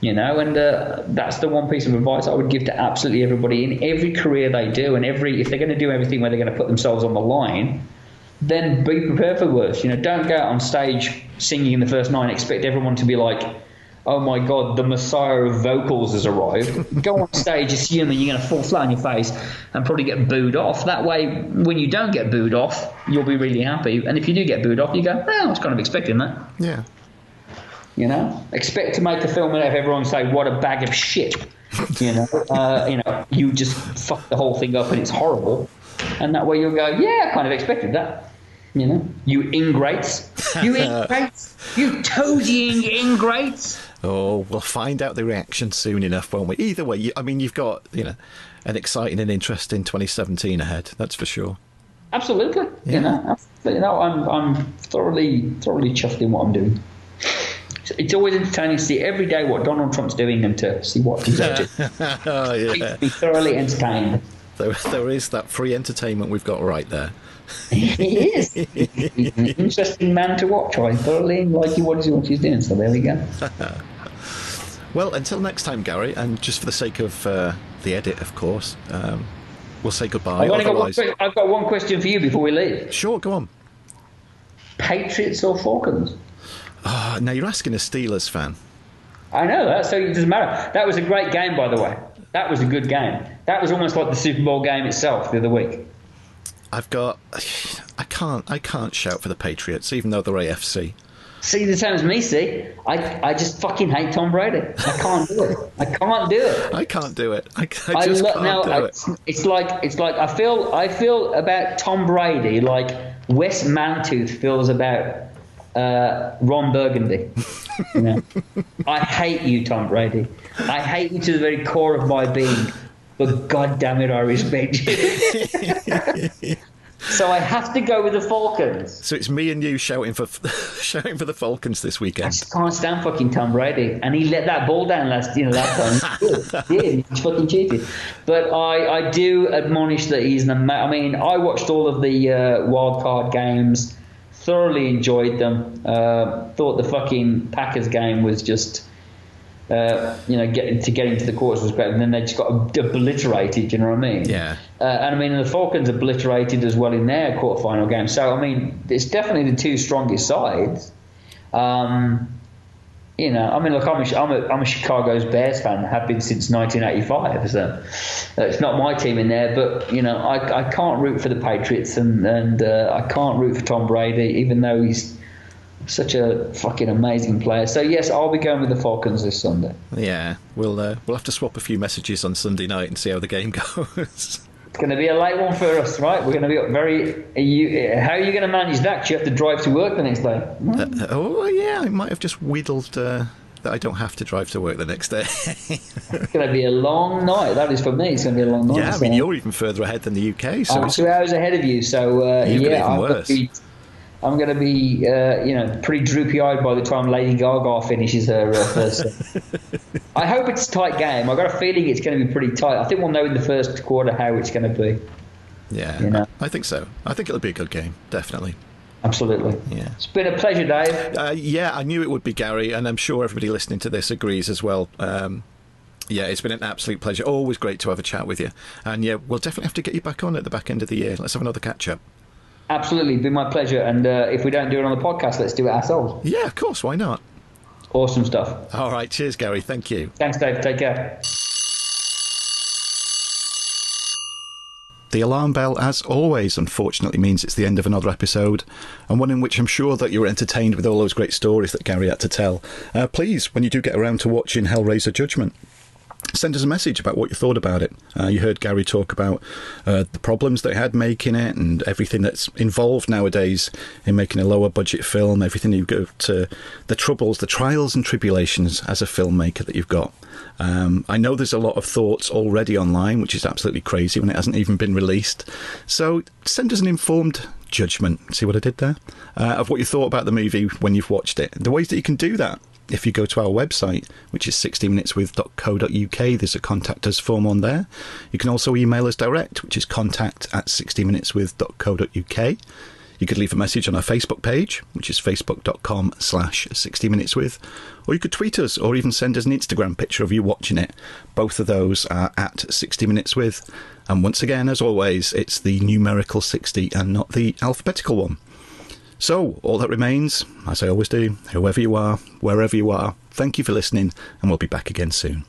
And that's the one piece of advice I would give to absolutely everybody in every career they do, and if they're going to do everything where they're going to put themselves on the line, then be prepared for the worst. Don't go out on stage singing in the first night and expect everyone to be like, oh my God, the messiah of vocals has arrived. Go on stage assuming you're going to fall flat on your face and probably get booed off. That way, when you don't get booed off, you'll be really happy. And if you do get booed off, you go, I was kind of expecting that. Yeah. Expect to make a film and have everyone say, what a bag of shit. You just fuck the whole thing up and it's horrible. And that way you'll go, yeah, I kind of expected that. You ingrates. You ingrates. You toadying ingrates. Oh, we'll find out the reaction soon enough, won't we? Either way, you've got, an exciting and interesting 2017 ahead, that's for sure. Absolutely. Yeah. I'm thoroughly chuffed in what I'm doing. It's always entertaining to see every day what Donald Trump's doing and to see what he's up to. Oh, yeah. Be thoroughly entertained. There is that free entertainment we've got right there. He is. He's an interesting man to watch. I thoroughly like what he's doing, so there we go. Well, until next time, Gary, and just for the sake of the edit, of course, we'll say goodbye. I've got one question for you before we leave. Sure, go on. Patriots or Falcons? Now, you're asking a Steelers fan. I know that, so it doesn't matter. That was a great game, by the way. That was a good game. That was almost like the Super Bowl game itself the other week. I can't shout for the Patriots, even though they're AFC. See, the same as me, see? I just fucking hate Tom Brady. I can't do it. I can't do it. I can't do it. I just can't do it. It's like I feel about Tom Brady like Wes Mantooth feels about Ron Burgundy. I hate you, Tom Brady. I hate you to the very core of my being, but God damn it, I respect you. So I have to go with the Falcons. So it's me and you shouting for the Falcons this weekend. I just can't stand fucking Tom Brady, and he let that ball down last time. He fucking cheated. But I do admonish that he's an I mean, I watched all of the wild card games. Thoroughly enjoyed them. Thought the fucking Packers game was just, getting to the quarters was great, and then they just got obliterated. You know what I mean? Yeah. And I mean, the Falcons obliterated as well in their quarterfinal game. So I mean, it's definitely the two strongest sides. Look, I'm a Chicago's Bears fan. Have been since 1985. So it's not my team in there, but I can't root for the Patriots, and I can't root for Tom Brady, even though he's such a fucking amazing player. So yes, I'll be going with the Falcons this Sunday. Yeah, we'll have to swap a few messages on Sunday night and see how the game goes. It's going to be a late one for us, right? We're going to be how are you going to manage that? 'Cause you have to drive to work the next day. Yeah, I might have just wheedled that I don't have to drive to work the next day. It's going to be a long night. That is for me. It's going to be a long night. Yeah, I mean, you're even further ahead than the UK. So I'm 2 hours ahead of you. So I'm going to be pretty droopy-eyed by the time Lady Gaga finishes her first. I hope it's a tight game. I've got a feeling it's going to be pretty tight. I think we'll know in the first quarter how it's going to be. Yeah, I think so. I think it'll be a good game, definitely. Absolutely. Yeah. It's been a pleasure, Dave. Yeah, I knew it would be, Gary, and I'm sure everybody listening to this agrees as well. Yeah, it's been an absolute pleasure. Always great to have a chat with you. And yeah, we'll definitely have to get you back on at the back end of the year. Let's have another catch-up. Absolutely, it's been my pleasure. And if we don't do it on the podcast, let's do it ourselves. Yeah, of course, why not? Awesome stuff. All right, cheers, Gary. Thank you. Thanks, Dave. Take care. The alarm bell, as always, unfortunately means it's the end of another episode, and one in which I'm sure that you were entertained with all those great stories that Gary had to tell. Please, when you do get around to watching Hellraiser Judgment, send us a message about what you thought about it. You heard Gary talk about the problems they had making it and everything that's involved nowadays in making a lower budget film, everything you go to, the troubles, the trials and tribulations as a filmmaker that you've got. I know there's a lot of thoughts already online, which is absolutely crazy when it hasn't even been released. So send us an informed judgment, see what I did there, of what you thought about the movie when you've watched it. The ways that you can do that: if you go to our website, which is 60minuteswith.co.uk, there's a contact us form on there. You can also email us direct, which is contact@60minuteswith.co.uk. You could leave a message on our Facebook page, which is facebook.com/60minuteswith, or you could tweet us or even send us an Instagram picture of you watching it. Both of those are at 60minuteswith. And once again, as always, it's the numerical 60 and not the alphabetical one. So, all that remains, as I always do, whoever you are, wherever you are, thank you for listening, and we'll be back again soon.